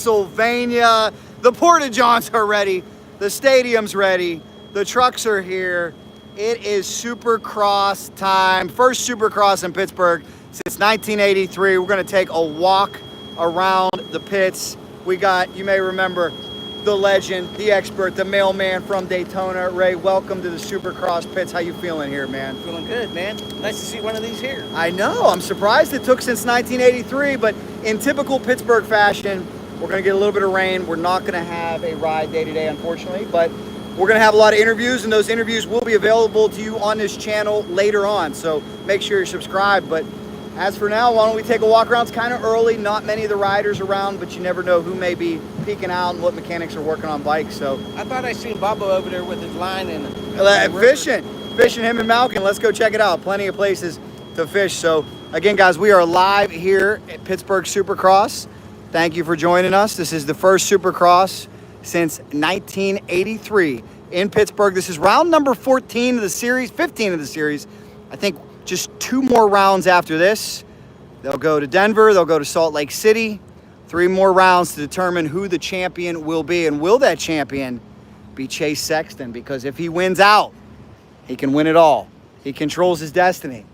Pennsylvania. The Porta-Johns are ready. The stadium's ready. The trucks are here. It is Supercross time. First Supercross in Pittsburgh since 1983. We're going to take a walk around the pits. We got, you may remember, the legend, the expert, the mailman from Daytona. Ray, welcome to the Supercross pits. How you feeling here, man? Feeling good, man. Nice to see one of these here. I know. I'm surprised it took since 1983, but in typical Pittsburgh fashion, we're going to get a little bit of rain. We're not going to have a ride day today, unfortunately, but we're going to have a lot of interviews, and those interviews will be available to you on this channel later on, so make sure you're subscribed. But as for now, why don't we take a walk around? It's kind of early, not many of the riders around, but you never know who may be peeking out and what mechanics are working on bikes. So I thought I seen Bubba over there with his line and fishing him and Malkin. Let's go check it out. Plenty of places to fish. So again, guys, we are live here at Pittsburgh Supercross. Thank you for joining us. This is the first Supercross since 1983 in Pittsburgh. This is round number 14 of the series, 15 of the series. I think just 2 more rounds after this. They'll go to Denver, they'll go to Salt Lake City. 3 more rounds to determine who the champion will be. And will that champion be Chase Sexton? Because if he wins out, he can win it all. He controls his destiny.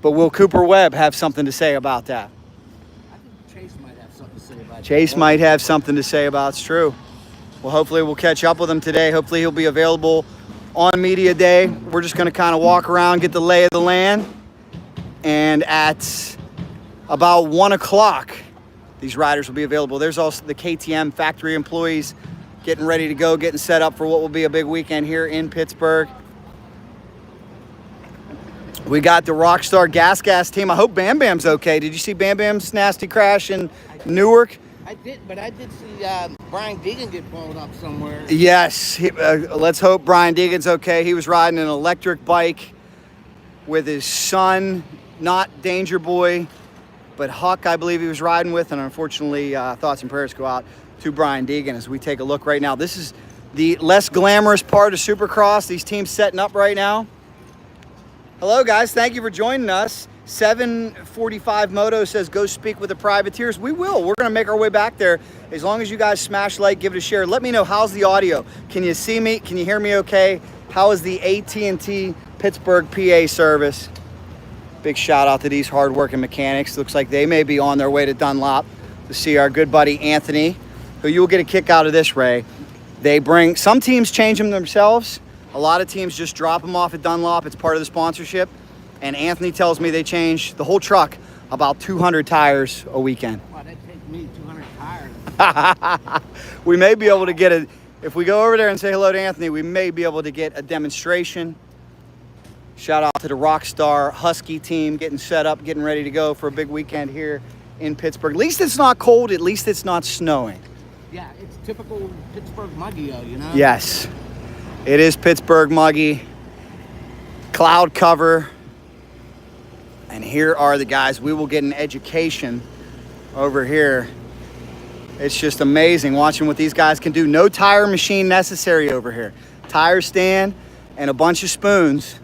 But will Cooper Webb have something to say about that? I think Chase might have something to say about it. Chase might have something to say about it. It's true. Well, hopefully we'll catch up with him today. Hopefully he'll be available on media day. We're just going to kind of walk around, get the lay of the land. And at about 1 o'clock, these riders will be available. There's also the KTM factory employees getting ready to go, getting set up for what will be a big weekend here in Pittsburgh. We got the Rockstar Gas team. I hope Bam Bam's okay. Did you see Bam Bam's nasty crash in Newark? I did, but I did see Brian Deegan get blown up somewhere. Yes, let's hope Brian Deegan's okay. He was riding an electric bike with his son, not Danger Boy, but Huck, I believe he was riding with. And unfortunately, thoughts and prayers go out to Brian Deegan as we take a look right now. This is the less glamorous part of Supercross. These teams setting up right now. Hello, guys. Thank you for joining us. 745 Moto says, go speak with the privateers. We will. We're going to make our way back there. As long as you guys smash like, give it a share. Let me know, how's the audio? Can you see me? Can you hear me okay? How is the AT&T Pittsburgh PA service? Big shout out to these hardworking mechanics. Looks like they may be on their way to Dunlop to see our good buddy Anthony, who you'll get a kick out of this, Ray. They bring, some teams change them themselves. A lot of teams just drop them off at Dunlop. It's part of the sponsorship. And Anthony tells me they change the whole truck about 200 tires a weekend. Wow, that takes me 200 tires. We may be able to get a, if we go over there and say hello to Anthony, we may be able to get a demonstration. Shout out to the Rockstar Husky team getting set up, getting ready to go for a big weekend here in Pittsburgh. At least it's not cold, at least it's not snowing. Yeah, it's typical Pittsburgh muggy, you know? Yes, it is Pittsburgh muggy. Cloud cover. And here are the guys. We will get an education over here. It's just amazing watching what these guys can do. No tire machine necessary over here. Tire stand and a bunch of spoons.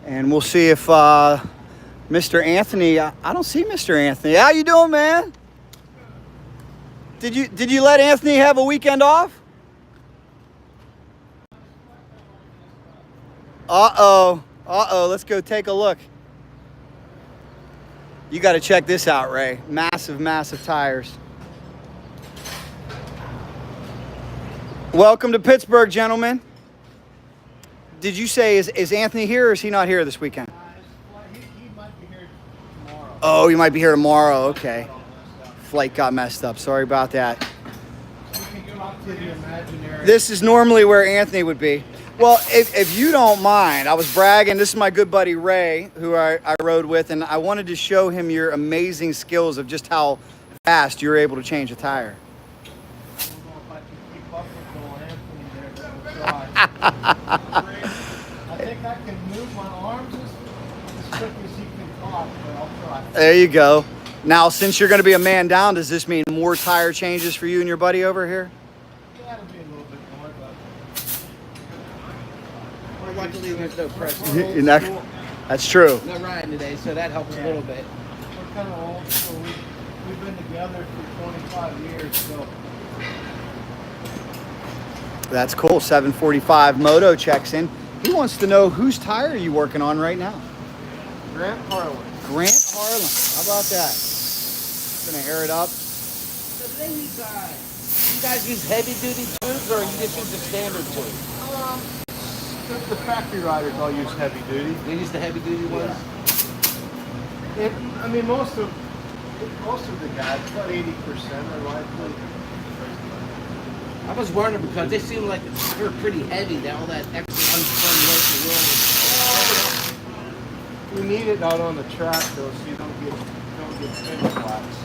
And we'll see if Mr. Anthony, I don't see Mr. Anthony. How you doing, man? Did you let Anthony have a weekend off? Uh-oh. Let's go take a look. You got to check this out, Ray. Massive, massive tires. Welcome to Pittsburgh, gentlemen. Did you say, is Anthony here or is he not here this weekend? He might be here tomorrow. Oh, he might be here tomorrow. Okay. Flight got messed up. Sorry about that. This is normally where Anthony would be. Well, if you don't mind, I was bragging. This is my good buddy Ray, who I rode with, and I wanted to show him your amazing skills of just how fast you're able to change a tire. I don't know if I can keep up with Bill Anthony there, but we'll try. I think I can move my arms as quick as he can talk, but I'll try. There you go. Now, since you're going to be a man down, does this mean more tire changes for you and your buddy over here? Yeah, it'll be a little bit more, but... Well, luckily there's no pressure. That's true. No riding today, so that helps a little bit. We're kind of old, so we've been together for 25 years, so. That's cool. 745 Moto checks in. He wants to know whose tire are you working on right now? Grant Carlin. Grant Carlin. How about that? Gonna air it up. So do they use, you guys use heavy duty tubes or you just use the standard tube? The factory riders all use heavy duty. They use the heavy duty ones? I mean, most of the guys, about 80% are likely. I was wondering because they seem like they're pretty heavy. That all that extra unspun weight. We need it out on the track though, so you don't get finish flaps.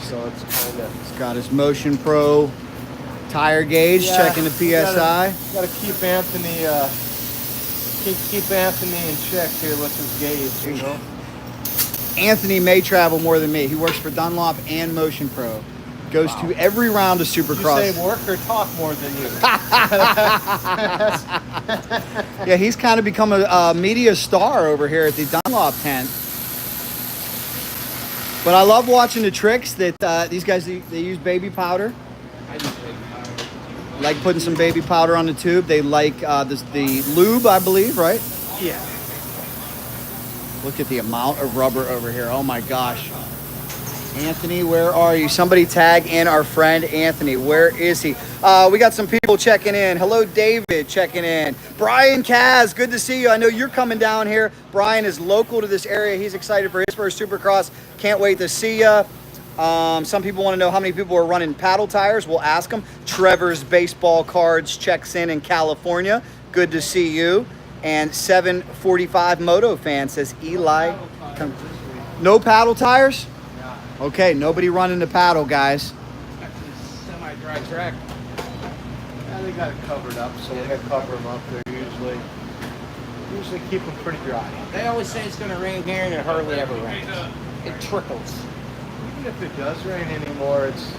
So it's kind of. He's got his Motion Pro tire gauge, checking the PSI. Gotta keep Anthony keep Anthony in check here with his gauge, you know. Anthony may travel more than me. He works for Dunlop and Motion Pro. Goes to every round of Supercross. You say work or talk more than you? Yeah, he's kind of become a media star over here at the Dunlop tent. But I love watching the tricks that these guys, they use baby powder. I use baby powder. Like putting some baby powder on the tube. They like the lube, I believe, right? Yeah. Look at the amount of rubber over here. Oh my gosh. Anthony, where are you? Somebody tag in our friend Anthony. Where is he? We got some people checking in. Hello, David, checking in. Brian Kaz, good to see you. I know you're coming down here. Brian is local to this area. He's excited for his first Supercross. Can't wait to see you. Some people want to know how many people are running paddle tires. We'll ask them. Trevor's Baseball Cards checks in California. Good to see you. And 745 Moto fan says Eli. No paddle tires? Okay, nobody running the paddle, guys. Actually, semi-dry track. Yeah, they got it covered up, so when they cover them up, they're usually keep them pretty dry. They always say it's going to rain here and it hardly ever rains. It trickles. Even if it does rain anymore, it's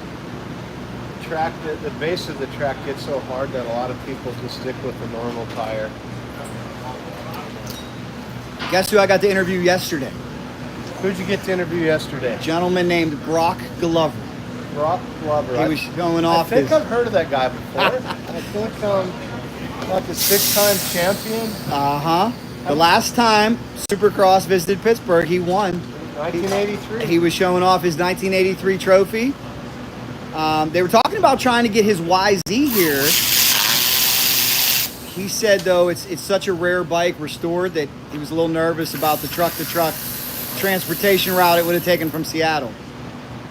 track. The base of the track gets so hard that a lot of people just stick with the normal tire. Guess who I got to interview yesterday? Who'd you get to interview yesterday? A gentleman named Brock Glover. Brock Glover. He was showing off I think his... I've heard of that guy before. I think like a 6-time champion. Uh-huh. The last time Supercross visited Pittsburgh, he won. 1983. He was showing off his 1983 trophy. They were talking about trying to get his YZ here. He said, though, it's such a rare bike restored that he was a little nervous about the truck-to-truck transportation route it would have taken from Seattle.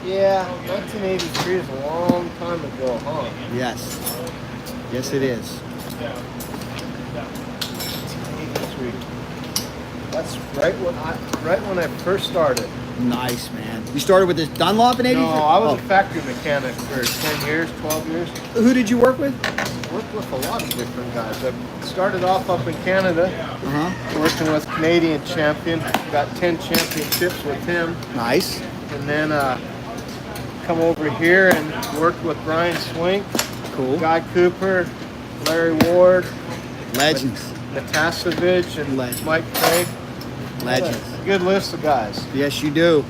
Yeah, 1983 is a long time ago, huh? Yes. Yes, it is. 1983. That's right when I first started. Nice, man. You started with this Dunlop in 83? No, I was a factory mechanic for 10 years, 12 years. Who did you work with? Worked with a lot of different guys. I started off up in Canada, working with Canadian champion. Got 10 championships with him. Nice. And then come over here and worked with Brian Swink, Cool. Guy Cooper, Larry Ward, Legends. Natasevich, and Legend. Mike Craig. Legends. Good list of guys. Yes, you do.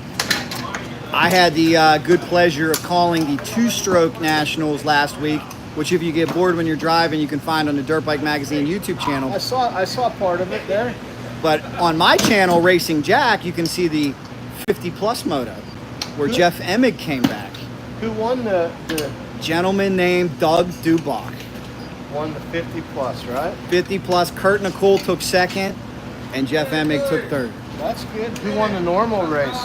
I had the good pleasure of calling the two-stroke nationals last week, which if you get bored when you're driving, you can find on the Dirt Bike Magazine YouTube channel. I saw part of it there. But on my channel, Racing Jack, you can see the 50-plus moto, where Jeff Emig came back. Who won the Gentleman named Doug Dubach. won the 50 plus, right? 50-plus. Kurt Nicole took second, and Jeff Emig took third. That's good. Who won the normal race?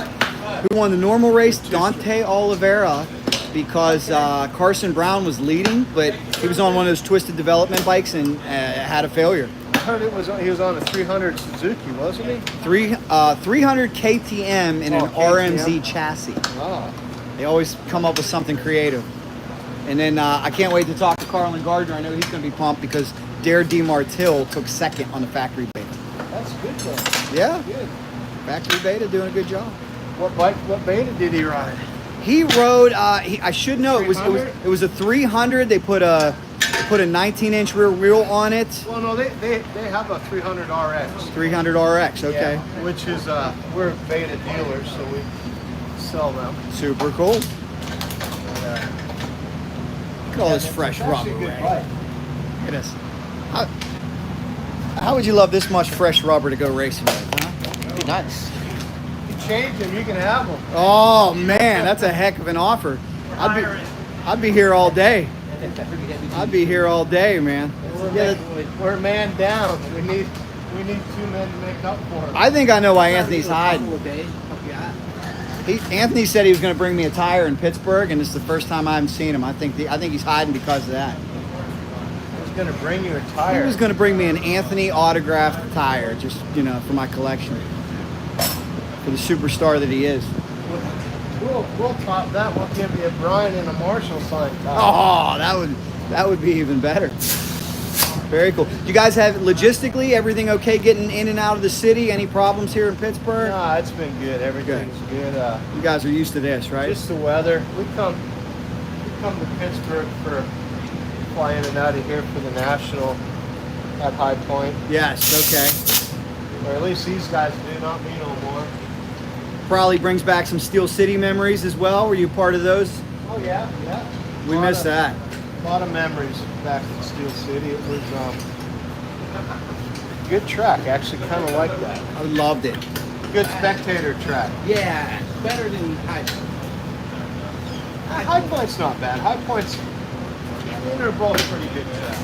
Who won the normal race? Dante Oliveira, because Carson Brown was leading, but he was on one of those twisted development bikes and had a failure. I heard he was on a 300 Suzuki, wasn't he? 300 KTM in an KTM. RMZ chassis. Oh. They always come up with something creative. And then I can't wait to talk to Carlin Gardner. I know he's going to be pumped because Dare DeMartille took second on the factory beta. That's good though. Yeah, Good. factory beta doing a good job. What beta did he ride? He rode. I should know. It was a 300. They put a 19-inch rear wheel on it. Well, no, they have a 300 RX. 300 RX. Okay. Yeah, which is we're beta dealers, so we sell them. Super cool. Look at all this fresh It's actually rubber, a good Ray. bike. Look at this. How would you love this much fresh rubber to go racing with, huh? It'd be nice. You change them, you can have them. Oh man, that's a heck of an offer. I'd be here all day. I'd be here all day, man. We're man down. We need 2 men to make up for it. I think I know why Anthony's hiding. Anthony said he was going to bring me a tire in Pittsburgh, and this is the first time I haven't seen him. I think he's hiding because of that. He's going to bring you a tire. He was going to bring me an Anthony autographed tire, just for my collection, for the superstar that he is. We'll top that. We'll give you a Brian and a Marshall signed tire. Oh, that would be even better. Very cool. You guys have logistically everything okay getting in and out of the city? Any problems here in Pittsburgh? Nah, it's been good. Everything's good. You guys are used to this, right? Just the weather. We come to Pittsburgh for fly in and out of here for the national at High Point. Yes. Okay. Or at least these guys do, not me no more. Probably brings back some Steel City memories as well. Were you part of those? Oh yeah. We missed that. A lot of memories back in Steel City. It was good track. Actually, kind of like that. I loved it. Good spectator track. Yeah, better than High Point. High Point's not bad. High Point's, they're both pretty good tracks.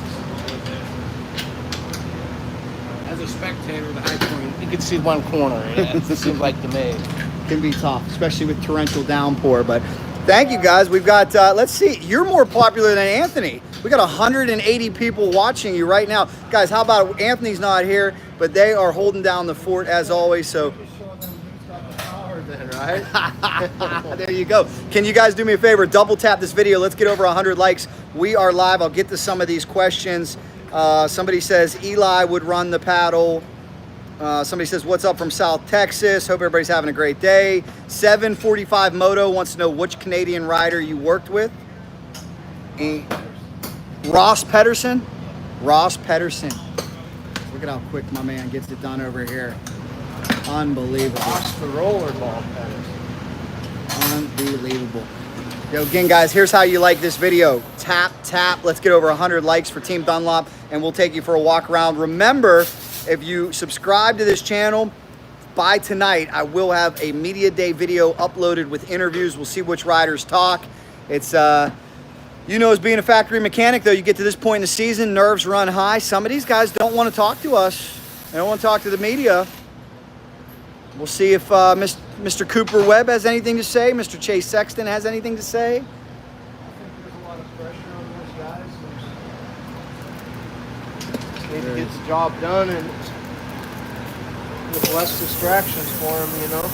As a spectator, the High Point, you can see one corner. Yeah, it seems like to me. Can be tough, especially with torrential downpour. But thank you guys. We've got, let's see, you're more popular than Anthony. We got 180 people watching you right now. Guys, how about Anthony's not here, but they are holding down the fort as always. So Then, right? there you go. Can you guys do me a favor? Double tap this video. Let's get over 100 likes. We are live. I'll get to some of these questions. Somebody says Eli would run the paddle. Somebody says, what's up from South Texas? Hope everybody's having a great day. 745 Moto wants to know which Canadian rider you worked with. Ross Pedersen. Ross Pedersen. Look at how quick my man gets it done over here. Unbelievable. Off the rollerball pedals. Unbelievable. Yo, again, guys, here's how you like this video. Tap, tap. Let's get over 100 likes for Team Dunlop, and we'll take you for a walk around. Remember, if you subscribe to this channel, by tonight, I will have a Media Day video uploaded with interviews. We'll see which riders talk. It's, you know, as being a factory mechanic, though, you get to this point in the season, nerves run high. Some of these guys don't want to talk to us. They don't want to talk to the media. We'll see if Mr. Cooper Webb has anything to say. Mr. Chase Sexton has anything to say. I think there's a lot of pressure on those guys. Just need to get the job done and with less distractions for them, you know.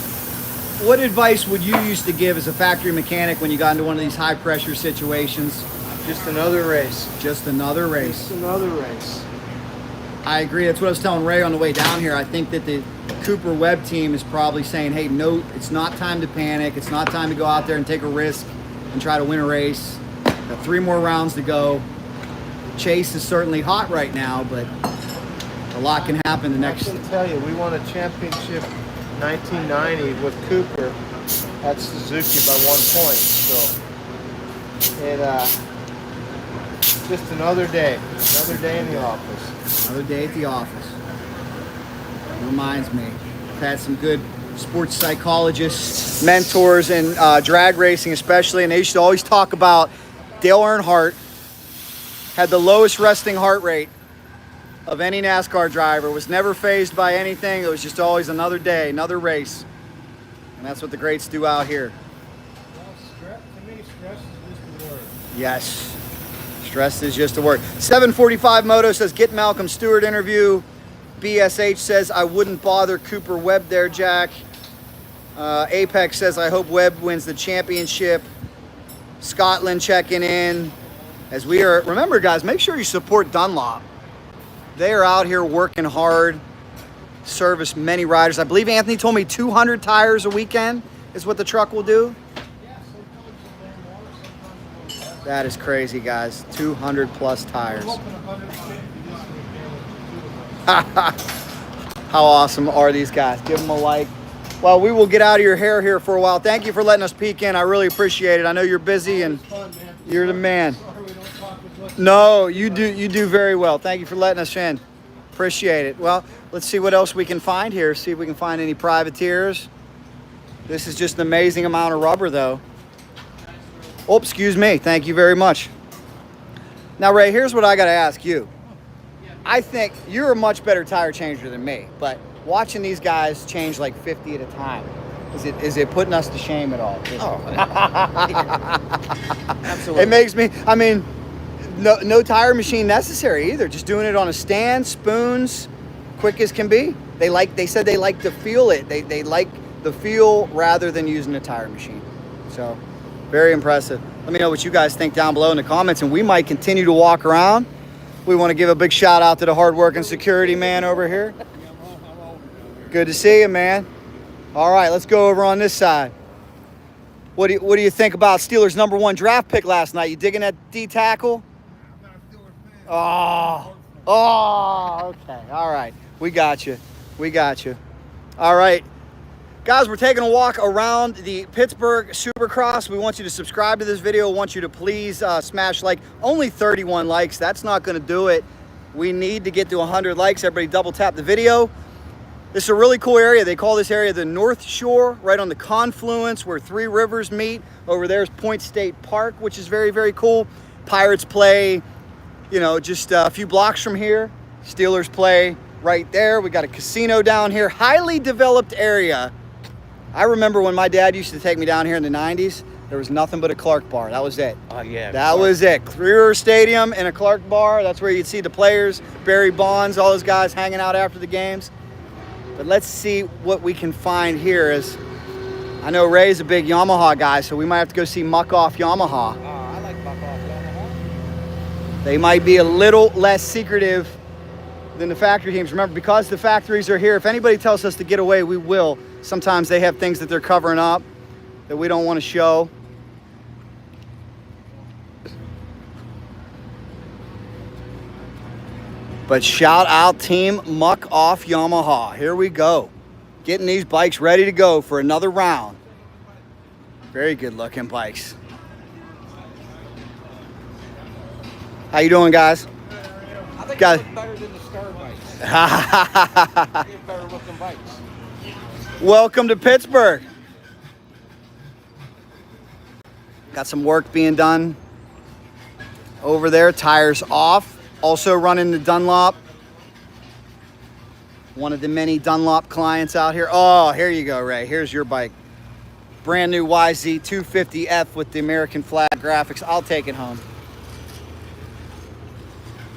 What advice would you used to give as a factory mechanic when you got into one of these high pressure situations? Just another race. Just another race. Just another race. I agree. That's what I was telling Ray on the way down here. I think that the Cooper Webb team is probably saying, hey, no, it's not time to panic. It's not time to go out there and take a risk and try to win a race. Got 3 more rounds to go. Chase is certainly hot right now, but a lot can happen the next. I can tell you, we won a championship 1990 with Cooper at Suzuki by 1 point. So it just another day in the office. Another day at the office. Reminds me, I've had some good sports psychologists, mentors in drag racing especially, and they used to always talk about Dale Earnhardt had the lowest resting heart rate of any NASCAR driver, was never fazed by anything. It was just always another day, another race. And that's what the greats do out here. Well, to me, stress is just a word. Yes, stress is just a word. 745 Moto says, get Malcolm Stewart interview. BSH says, I wouldn't bother Cooper Webb there, Jack. Apex says, I hope Webb wins the championship. Scotland checking in. As we are, remember guys, make sure you support Dunlop. They are out here working hard, service many riders. I believe Anthony told me 200 tires a weekend is what the truck will do. Yeah, sometimes a little more, sometimes a little less. That is crazy, guys. 200 plus tires. We're hoping 150 this weekend with 2 of us. How awesome are these guys? Give them a like. Well, we will get out of your hair here for a while. Thank you for letting us peek in. I really appreciate it. I know you're busy and you're the man. No, you do very well. Thank you for letting us in. Appreciate it. Well, let's see what else we can find here. See if we can find any privateers. This is just an amazing amount of rubber, though. Oh, excuse me. Thank you very much. Now, Ray, here's what I got to ask you. I think you're a much better tire changer than me, but watching these guys change like 50 at a time, is it putting us to shame at all? Oh, absolutely. It makes me, I mean, no tire machine necessary either. Just doing it on a stand, spoons, quick as can be. They said they like to feel it. They like the feel rather than using a tire machine. So, very impressive. Let me know what you guys think down below in the comments, and we might continue to walk around. We want to give a big shout out to the hard-working security man over here. Good to see you, man. All right, let's go over on this side. What do you think about Steelers' #1 draft pick last night? You digging that D tackle? Oh, okay. All right. We got you. All right. Guys, we're taking a walk around the Pittsburgh Supercross. We want you to subscribe to this video. We want you to please smash like. Only 31 likes. That's not going to do it. We need to get to 100 likes. Everybody double tap the video. This is a really cool area. They call this area the Northshore, right on the confluence where 3 rivers meet. Over there is Point State Park, which is very, very cool. Pirates play, you know, just a few blocks from here. Steelers play right there. We got a casino down here. Highly developed area. I remember when my dad used to take me down here in the 90s, there was nothing but a Clark bar. That was it. Oh, yeah. That was it. River Stadium and a Clark bar. That's where you'd see the players, Barry Bonds, all those guys hanging out after the games. But let's see what we can find here. As I know Ray's a big Yamaha guy, so we might have to go see Muck Off Yamaha. Oh, I like Muck Off Yamaha. They might be a little less secretive than the factory teams. Remember, because the factories are here, if anybody tells us to get away, we will. Sometimes they have things that they're covering up that we don't want to show. But shout out Team Muck Off Yamaha. Here we go. Getting these bikes ready to go for another round. Very good looking bikes. How you doing, guys? I think Guys. they look better than the Star bikes. They have better looking bikes. Welcome to Pittsburgh. Got some work being done over there. Tires off. Also running the Dunlop. One of the many Dunlop clients out here. Oh, here you go, Ray. Here's your bike. Brand new YZ250F with the American flag graphics. I'll take it home.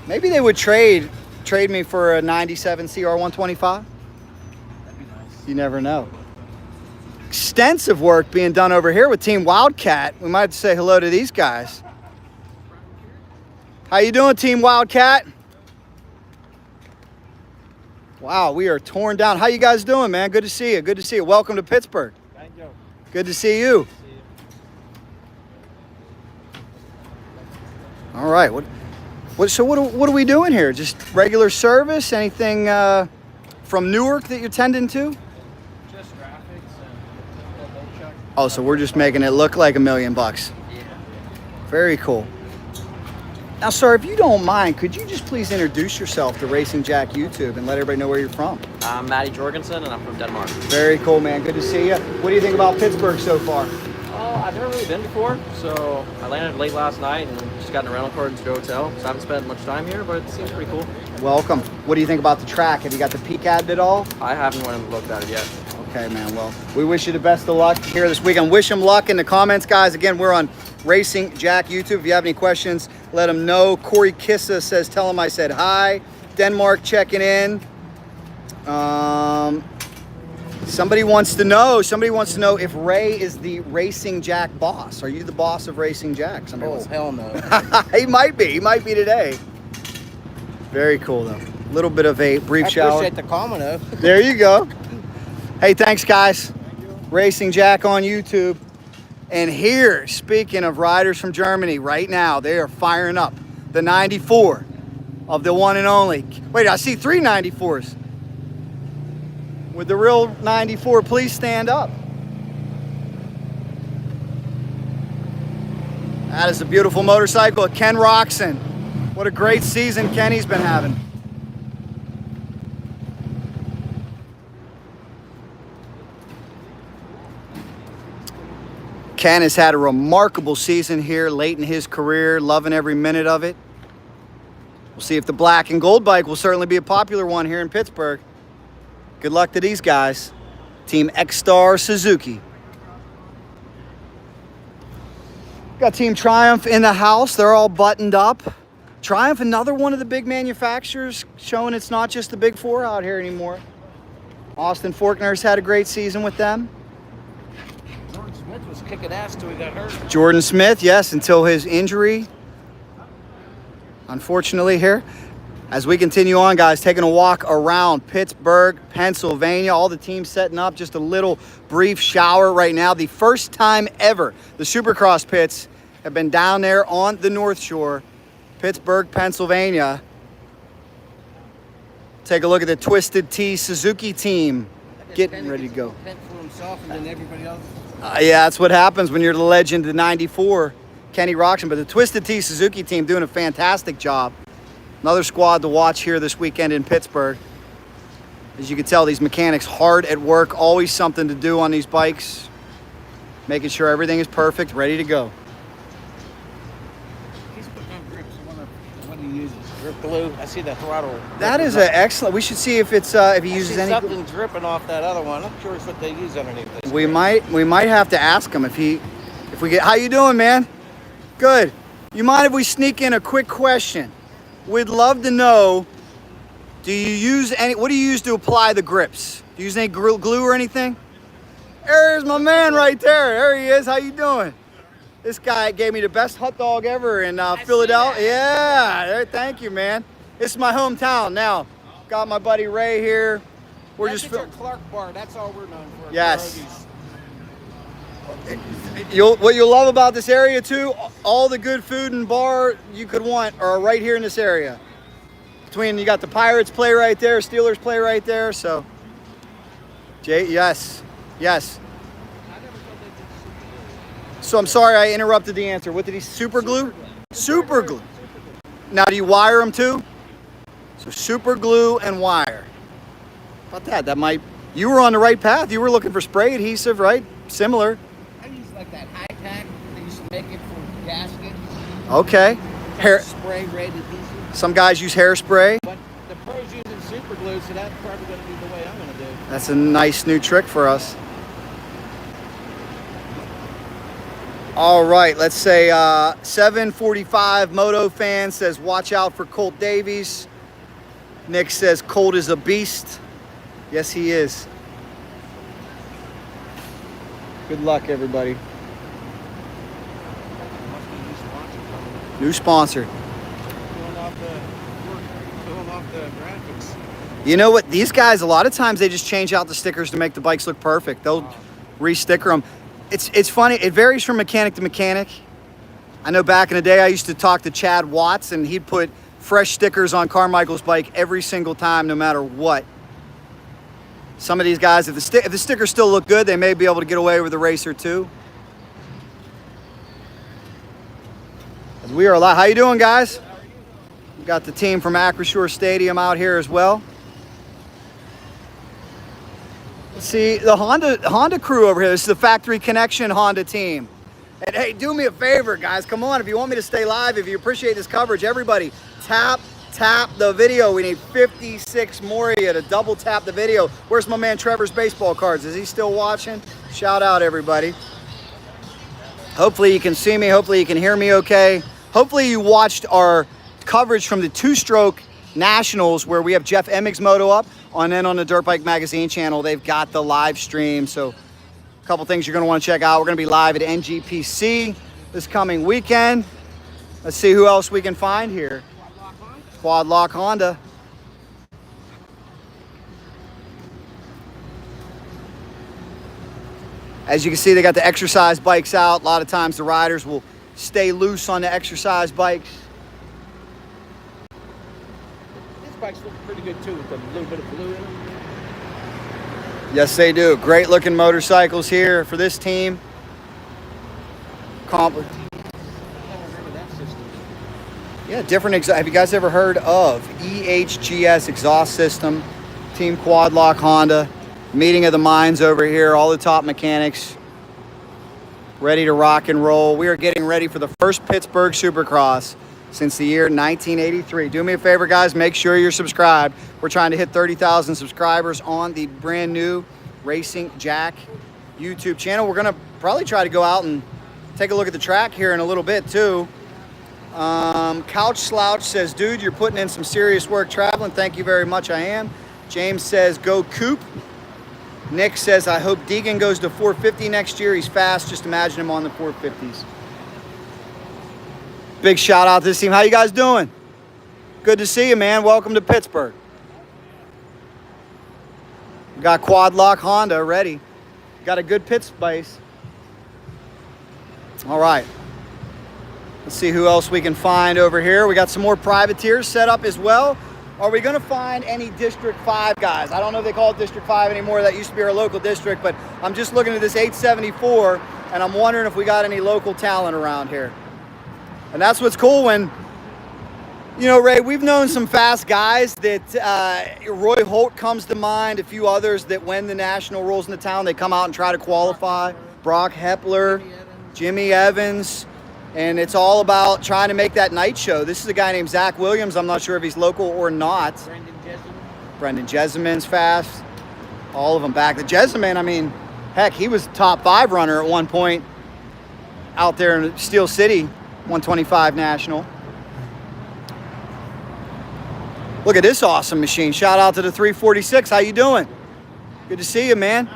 Maybe they would trade me for a 97 CR125. That'd be nice. You never know. Extensive work being done over here with Team Wildcat. We might have to say hello to these guys. How you doing, Team Wildcat? Wow, we are torn down. How you guys doing, man? Good to see you. Good to see you. Welcome to Pittsburgh. Thank you. Good to see you. All right. So what are we doing here? Just regular service? Anything from Newark that you're tending to? Just graphics and a bolt check. Oh, so we're just making it look like $1 million. Yeah. Very cool. Now, sir, if you don't mind, could you just please introduce yourself to Racing Jack YouTube and let everybody know where you're from? I'm Matty Jorgensen, and I'm from Denmark. Very cool, man. Good to see you. What do you think about Pittsburgh so far? I've never really been before, so I landed late last night and just got in a rental car to go hotel. So I haven't spent much time here, but it seems pretty cool. Welcome. What do you think about the track? Have you got to peek at it at all? I haven't went and looked at it yet. Okay, man. Well, we wish you the best of luck here this weekend. Wish him luck in the comments, guys. Again, we're on Racing Jack YouTube. If you have any questions, let him know. Corey Kissa says, tell him I said hi. Denmark checking in. Somebody wants to know if Ray is the Racing Jack boss. Are you the boss of Racing Jack? Somebody Oh, wants to- hell no. He might be. He might be today. Very cool, though. A little bit of a brief I shower. appreciate the comment, though. There you go. Hey, thanks, guys. Racing Jack on YouTube. And here, speaking of riders from Germany, right now, they are firing up the 94 of the one and only. Wait, I see 3 94s. with the real 94, please stand up. That is a beautiful motorcycle. Ken Roczen. What a great season Kenny's been having. Ken has had a remarkable season here late in his career, loving every minute of it. We'll see if the black and gold bike will certainly be a popular one here in Pittsburgh. Good luck to these guys. Team X-Star Suzuki. Got Team Triumph in the house. They're all buttoned up. Triumph, another one of the big manufacturers, showing it's not just the big four out here anymore. Austin Forkner's had a great season with them. Jordan Smith was kicking ass till he got hurt. Jordan Smith, yes, until his injury. Unfortunately here. As we continue on, guys, taking a walk around Pittsburgh, Pennsylvania. All the teams setting up, just a little brief shower right now. The first time ever the Supercross pits have been down there on the North Shore, Pittsburgh, Pennsylvania. Take a look at the Twisted Tea Suzuki team getting ready to go. Pent for himself and then everybody else. Yeah, that's what happens when you're the legend of 94, Kenny Roczen. But the Twisted Tea Suzuki team doing a fantastic job. Another squad to watch here this weekend in Pittsburgh. As you can tell, these mechanics hard at work, always something to do on these bikes, making sure everything is perfect, ready to go. He's putting on grips. What do he use? Drip glue. I see the throttle. That is an excellent. We should see if it's if he uses any. Something dripping off that other one. I'm curious what they use underneath this. We might have to ask him if we get. How you doing, man? Good. You mind if we sneak in a quick question? We'd love to know, what do you use to apply the grips? Do you use any glue or anything? There's my man right there. There he is. How you doing? This guy gave me the best hot dog ever in Philadelphia. Yeah, thank you, man. This is my hometown now. Got my buddy Ray here. We're That's just our Clark bar. That's all we're known for. Yes. What you'll love about this area too, all the good food and bar you could want are right here in this area. You got the Pirates play right there, Steelers play right there, so. Yes. So I'm sorry I interrupted the answer. What did he, super glue? Super glue. Now do you wire them too? So super glue and wire. How about that? You were on the right path. You were looking for spray adhesive, right? Similar. I use like that high tack. They used to make it for gaskets. Okay. Hair spray red adhesive. Some guys use hairspray. But the pros using super glue, so that's probably going to be the way I'm going to do. That's a nice new trick for us. All right, let's say 745 Moto fan says watch out for Colt Davies. Nick says Colt is a beast. Yes, he is. Good luck, everybody. Must be a new sponsor coming. New sponsor. Filling off the graphics. You know what? These guys, a lot of times they just change out the stickers to make the bikes look perfect. They'll re-sticker them. It's funny. It varies from mechanic to mechanic. I know back in the day I used to talk to Chad Watts and he'd put fresh stickers on Carmichael's bike every single time, no matter what. Some of these guys, if the stickers still look good, they may be able to get away with a race or two. As we are a lot. How you doing, guys? We got the team from Acrisure Stadium out here as well. See, the Honda crew over here. This is the Factory Connection Honda team. And hey, do me a favor, guys. Come on, if you want me to stay live, if you appreciate this coverage, everybody tap the video. We need 56 more of you to double tap the video. Where's my man Trevor's baseball cards? Is he still watching? Shout out, everybody. Hopefully you can see me. Hopefully you can hear me okay. Hopefully you watched our coverage from the two-stroke nationals where we have Jeff Emmig's moto up. And then on the Dirt Bike Magazine channel, they've got the live stream. So a couple things you're going to want to check out. We're going to be live at NGPC this coming weekend. Let's see who else we can find here. Quad Lock Honda. As you can see, they got the exercise bikes out. A lot of times the riders will stay loose on the exercise bikes. These bikes look pretty good too with a little bit of blue in them. Yes, they do. Great looking motorcycles here for this team. Yeah, different. Have you guys ever heard of EHGS exhaust system? Team Quad Lock Honda. Meeting of the minds over here. All the top mechanics ready to rock and roll. We are getting ready for the first Pittsburgh Supercross since the year 1983. Do me a favor, guys. Make sure you're subscribed. We're trying to hit 30,000 subscribers on the brand new Racing Jack YouTube channel. We're going to probably try to go out and take a look at the track here in a little bit, too. Couch Slouch says, dude, you're putting in some serious work traveling. Thank you very much. I am. James says, go Coop. Nick says, I hope Deegan goes to 450 next year. He's fast. Just imagine him on the 450s. Big shout out to this team. How you guys doing? Good to see you, man. Welcome to Pittsburgh. We got Quad Lock Honda ready. Got a good pit space. All right. Let's see who else we can find over here. We got some more privateers set up as well. Are we going to find any District 5 guys? I don't know if they call it District 5 anymore. That used to be our local district, but I'm just looking at this 874, and I'm wondering if we got any local talent around here. And that's what's cool when, you know, Ray, we've known some fast guys that Roy Holt comes to mind, a few others that when the national rolls into town, they come out and try to qualify. Brock Hepler, Jimmy Evans. And it's all about trying to make that night show. This is a guy named Zach Williams. I'm not sure if he's local or not. Brendan Jessamine. Fast. All of them back. The Jessamine, I mean, heck, he was top 5 runner at one point out there in Steel City, 125 National. Look at this awesome machine. Shout out to the 346. How you doing? Good to see you, man.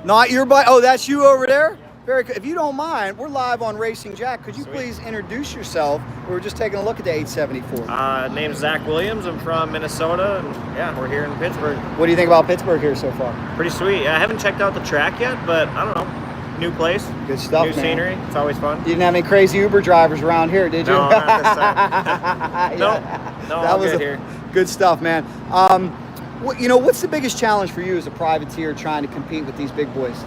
Not your bike. Oh, that's you over there? Very good. If you don't mind, we're live on Racing Jack. Could you please introduce yourself? We were just taking a look at the 874. Name's Zach Williams. I'm from Minnesota, and yeah, we're here in Pittsburgh. What do you think about Pittsburgh here so far? Pretty sweet. I haven't checked out the track yet, but I don't know. New place. Good stuff, New scenery. It's always fun. You didn't have any crazy Uber drivers around here, did you? No, not this time. No, that was good here. Good stuff, man. You know, what's the biggest challenge for you as a privateer trying to compete with these big boys?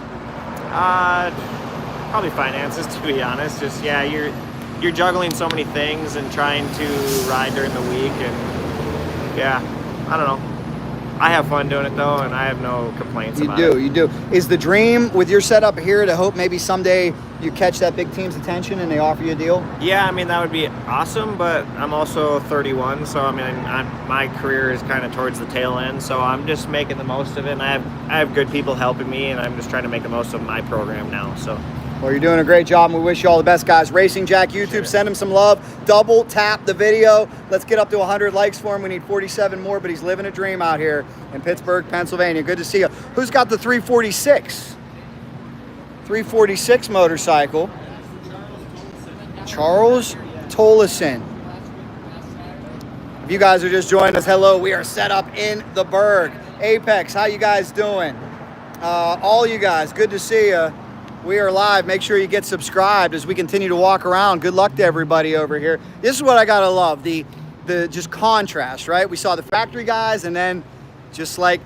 Probably finances, to be honest. Just, yeah, you're juggling so many things and trying to ride during the week, and yeah, I don't know. I have fun doing it though, and I have no complaints about it. You do. Is the dream with your setup here to hope maybe someday you catch that big team's attention and they offer you a deal? Yeah, I mean, that would be awesome, but I'm also 31, so I mean, my career is kind of towards the tail end, so I'm just making the most of it, and I have good people helping me, and I'm just trying to make the most of my program now, so. Well, you're doing a great job, and we wish you all the best, guys. Racing Jack YouTube, send him some love. Double tap the video. Let's get up to 100 likes for him. We need 47 more, but he's living a dream out here in Pittsburgh, Pennsylvania. Good to see you. Who's got the 346? 346 motorcycle. Charles Tolleson. If you guys are just joining us, hello. We are set up in the Berg. Apex, how you guys doing? All you guys, good to see you. We are live. Make sure you get subscribed as we continue to walk around. Good luck to everybody over here. This is what I gotta love, the just contrast, right? We saw the factory guys, and then just like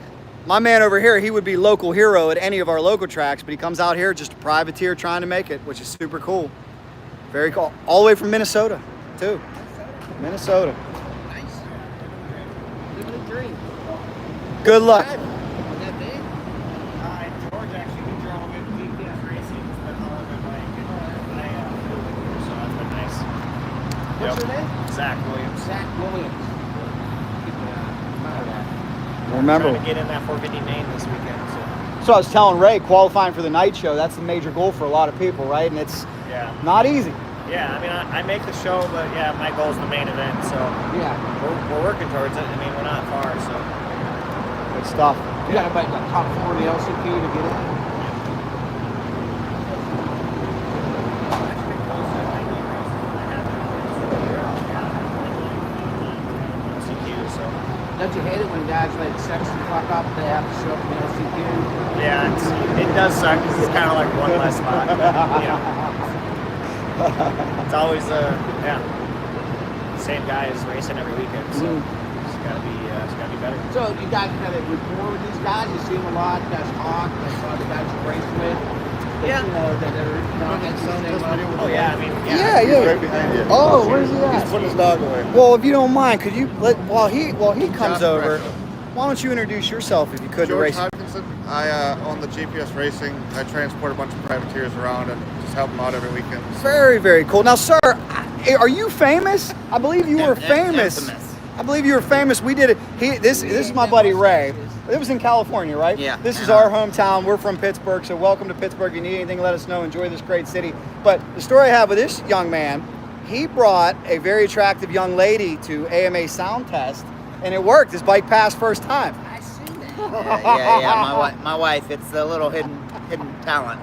my man over here, he would be local hero at any of our local tracks, but he comes out here just a privateer trying to make it, which is super cool. Very cool. All the way from Minnesota, too. Minnesota. Nice. Living a dream. Good luck. What's your name? Zach Williams. Zach Williams. Remember, Trying to get in that 450 Maine this weekend. So I was telling Ray, qualifying for the night show, that's the major goal for a lot of people, right? And it's not easy. Yeah, I mean, I make the show, but yeah, my goal is the main event, so yeah, we're working towards it. I mean, we're not far, so. Good stuff. You got about the top 4 of the LCP to get in. Don't you hate it when guys like sex and fuck up, they have to show up in the LCQ? Yeah, it does suck because it's kind of like one less spot. But, you know, it's always same guys racing every weekend. So. it's gotta be better. So you guys have a rapport with these guys? You see them a lot. You guys talk. Like some of the guys you race with. Yeah. You know that they're at the same level. Oh yeah, I mean, Yeah, He's yeah. right behind you. Oh, where's he at? He's putting his dog away. Well, if you don't mind, could you while he comes Josh over, Breckman. why don't you introduce yourself if you could to George race? Hodgkinson. I own the GPS Racing. I transport a bunch of privateers around and just help them out every weekend. Very, very cool. Now, sir, are you famous? I believe you were famous. Infamous. I believe you were famous. We did it. This is my buddy Ray. It was in California, right? Yeah. This is our hometown. We're from Pittsburgh, so welcome to Pittsburgh. If you need anything, let us know. Enjoy this great city. But the story I have with this young man, he brought a very attractive young lady to AMA sound test, and it worked. His bike passed first time. I see that. Yeah. My wife. It's a little hidden talent.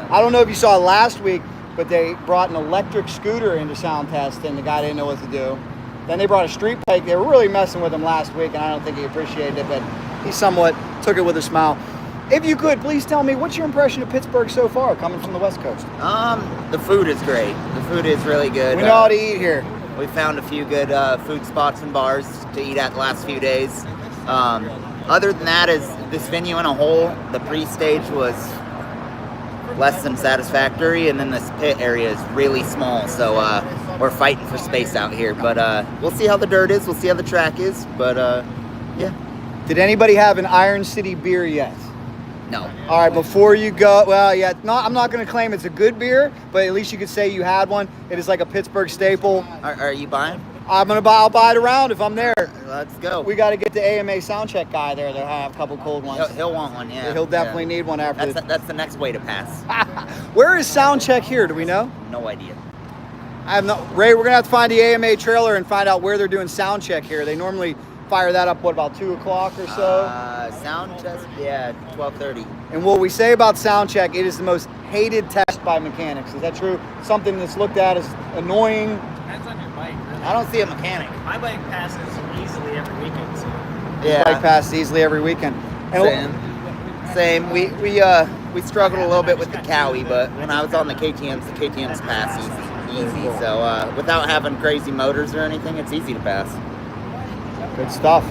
I don't know if you saw last week, but they brought an electric scooter into sound test, and the guy didn't know what to do. Then they brought a street bike. They were really messing with him last week, and I don't think he appreciated it, but he somewhat took it with a smile. If you could, please tell me, what's your impression of Pittsburgh so far, coming from the West Coast? The food is great. The food is really good. We know how to eat here. We found a few good food spots and bars to eat at the last few days. Other than that, is this venue in a whole, the pre-stage was less than satisfactory, and then this pit area is really small, so we're fighting for space out here. But we'll see how the dirt is, we'll see how the track is, but yeah. Did anybody have an Iron City beer yet? No. All right, before you go, well, yeah, I'm not going to claim it's a good beer, but at least you could say you had one. It is like a Pittsburgh staple. Are you buying? I'll buy it around if I'm there. Let's go. We got to get the AMA sound check guy there. They'll have a couple cold ones. He'll want one, yeah. He'll definitely need one after this. That's the next way to pass. Where is sound check here? Do we know? No idea. I have no. Ray, we're gonna have to find the AMA trailer and find out where they're doing sound check here. They normally fire that up, what, about 2 o'clock or so? Sound test, yeah, 12:30. And what we say about sound check, it is the most hated test by mechanics. Is that true? Something that's looked at as annoying. Depends on your bike. Really. I don't see a mechanic. My bike passes easily every weekend. So. Yeah. Bike passes easily every weekend. And Same. We struggled a little bit with the Cowie, but when I was on the KTMs pass easy. So without having crazy motors or anything, it's easy to pass. Good stuff.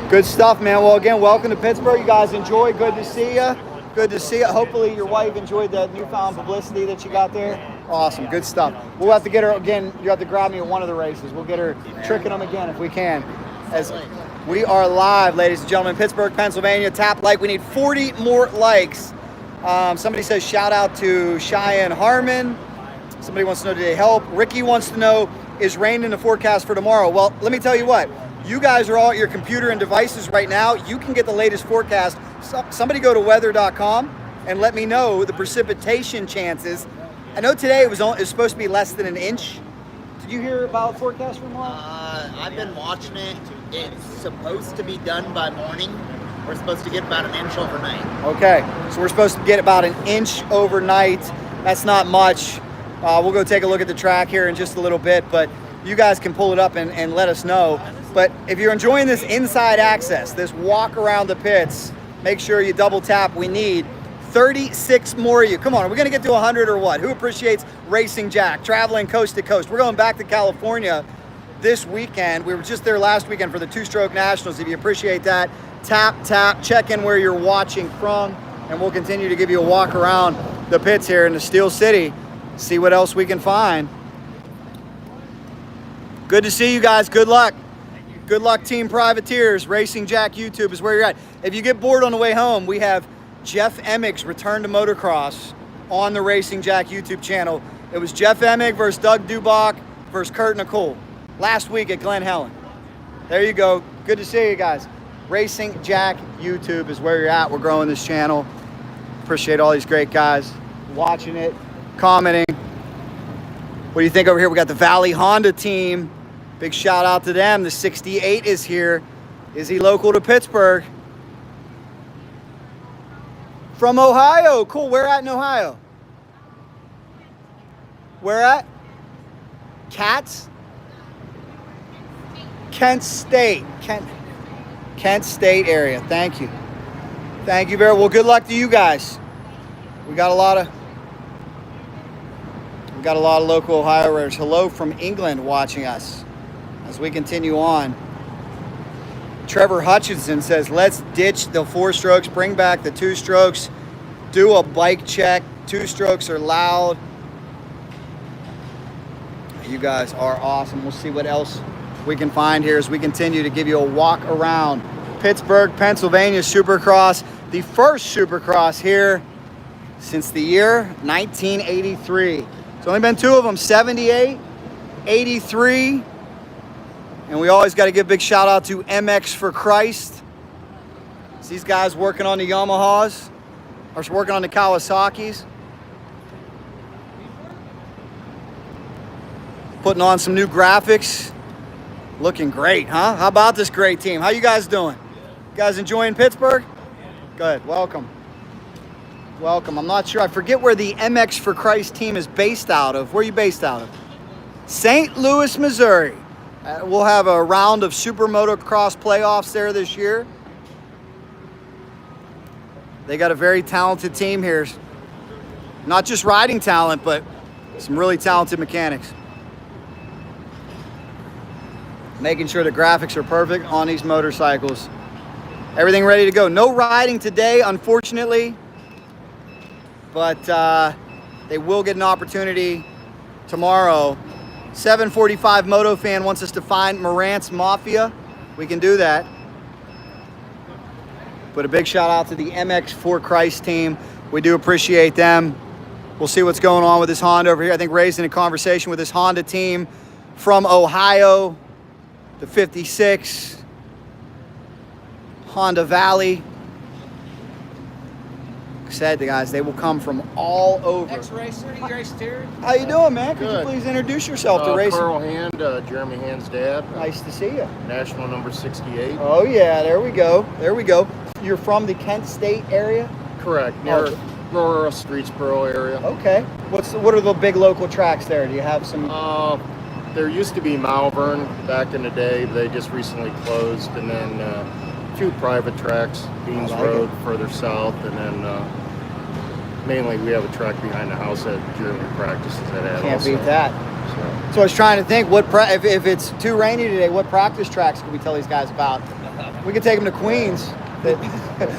Good stuff, man. Well, again, welcome to Pittsburgh. You guys enjoy. Good to see you. Good to see you. Hopefully your wife enjoyed that newfound publicity that you got there. Awesome. Good stuff. We'll have to get her again. You have to grab me at one of the races. We'll get her tricking them again if we can. As we are live, ladies and gentlemen, Pittsburgh, Pennsylvania. Tap like. We need 40 more likes. Somebody says shout out to Cheyenne Harmon. Somebody wants to know, do they help? Ricky wants to know, is rain in the forecast for tomorrow? Well, let me tell you what. You guys are all at your computer and devices right now. You can get the latest forecast. Somebody go to weather.com and let me know the precipitation chances. I know today it was supposed to be less than an inch. Did you hear about forecast for tomorrow? I've been watching it. It's supposed to be done by morning. We're supposed to get about an inch overnight. Okay, so we're supposed to get about an inch overnight. That's not much. We'll go take a look at the track here in just a little bit, but you guys can pull it up and let us know. But if you're enjoying this inside access, this walk around the pits, make sure you double tap. We need 36 more of you. Come on, are we gonna get to 100 or what? Who appreciates Racing Jack, traveling coast to coast? We're going back to California this weekend. We were just there last weekend for the two-stroke nationals. If you appreciate that, tap, check in where you're watching from, and we'll continue to give you a walk around the pits here in the Steel City, see what else we can find. Good to see you guys. Good luck. Good luck, Team Privateers. Racing Jack YouTube is where you're at. If you get bored on the way home, we have Jeff Emmig's Return to Motocross on the Racing Jack YouTube channel. It was Jeff Emmig versus Doug Dubach versus Kurt Nicole last week at Glen Helen. There you go. Good to see you guys. Racing Jack YouTube is where you're at. We're growing this channel. Appreciate all these great guys watching it, commenting. What do you think over here? We got the Valley Honda team. Big shout out to them. The 68 is here. Is he local to Pittsburgh? From Ohio. Cool. Where at in Ohio? Where at? Cats? Kent State. Kent State area. Thank you. Thank you very well. Good luck to you guys. We got a lot of local Ohio riders. Hello from England watching us. as we continue on. Trevor Hutchinson says, let's ditch the 4 strokes, bring back the 2 strokes, do a bike check. 2 strokes are loud. You guys are awesome. We'll see what else we can find here as we continue to give you a walk around Pittsburgh, Pennsylvania Supercross, the first Supercross here since the year 1983. It's only been 2 of them, 78, 83. And we always got to give a big shout out to MX for Christ. It's these guys working on the Yamahas, or working on the Kawasaki's. Putting on some new graphics. Looking great, huh? How about this great team? How you guys doing? You guys enjoying Pittsburgh? Good, welcome. Welcome. I'm not sure, I forget where the MX for Christ team is based out of. Where are you based out of? St. Louis, Missouri. We'll have a round of Super Motocross playoffs there this year. They got a very talented team here. Not just riding talent, but some really talented mechanics. Making sure the graphics are perfect on these motorcycles. Everything ready to go. No riding today, unfortunately, but they will get an opportunity tomorrow. 745 Moto Fan wants us to find Morant's Mafia. We can do that. But a big shout out to the MX for Christ team. We do appreciate them. We'll see what's going on with this Honda over here. I think Ray's in a conversation with this Honda team from Ohio, the 56 Honda Valley. Said the guys, they will come from all over. Ex-racer, you race too? How you doing, man? Could Good. you please introduce yourself to racing? Carl Hand, Jeremy Hand's dad. Nice to see you. National number 68. Oh yeah, there we go. There we go. You're from the Kent State area? Correct, near Aurora, Streetsboro area. Okay. What are the big local tracks there? Do you have some? There used to be Malvern back in the day. They just recently closed, and then a few private tracks, Beans like Road further south, and then mainly we have a track behind the house that Jeremy practices at. Can't also. beat that. So I was trying to think, if it's too rainy today, what practice tracks can we tell these guys about? We could take them to Queens.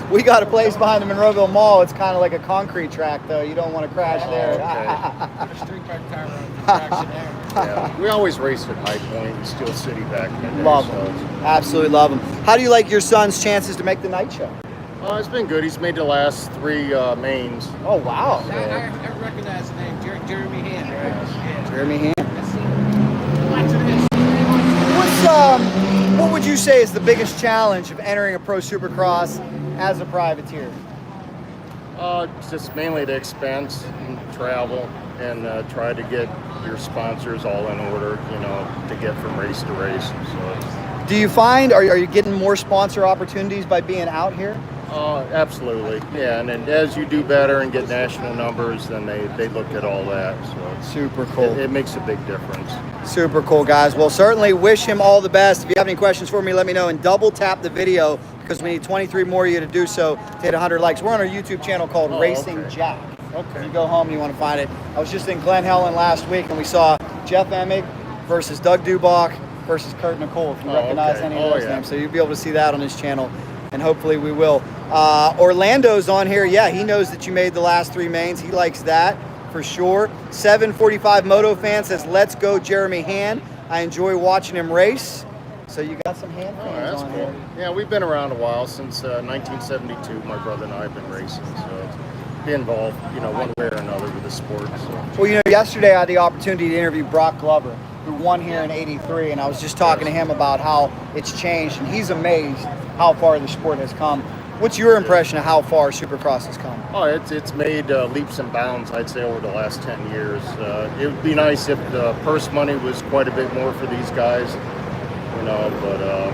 We got a place behind the Monroeville Mall. It's kind of like a concrete track, though. You don't want to crash there. Okay. Street bike tire on traction there. Yeah, we always raced at High Point and Steel City back in the day. Love them. Absolutely love them. How do you like your son's chances to make the night show? It's been good. He's made the last 3 mains. Oh, wow. I recognize the name, Jeremy Hand, right? Yeah. Jeremy Hand. That's it. Watching this. What would you say is the biggest challenge of entering a pro supercross as a privateer? Just mainly the expense and travel, and try to get your sponsors all in order, to get from race to race. So, do you find, are you getting more sponsor opportunities by being out here? Absolutely, yeah. And then as you do better and get national numbers, then they look at all that. So Super cool. It makes a big difference. Super cool, guys. Well, certainly wish him all the best. If you have any questions for me, let me know, and double tap the video because we need 23 more of you to do so to hit 100 likes. We're on our YouTube channel called Racing okay. Jack. Okay. You go home and you want to find it. I was just in Glen Helen last week and we saw Jeff Emig versus Doug Dubach versus Kurt Nicole, if you recognize okay. any of those yeah. names. So you'll be able to see that on his channel, and hopefully we will. Orlando's on here. Yeah, he knows that you made the last 3 mains. He likes that for sure. 745 Moto Fan says, let's go Jeremy Hand. I enjoy watching him race. So you got some Hand fans That's on cool. here. Yeah, we've been around a while, since 1972. My brother and I have been racing, so be involved, one way or another with the sport. So. Well, yesterday I had the opportunity to interview Brock Glover, who won here in '83, and I was just talking to him about how it's changed, and he's amazed how far the sport has come. What's your impression of how far Supercross has come? Oh, it's made leaps and bounds, I'd say, over the last 10 years. It would be nice if the purse money was quite a bit more for these guys, but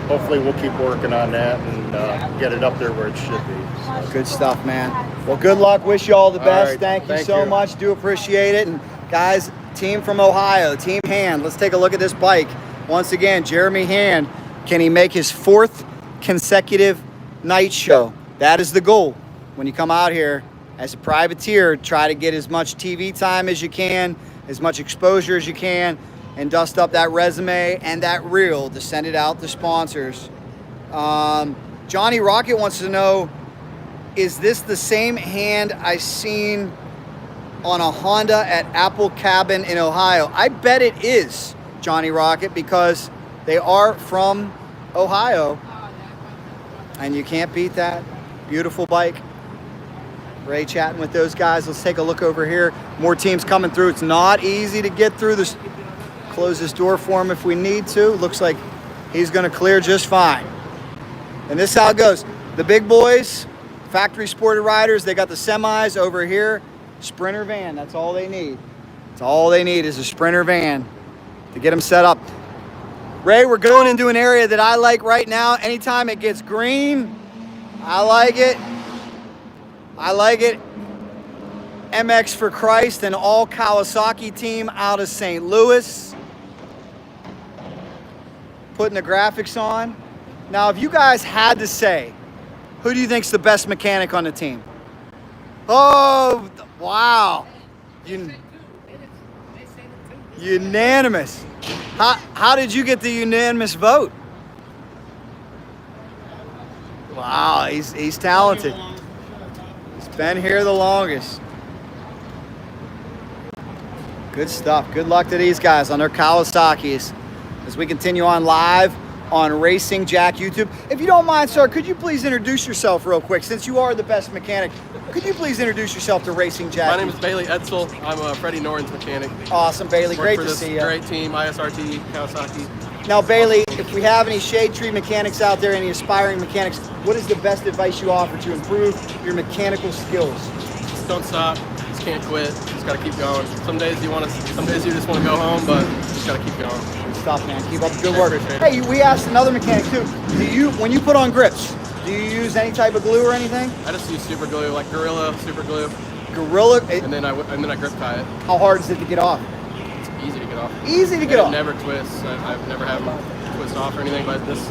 hopefully we'll keep working on that and get it up there where it should be. So. Good stuff, man. Well, good luck. Wish you all the best. right. Thank you Thank so you. much. Do appreciate it. And guys, team from Ohio, Team Hand, let's take a look at this bike. Once again, Jeremy Hand, can he make his 4th consecutive night show? That is the goal. When you come out here as a privateer, try to get as much TV time as you can, as much exposure as you can, and dust up that resume and that reel to send it out to sponsors. Johnny Rocket wants to know, is this the same hand I seen on a Honda at Apple Cabin in Ohio? I bet it is, Johnny Rocket, because they are from Ohio, and you can't beat that. Beautiful bike. Ray chatting with those guys. Let's take a look over here. More teams coming through. It's not easy to get through this. Close this door for him if we need to. Looks like he's going to clear just fine. And this is how it goes. The big boys, factory sported riders, they got the semis over here. Sprinter van, that's all they need. That's all they need is a Sprinter van to get them set up. Ray, we're going into an area that I like right now. Anytime it gets green, I like it. I like it. MX for Christ, an all Kawasaki team out of St. Louis. Putting the graphics on. Now, if you guys had to say, who do you think's the best mechanic on the team? Oh, wow. Unanimous. How did you get the unanimous vote? Wow, he's talented. He's been here the longest. Good stuff. Good luck to these guys on their Kawasaki's as we continue on live on Racing Jack YouTube. If you don't mind, sir, could you please introduce yourself real quick? Since you are the best mechanic, could you please introduce yourself to Racing Jack? My name is Bailey Edsel. I'm a Freddie Norton's mechanic. Awesome, Bailey. Great to see you. Great team, ISRT, Kawasaki. Now, Bailey, if we have any shade tree mechanics out there, any aspiring mechanics, what is the best advice you offer to improve your mechanical skills? Just don't stop. Just can't quit. Just gotta keep going. Some days you just want to go home, but you just gotta keep going. Good stuff, man. Keep up the good work. Hey, we asked another mechanic too. When you put on grips, do you use any type of glue or anything? I just use super glue, like Gorilla super glue. Gorilla. And then I grip tie it. How hard is it to get off? It's easy to get off. Easy to get off. It never twists. I've never had them twist off or anything, but just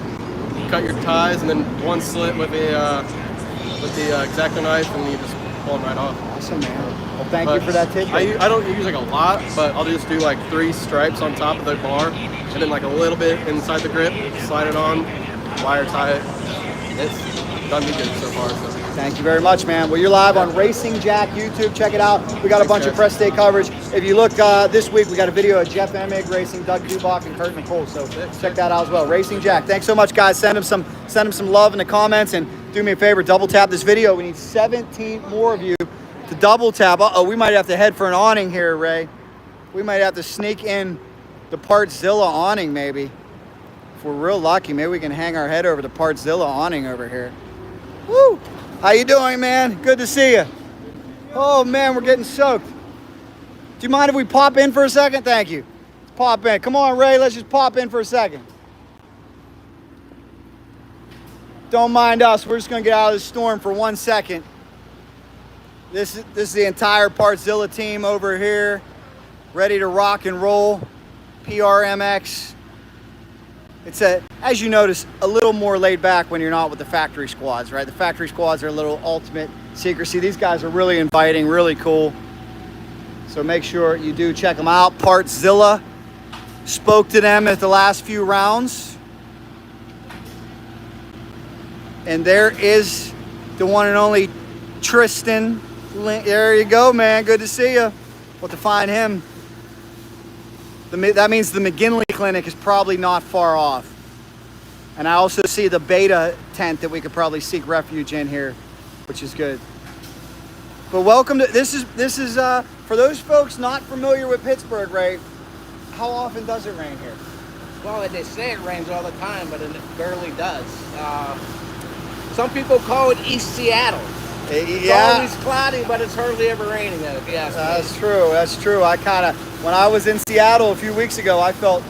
cut your ties and then one slit with the X-Acto knife, and you just pull them right off. Awesome, man. Well, thank you for that tip. I don't use like a lot, but I'll just do like 3 stripes on top of the bar, and then like a little bit inside the grip, slide it on, wire tie it. It's done me good so far. So. Thank you very much, man. Well, you're live on Racing Jack YouTube. Check it out. We got a bunch of press day coverage. If you look this week, we got a video of Jeff Emig racing Doug Kubach and Kurt Nicole. So check that out as well. Racing Jack. Thanks so much, guys. Send him some love in the comments, and do me a favor, double tap this video. We need 17 more of you to double tap. Uh-oh, we might have to head for an awning here, Ray. We might have to sneak in the Partzilla awning, maybe. If we're real lucky, maybe we can hang our head over the Partzilla awning over here. Woo! How you doing, man? Good to see you. Oh, man, we're getting soaked. Do you mind if we pop in for a second? Thank you. Let's pop in. Come on, Ray, let's just pop in for a second. Don't mind us. We're just going to get out of the storm for 1 second. This is the entire Partzilla team over here, ready to rock and roll. PRMX. It's as you notice, a little more laid back when you're not with the factory squads, right? The factory squads are a little ultimate secrecy. These guys are really inviting, really cool. So make sure you do check them out. Partzilla. Spoke to them at the last few rounds. And there is the one and only Tristan. There you go, man. Good to see you. We'll have to find him. That means the McGinley Clinic is probably not far off. And I also see the Beta tent that we could probably seek refuge in here, which is good. But welcome to, this is for those folks not familiar with Pittsburgh, Ray, how often does it rain here? Well, they say it rains all the time, but it barely does. Some people call it East Seattle. It's always cloudy, but it's hardly ever raining. That's true. That's true. When I was in Seattle a few weeks ago, I felt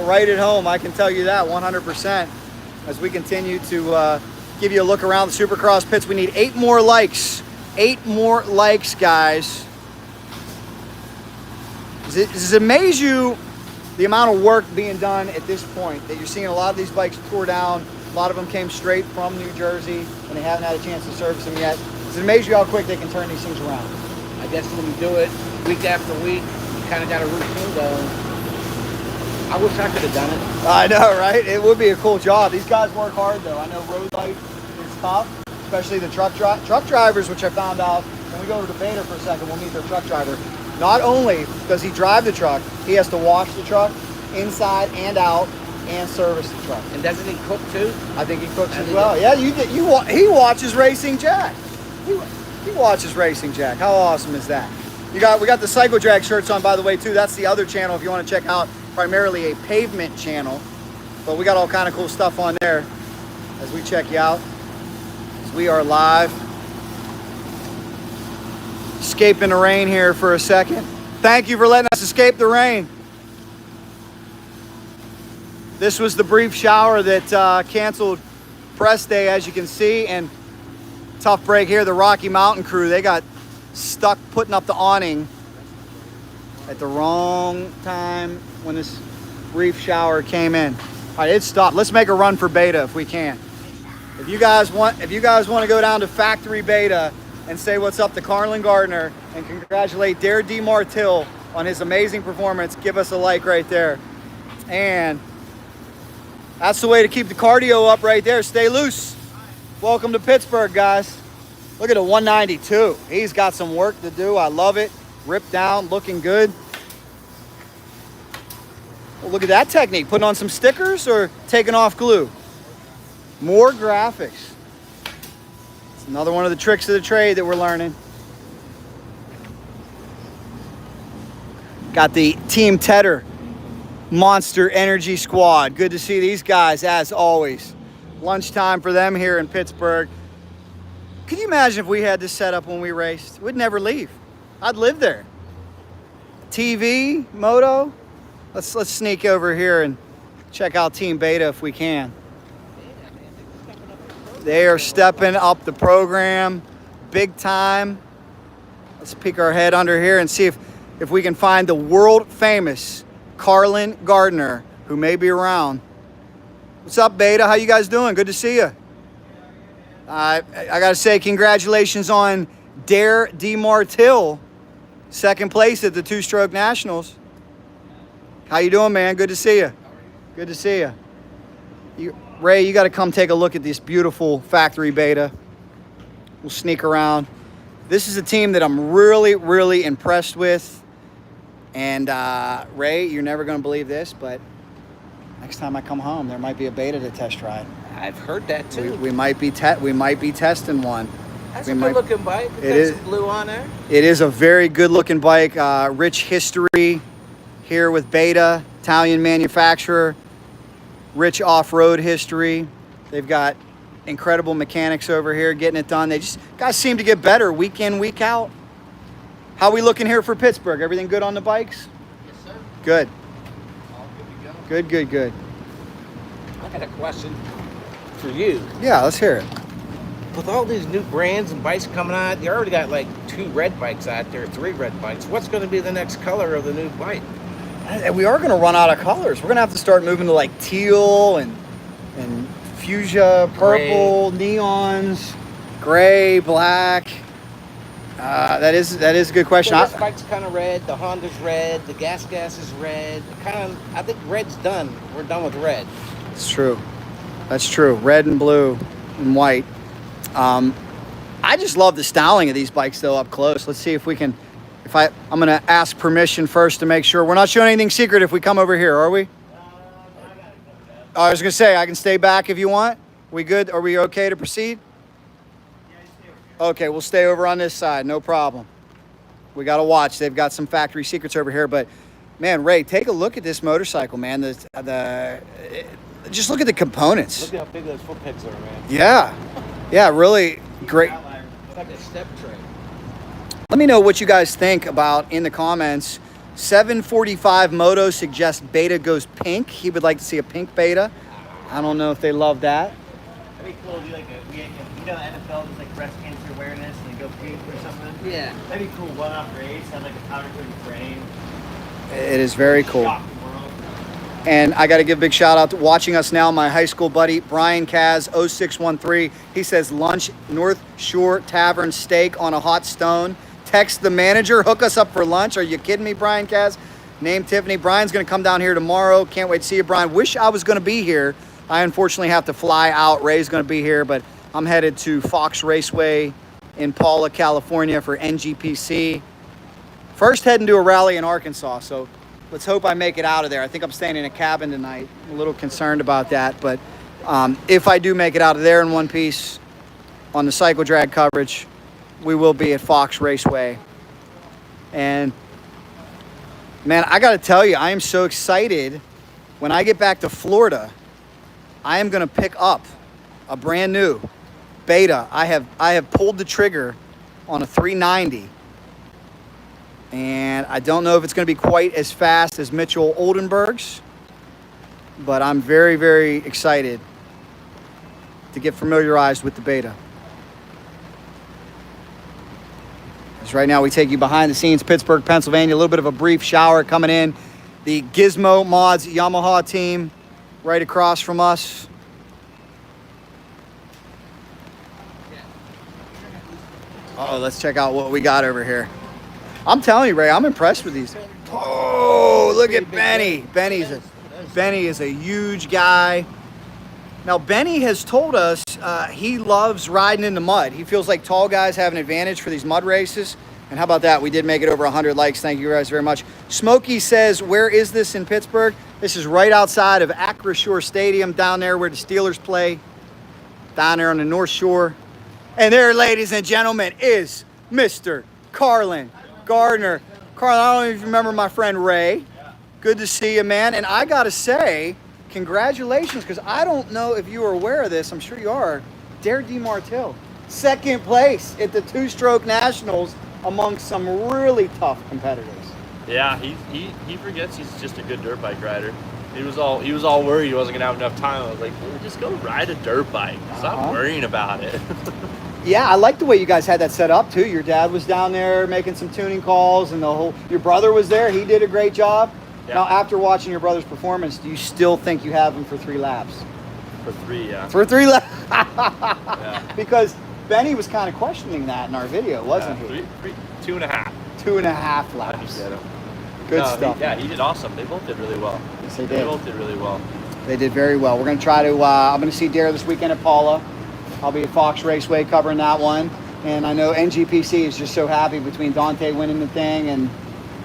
right at home. I can tell you that 100%. As we continue to give you a look around the Supercross pits, we need 8 more likes. 8 more likes, guys. Does it amaze you the amount of work being done at this point? That you're seeing a lot of these bikes tore down. A lot of them came straight from New Jersey, and they haven't had a chance to service them yet. Does it amaze you how quick they can turn these things around? I guess when you do it week after week, you kind of got a routine going. I wish I could have done it. I know, right? It would be a cool job. These guys work hard, though. I know road life is tough, especially the truck drivers, which I found out when we go to the beta for a second. We'll meet their truck driver. Not only does he drive the truck, he has to wash the truck inside and out and service the truck. And doesn't he cook too? I think he cooks as well. Yeah, he watches Racing Jack. He watches Racing Jack. How awesome is that? We got the Cycle Drag shirts on, by the way, too. That's the other channel if you want to check out. Primarily a pavement channel, but we got all kind of cool stuff on there as we check you out. As we are live. Escaping the rain here for a second. Thank you for letting us escape the rain. This was the brief shower that canceled press day, as you can see, and tough break here. The Rocky Mountain crew, they got stuck putting up the awning at the wrong time when this brief shower came in. All right, it stopped. Let's make a run for beta if we can. If you guys want to go down to factory beta and say what's up to Carlin Gardner and congratulate Dare DeMartille on his amazing performance, give us a like right there. And that's the way to keep the cardio up right there. Stay loose. Welcome to Pittsburgh, guys. Look at the 192. He's got some work to do. I love it. Ripped down, looking good. Well, look at that technique. Putting on some stickers or taking off glue? More graphics. It's another one of the tricks of the trade that we're learning. Got the Team Tedder Monster Energy Squad. Good to see these guys as always. Lunchtime for them here in Pittsburgh. Could you imagine if we had this set up when we raced? We'd never leave. I'd live there. TV, moto. Let's sneak over here and check out Team Beta if we can. They are stepping up the program big time. Let's peek our head under here and see if we can find the world famous Carlin Gardner, who may be around. What's up, Beta? How you guys doing? Good to see you. I gotta say congratulations on Dare DeMartille, second place at the two-stroke nationals. How you doing, man? Good to see you. Good to see you. Ray, you got to come take a look at this beautiful factory beta. We'll sneak around. This is a team that I'm really, really impressed with. And Ray, you're never going to believe this, but next time I come home, there might be a beta to test ride. I've heard that too. We might be testing one. That's a good-looking bike. It is blue on there. It is a very good-looking bike. Rich history here with Beta, Italian manufacturer. Rich off-road history. They've got incredible mechanics over here getting it done. Guys seem to get better week in, week out. How we looking here for Pittsburgh? Everything good on the bikes? Yes, sir. Good. All good to go. Good. I got a question for you. Yeah, let's hear it. With all these new brands and bikes coming out, you already got like 2 red bikes out there, 3 red bikes. What's going to be the next color of the new bike? We are going to run out of colors. We're going to have to start moving to like teal and fuchsia, purple, neons, gray, black. That is a good question. So this bike's kind of red. The Honda's red. The gas is red. I think red's done. We're done with red. It's true. That's true. Red and blue and white. I just love the styling of these bikes though up close. Let's see if we can. I'm going to ask permission first to make sure. We're not showing anything secret if we come over here, are we? I was going to say, I can stay back if you want. We good? Are we okay to proceed? Okay, we'll stay over on this side. No problem. We got to watch. They've got some factory secrets over here. But, man, Ray, take a look at this motorcycle, man. Just look at the components. Look how big those foot pegs are, man. Yeah, really great. It's like a step tray. Let me know what you guys think about in the comments. 745 Moto suggests Beta goes pink. He would like to see a pink Beta. I don't know if they love that. That'd be cool to do like NFL does like breast cancer awareness and they go pink or something. Yeah. That'd be cool. One-off race, have like a powder coated frame. It is very cool. Shock the world. And I got to give a big shout out to watching us now, my high school buddy, Brian Kaz, 0613. He says lunch, Northshore Tavern steak on a hot stone. Text the manager, hook us up for lunch. Are you kidding me, Brian Kaz? Name Tiffany. Brian's going to come down here tomorrow. Can't wait to see you, Brian. Wish I was going to be here. I unfortunately have to fly out. Ray's going to be here, but I'm headed to Fox Raceway in Paula, California for NGPC. First heading to a rally in Arkansas, so let's hope I make it out of there. I think I'm staying in a cabin tonight. I'm a little concerned about that, but if I do make it out of there in one piece on the cycle drag coverage, we will be at Fox Raceway. And man, I got to tell you, I am so excited. When I get back to Florida, I am going to pick up a brand new Beta. I have pulled the trigger on a 390. And I don't know if it's going to be quite as fast as Mitchell Oldenburg's, but I'm very, very excited to get familiarized with the Beta. As right now we take you behind the scenes, Pittsburgh, Pennsylvania. A little bit of a brief shower coming in. The Gizmo Mods Yamaha team right across from us. Uh-oh, let's check out what we got over here. I'm telling you, Ray, I'm impressed with these. Oh, look at Benny. Benny is a huge guy. Now, Benny has told us he loves riding in the mud. He feels like tall guys have an advantage for these mud races. And how about that? We did make it over 100 likes. Thank you guys very much. Smokey says, where is this in Pittsburgh? This is right outside of Acrisure Stadium, down there where the Steelers play, down there on the North Shore. And there, ladies and gentlemen, is Mr. Carlin Gardner. Carlin, I don't know if you remember my friend Ray. Good to see you, man. And I got to say, congratulations, because I don't know if you are aware of this. I'm sure you are. Dare DeMartille, second place at the two-stroke nationals amongst some really tough competitors. Yeah, he forgets he's just a good dirt bike rider. He was all worried he wasn't gonna have enough time. I was like, well, just go ride a dirt bike. Stop worrying about it. Yeah, I like the way you guys had that set up too. Your dad was down there making some tuning calls, and your brother was there. He did a great job. Yeah. Now, after watching your brother's performance, do you still think you have him for 3 laps? For 3, yeah. For 3 laps. Yeah. Because Benny was kind of questioning that in our video, wasn't he? 2.5. 2.5 laps. Good stuff. He did awesome. They both did really well. Yes, they did. They both did really well. They did very well. We're going to try to, I'm going to see Dare this weekend at Paula. I'll be at Fox Raceway covering that one. And I know NGPC is just so happy between Dante winning the thing and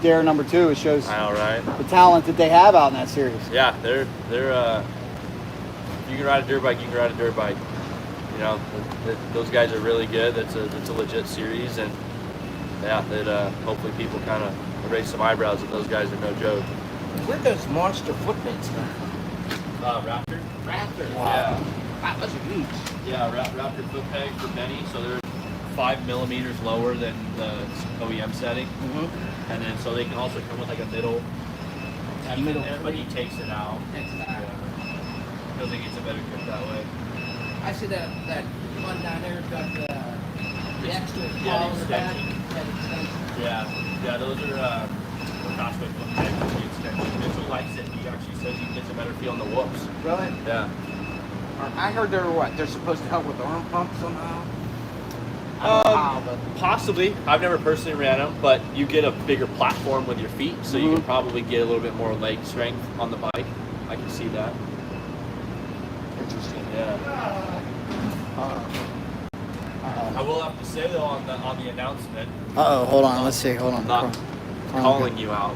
Dare number 2. It shows the talent that they have out in that series. Yeah, they're you can ride a dirt bike, you can ride a dirt bike. You know, those guys are really good. It's a legit series, and yeah, that hopefully people kind of raise some eyebrows that those guys are no joke. Where does monster footplates go? Raptor. Raptor. Wow. Yeah. Wow, those are huge. Yeah, Raptor foot peg for Benny, so they're 5 millimeters lower than the OEM setting. Mm-hmm. And then so they can also come with like a middle. But he takes it out. Yeah. I think it's a better grip that way. I see that one down there got the extra yeah, ball in the back. Yeah, those are Costco foot pegs for the extension. Mitchell likes it. He actually says he gets a better feel on the whoops. Really? Yeah. I heard they're supposed to help with the arm pump somehow. Possibly. I've never personally ran them, but you get a bigger platform with your feet, so you can probably get a little bit more leg strength on the bike. I can see that. Interesting. Yeah. I will have to say though on the announcement. Hold on. Let's see. Hold on. Not calling you out.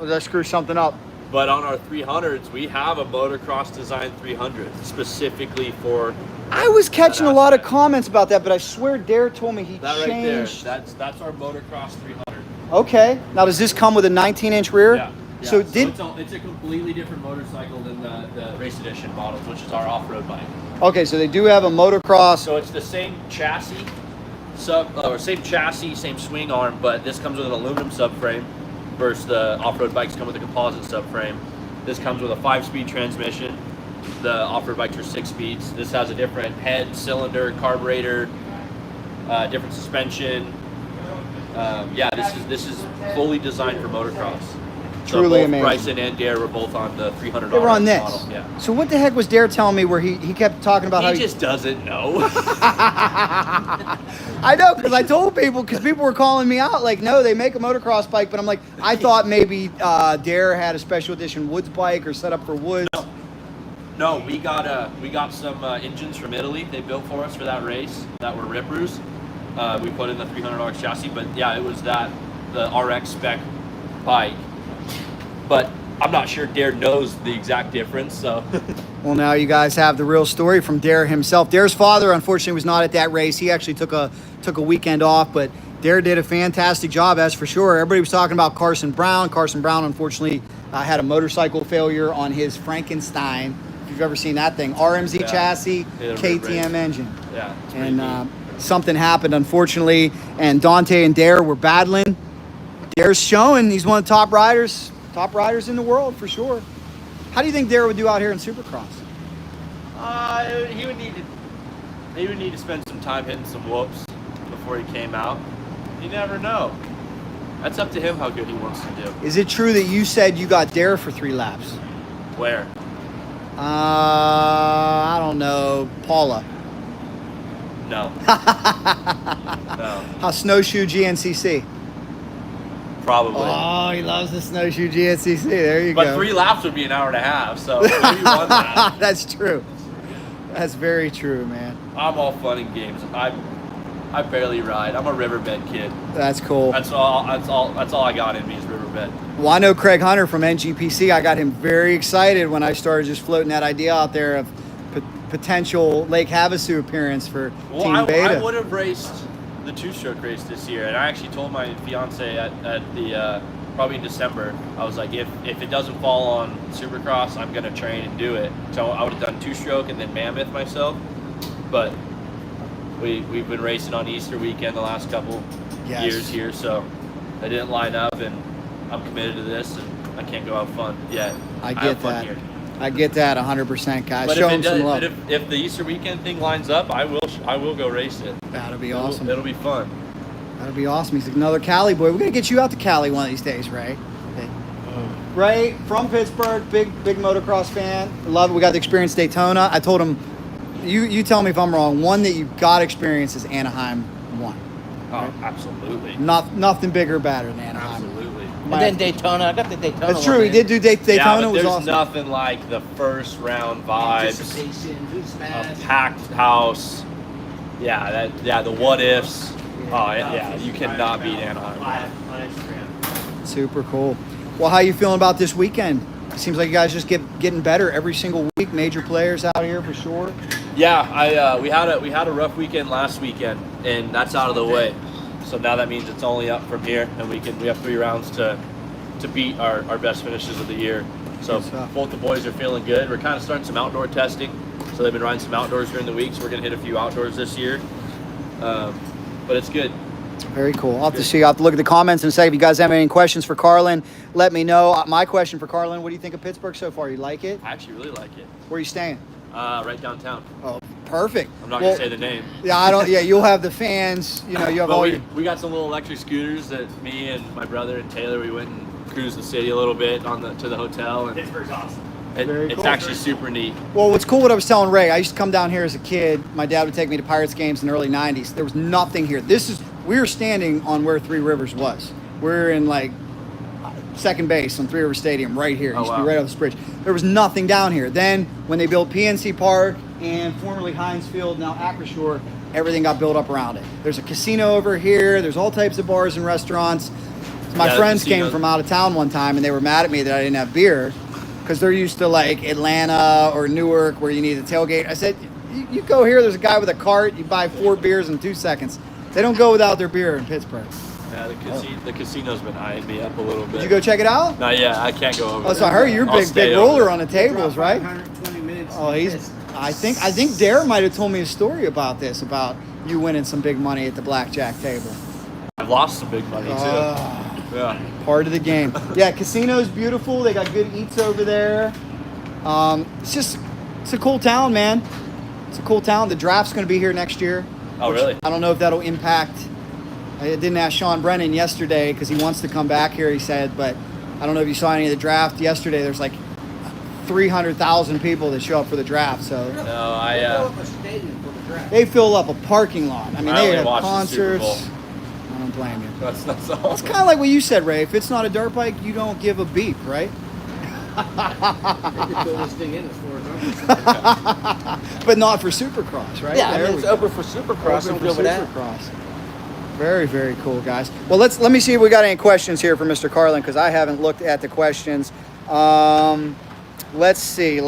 Did I screw something up? But on our 300s, we have a motocross design 300 specifically for. I was catching a lot of comments about that, but I swear Dare told me he changed. Right there. That's our motocross 300. Okay. Now does this come with a 19-inch rear? Yeah. So it's a completely different motorcycle than the race edition models, which is our off-road bike. Okay, so they do have a motocross. So it's the same chassis, same swing arm, but this comes with an aluminum subframe versus the off-road bikes come with a composite subframe. This comes with a 5-speed transmission. The off-road bikes are 6 speeds. This has a different head, cylinder, carburetor, different suspension. This is fully designed for motocross. So Truly both amazing. Bryson and Dare were both on the $300 They were on this. model. Yeah. So what the heck was Dare telling me where he kept talking about how He just doesn't know. I know, because I told people, because people were calling me out, like, no, they make a motocross bike, but I'm like, I thought maybe Dare had a special edition Woods bike or set up for Woods. No, we got some engines from Italy they built for us for that race that were Rippers. We put in the $300 chassis, but yeah, it was the RX spec bike. But I'm not sure Dare knows the exact difference, so. Well, now you guys have the real story from Dare himself. Dare's father, unfortunately, was not at that race. He actually took a weekend off, but Dare did a fantastic job, as for sure. Everybody was talking about Carson Brown. Carson Brown, unfortunately, had a motorcycle failure on his Frankenstein. If you've ever seen that thing, RMZ chassis, KTM engine. Yeah. And something happened, unfortunately, and Dante and Dare were battling. Dare's showing he's one of the top riders in the world for sure. How do you think Dare would do out here in Supercross? He would need to spend some time hitting some whoops before he came out. You never know. That's up to him how good he wants to do. Is it true that you said you got Dare for 3 laps? Where? I don't know, Paula. No. No. How snowshoe GNCC? Probably. Oh, he loves the snowshoe GNCC. There you But go. 3 laps would be an hour and a half, so maybe 1 lap. That's true. That's very true, man. I'm all fun and games. I barely ride. I'm a riverbed kid. That's cool. That's all I got in me is riverbed. Well, I know Craig Hunter from NGPC. I got him very excited when I started just floating that idea out there of potential Lake Havasu appearance for Team Beta. I would have raced the 2-stroke race this year, and I actually told my fiance at the probably in December, I was like, if it doesn't fall on Supercross, I'm gonna train and do it. So I would have done 2-stroke and then Mammoth myself, but we've been racing on Easter weekend the last couple years here, so I didn't line up, and I'm committed to this, and I can't go have fun yet. I have get fun that. Here. I get that 100%, guys. But Show them some love. if the Easter weekend thing lines up, I will go race it. That'll be awesome. It'll be fun. That'll be awesome. He's another Cali boy. We're gonna get you out to Cali one of these days, Ray. Ray from Pittsburgh, big motocross fan. Love it. We got to experience Daytona. I told him, you tell me if I'm wrong. One that you got to experience is Anaheim 1. Oh, absolutely. Nothing bigger or badder than Anaheim. Absolutely. And then Daytona. I got the Daytona. That's true. He did do Daytona. Yeah, but was there's awesome. nothing like the first round vibes. Anticipation, who's A fast. packed house. The what ifs. Oh yeah, you cannot beat Anaheim. Super cool. Well, how you feeling about this weekend? It seems like you guys just getting better every single week. Major players out here for sure. Yeah, we had a rough weekend last weekend, and that's out of the way. So now that means it's only up from here, and we have 3 rounds to beat our best finishes of the year. So both the boys are feeling good. We're kind of starting some outdoor testing. So they've been riding some outdoors during the week. So we're gonna hit a few outdoors this year. But it's good. Very cool. I'll have to see. I'll have to look at the comments and say if you guys have any questions for Carlin, let me know. My question for Carlin: what do you think of Pittsburgh so far? You like it? I actually really like it. Where are you staying? Right downtown. Oh, perfect. I'm not gonna say the name. Yeah, I don't. Yeah, you'll have the fans. You know, you have But all your. we got some little electric scooters that me and my brother and Taylor, we went and cruised the city a little bit to the hotel. And Pittsburgh's awesome. it's cool. actually super neat. Well, what's cool, what I was telling Ray, I used to come down here as a kid. My dad would take me to Pirates games in the early 90s. There was nothing here. We were standing on where Three Rivers was. We're in like second base on Three River Stadium right here. It used to be right off this bridge. There was nothing down here. Then when they built PNC Park and formerly Heinz Field, now Acrashore, everything got built up around it. There's a casino over here. There's all types of bars and restaurants. My friends came from out of town one time and they were mad at me that I didn't have beer because they're used to like Atlanta or Newark where you need a tailgate. I said, you go here, there's a guy with a cart, you buy 4 beers in 2 seconds. They don't go without their beer in Pittsburgh. Yeah, the casino's been eyeing me up a little bit. Did you go check it out? Not yet. I can't go over. Oh, so I heard you're I'll big stay roller over. on the tables, right? 120 minutes. Oh, I think Dare might have told me a story about this, about you winning some big money at the blackjack table. I've lost some big money too. Yeah. Part of the game. Yeah, casino's beautiful. They got good eats over there. It's a cool town, man. It's a cool town. The draft's going to be here next year. Oh, really? I don't know if that'll impact. I didn't ask Sean Brennan yesterday because he wants to come back here, he said, but I don't know if you saw any of the draft yesterday. There's like 300,000 people that show up for the draft. So No, Fill up a stadium for the draft. they fill up a parking lot. I mean, I they only have watched the Super concerts. Bowl. I don't blame you. That's all. It's kind of like what you said, Ray. If it's not a dirt bike, you don't give a beep, right? They could fill this thing in as far as I'm concerned. But not for Supercross, right? Yeah, I There mean, we it's go. open for Supercross. Open I'm for good with that. Supercross. Very, very cool, guys. Well, let me see if we got any questions here for Mr. Carlin, because I haven't looked at the questions. Let's see.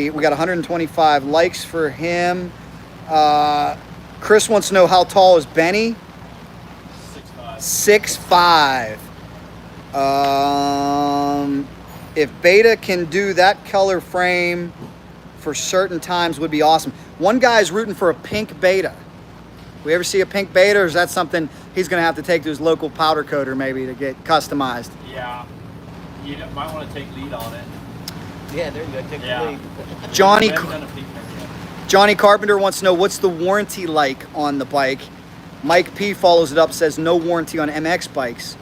We got 125 likes for him. Chris wants to know, how tall is Benny? 6'5". If Beta can do that color frame for certain times, would be awesome. One guy's rooting for a pink Beta. We ever see a pink Beta, or is that something he's going to have to take to his local powder coater maybe to get customized? Yeah, you might want to take lead on it. Yeah, there you go. Take Yeah. the lead. Johnny We haven't done a peak yet. Johnny Carpenter wants to know, what's the warranty like on the bike? Mike P follows it up, says no warranty on MX bikes.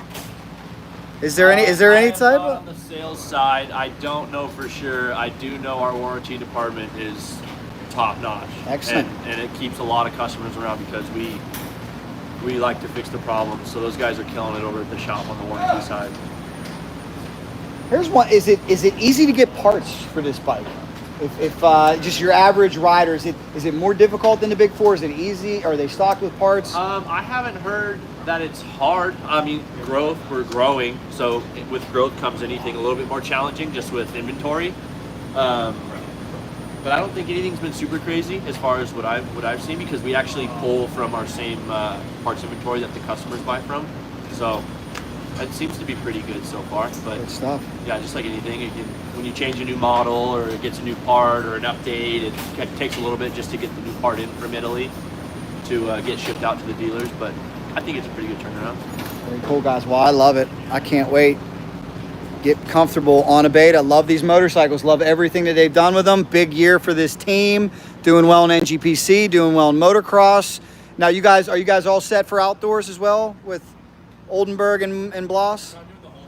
Is there any I am type not of? on the sales side, I don't know for sure. I do know our warranty department is top notch. Excellent. And it keeps a lot of customers around because we like to fix the problems. So those guys are killing it over at the shop on the warranty side. Here's one. Is it easy to get parts for this bike? If just your average rider, is it more difficult than the Big Four? Is it easy? Are they stocked with parts? I haven't heard that it's hard. I mean, we're growing. So with growth comes anything a little bit more challenging, just with inventory. But I don't think anything's been super crazy as far as what I've seen, because we actually pull from our same parts inventory that the customers buy from. So it seems to be pretty good so far. But Good stuff. yeah, just like anything, when you change a new model or it gets a new part or an update, it takes a little bit just to get the new part in from Italy to get shipped out to the dealers. But I think it's a pretty good turnaround. Very cool, guys. Well, I love it. I can't wait. Get comfortable on a Beta. Love these motorcycles. Love everything that they've done with them. Big year for this team. Doing well in NGPC. Doing well in motocross. Now, are you guys all set for outdoors as well with Oldenburg and Bloss?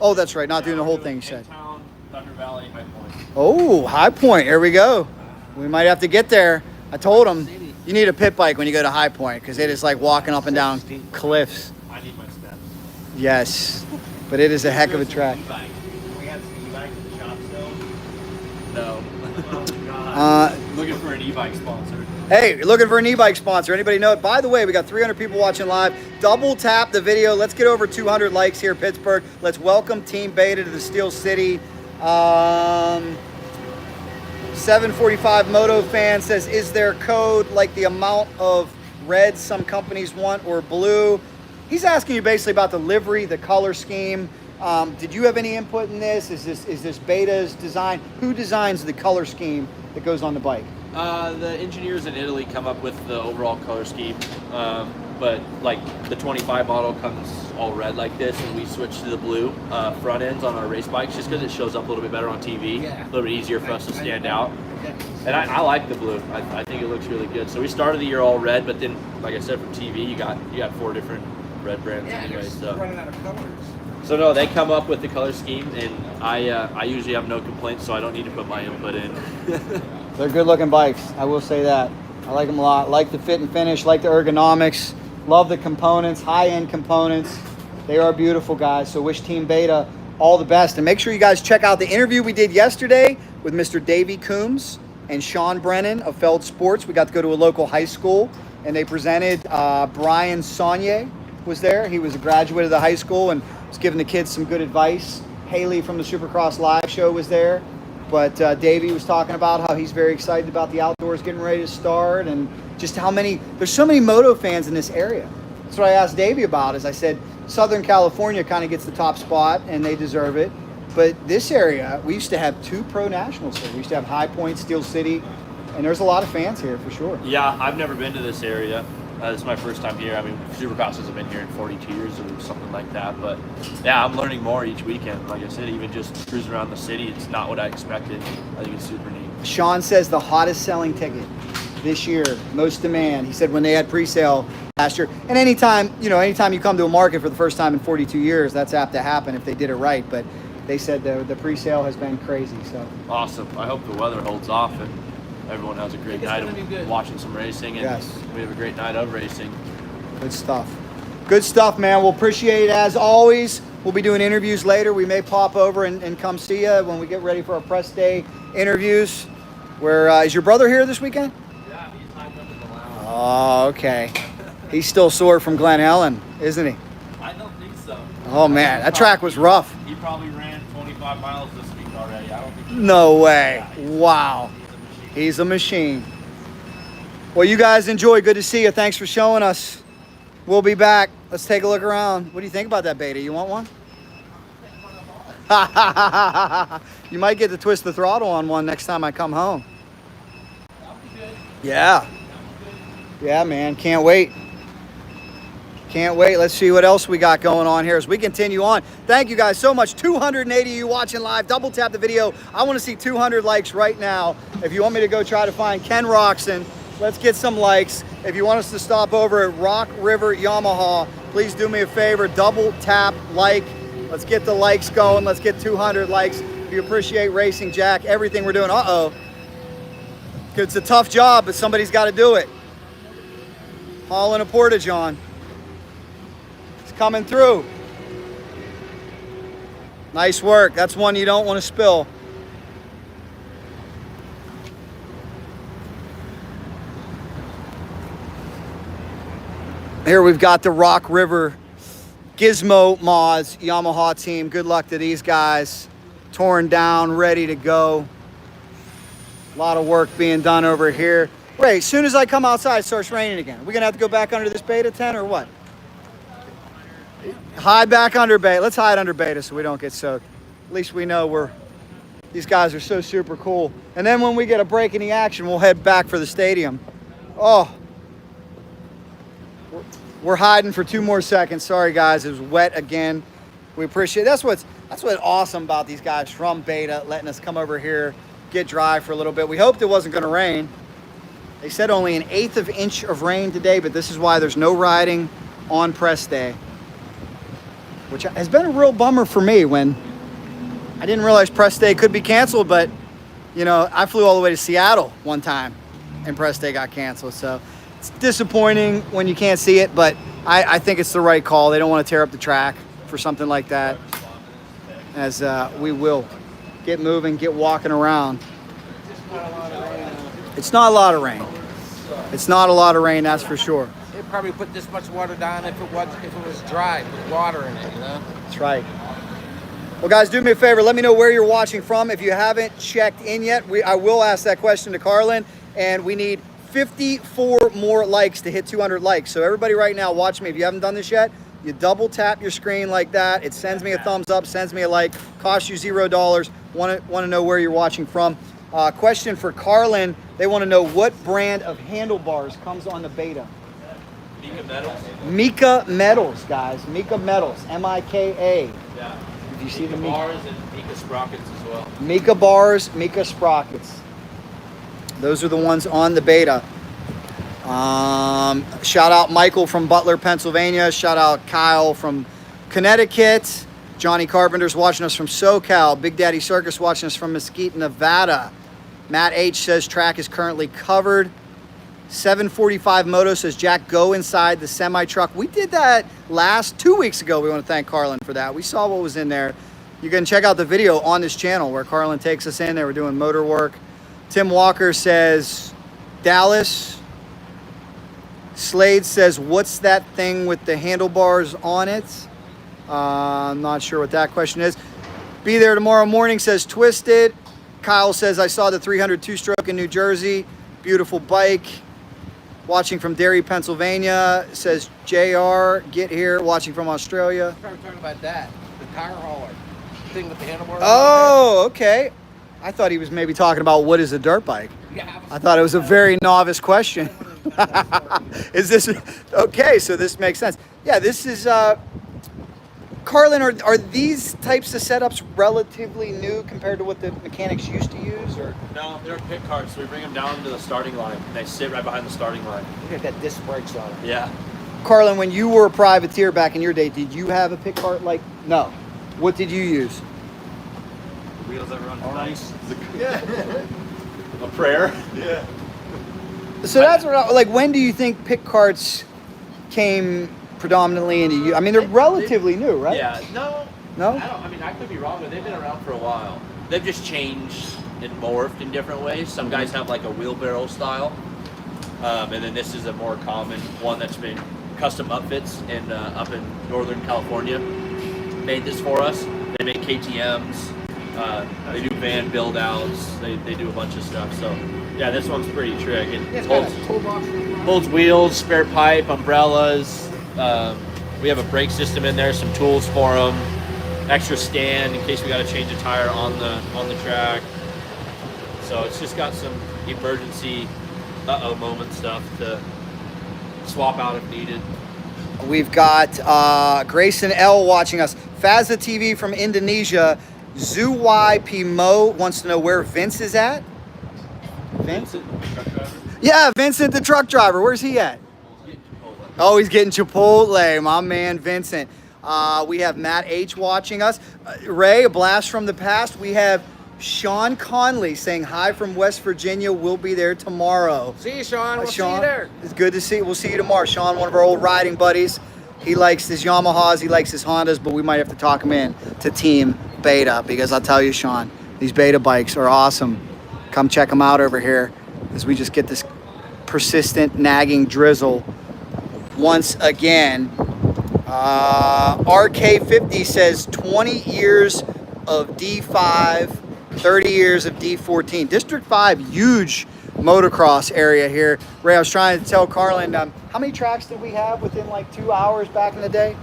Oh, that's right. Not doing the whole thing, you said. Town, Thunder Valley, High Point. Oh, High Point. Here we go. We might have to get there. I told him you need a pit bike when you go to High Point, because it is like walking up and down cliffs. I need my steps. Yes, but it is a heck of a track. We have some e-bikes at the shop still? No. Looking for an e-bike sponsor. Hey, you're looking for an e-bike sponsor. Anybody know it? By the way, we got 300 people watching live. Double tap the video. Let's get over 200 likes here, Pittsburgh. Let's welcome Team Beta to the Steel City. 745 Moto fan says, is there code like the amount of red some companies want or blue? He's asking you basically about the livery, the color scheme. Did you have any input in this? Is this Beta's design? Who designs the color scheme that goes on the bike? The engineers in Italy come up with the overall color scheme, but like the 25 model comes all red like this, and we switch to the blue front ends on our race bikes just because it shows up a little bit better on TV. Yeah. A little bit easier for us to stand out. And I like the blue. I think it looks really good. So we started the year all red, but then, like I said, from TV, you got 4 different red brands anyway. So. running out of colors. So no, they come up with the color scheme, and I usually have no complaints, so I don't need to put my input in. They're good looking bikes, I will say that. I like them a lot. Like the fit and finish, like the ergonomics. Love the components, high-end components. They are beautiful, guys. So wish Team Beta all the best. And make sure you guys check out the interview we did yesterday with Mr. Davey Coombs and Sean Brennan of Feld Sports. We got to go to a local high school, and they presented Brian Saunier was there. He was a graduate of the high school and was giving the kids some good advice. Haley from the Supercross Live show was there. But Davey was talking about how he's very excited about the outdoors getting ready to start, and just how there's so many moto fans in this area. That's what I asked Davey about, is I said, Southern California kind of gets the top spot, and they deserve it. But this area, we used to have 2 pro nationals here. We used to have High Point, Steel City, and there's a lot of fans here for sure. Yeah, I've never been to this area. This is my first time here. I mean, Supercross hasn't been here in 42 years or something like that. But yeah, I'm learning more each weekend. Like I said, even just cruising around the city, it's not what I expected. I think it's super neat. Sean says the hottest selling ticket this year, most demand. He said when they had pre-sale last year. And anytime you come to a market for the first time in 42 years, that's apt to happen if they did it right. But they said the pre-sale has been crazy. So Awesome. I hope the weather holds off and everyone has a great night of watching some racing, and Yes. we have a great night of racing. good stuff. Good stuff, man. We'll appreciate it as always. We'll be doing interviews later. We may pop over and come see you when we get ready for our press day interviews. Where is your brother here this weekend? Yeah, he's hyped up in the lounge. Oh, okay. He's still sore from Glen Helen, isn't he? I don't think so. Oh man, that track was rough. He probably ran 25 miles this week already. I don't think No way. Wow. He's a machine. Well, you guys enjoy. Good to see you. Thanks for showing us. We'll be back. Let's take a look around. What do you think about that beta? You want one? You might get to twist the throttle on one next time I come home. Yeah. Yeah, man. Can't wait. Can't wait. Let's see what else we got going on here as we continue on. Thank you guys so much. 280 of you watching live. Double tap the video. I want to see 200 likes right now. If you want me to go try to find Ken Roczen, let's get some likes. If you want us to stop over at Rock River Yamaha, please do me a favor. Double tap like. Let's get the likes going. Let's get 200 likes. If you appreciate Racing Jack, everything we're doing. Uh-oh. It's a tough job, but somebody's got to do it. Hauling a portage on. Coming through. Nice work. That's one you don't want to spill. Here we've got the Rock River Gizmo Mods Yamaha team. Good luck to these guys. Torn down, ready to go. A lot of work being done over here. Wait, as soon as I come outside, it starts raining again. Are we gonna have to go back under this beta tent or what? Hide back under beta. Let's hide under beta so we don't get soaked. At least we know these guys are so super cool. And then when we get a break in the action, we'll head back for the stadium. Oh, we're hiding for 2 more seconds. Sorry guys, it was wet again. We appreciate it. That's what's awesome about these guys from beta, letting us come over here, get dry for a little bit. We hoped it wasn't gonna rain. They said only 1/8 of an inch of rain today, but this is why there's no riding on press day, which has been a real bummer for me when I didn't realize press day could be canceled. But you know, I flew all the way to Seattle one time and press day got canceled, so it's disappointing when you can't see it, but I think it's the right call. They don't want to tear up the track for something like that, as we will get moving, get walking around. It's not a lot of rain. It's not a lot of rain, that's for sure. They'd probably put this much water down if it was dry with water in it, you know? That's right. Well, guys, do me a favor. Let me know where you're watching from. If you haven't checked in yet, I will ask that question to Carlin, and we need 54 more likes to hit 200 likes. So everybody right now, watch me. If you haven't done this yet, you double tap your screen like that. It sends me a thumbs up, sends me a like, costs you $0. Want to know where you're watching from. Question for Carlin. They want to know what brand of handlebars comes on the beta. Mika Metals. Mika Metals, guys. Mika Metals. M-I-K-A. Yeah. If you see the Mika Mika bars and Mika sprockets as well. Mika bars, Mika sprockets. Those are the ones on the beta. Shout out Michael from Butler, Pennsylvania. Shout out Kyle from Connecticut. Johnny Carpenter's watching us from SoCal. Big Daddy Circus watching us from Mesquite, Nevada. Matt H says track is currently covered. 745 Moto says, Jack, go inside the semi-truck. We did that 2 weeks ago. We want to thank Carlin for that. We saw what was in there. You can check out the video on this channel where Carlin takes us in there. We're doing motor work. Tim Walker says, Dallas. Slade says, what's that thing with the handlebars on it? I'm not sure what that question is. Be there tomorrow morning says, Twisted. Kyle says, I saw the 300 two-stroke in New Jersey. Beautiful bike. Watching from Derry, Pennsylvania, says JR, get here. Watching from Australia. Probably talking about that, the tire hauler thing with the handlebars. Oh, okay. I thought he was maybe talking about what is a dirt bike. Yeah. I thought it was a very novice question. Is this okay? So this makes sense. Yeah, this is Carlin. Are these types of setups relatively new compared to what the mechanics used to use, or? No, they're pit carts, so we bring them down to the starting line. They sit right behind the starting line. Look at that disc brakes on it. Yeah. Carlin, when you were a privateer back in your day, did you have a pit cart like? No. What did you use? Wheels that run Nice. A prayer. Yeah. So that's what like. When do you think pit carts came predominantly into you? I mean, they're relatively new, right? Yeah. No. No? I mean, I could be wrong, but they've been around for a while. They've just changed and morphed in different ways. Some guys have like a wheelbarrow style, and then this is a more common one that's been custom upfits in up in Northern California. Made this for us. They make KTM's. They do van build outs. They do a bunch of stuff. So yeah, this one's pretty trick. It holds wheels, spare pipe, umbrellas. We have a brake system in there, some tools for them, extra stand in case we got to change a tire on the track. So it's just got some emergency moment stuff to swap out if needed. We've got Grayson L watching us. Fazza TV from Indonesia. Zuwai Pimo wants to know where Vince is at. Vince? Yeah, Vincent the truck driver. Where's he at? Oh, he's getting Chipotle, my man Vincent. We have Matt H watching us. Ray, a blast from the past. We have Sean Conley saying hi from West Virginia. We'll be there tomorrow. See you, Sean. We'll Sean, see you there. It's good to see you. We'll see you tomorrow. Sean, one of our old riding buddies. He likes his Yamahas, he likes his Hondas, but we might have to talk him in to Team Beta because I'll tell you, Sean, these Beta bikes are awesome. Come check them out over here as we just get this persistent, nagging drizzle once again. RK50 says 20 years of D5, 30 years of D14. District 5, huge motocross area here. Ray, I was trying to tell Carlin, how many tracks did we have within like 2 hours back in the day?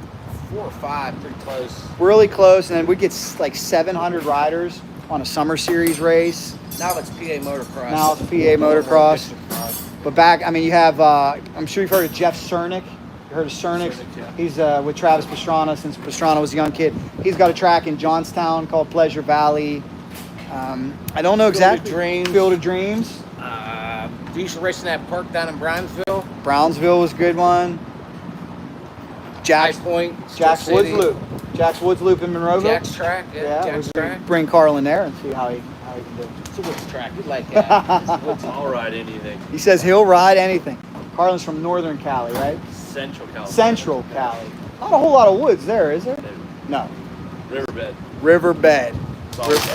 4 or 5, pretty close. Really close, and then we'd get like 700 riders on a summer series race. Now it's PA Motocross. Now it's PA Motocross. But back, I mean, you have, I'm sure you've heard of Jeff Cernick. You heard of Cernick? Yeah. He's with Travis Pastrana since Pastrana was a young kid. He's got a track in Johnstown called Pleasure Valley. I don't know exactly. Field of Dreams. We used to race in that park down in Brownsville. Brownsville was a good one. High Point. Jack's Steel Woods City. Loop. Jack's Woods Loop in Monroeville. Jack's track. Yeah, Jack's we track. bring Carlin there and see how he can do. It's a Woods track. You like that. I'll ride anything. He says he'll ride anything. Carlin's from Northern Cali, right? Central California. Central Cali. Not a whole lot of woods there, is there? No. Riverbed. Riverbed.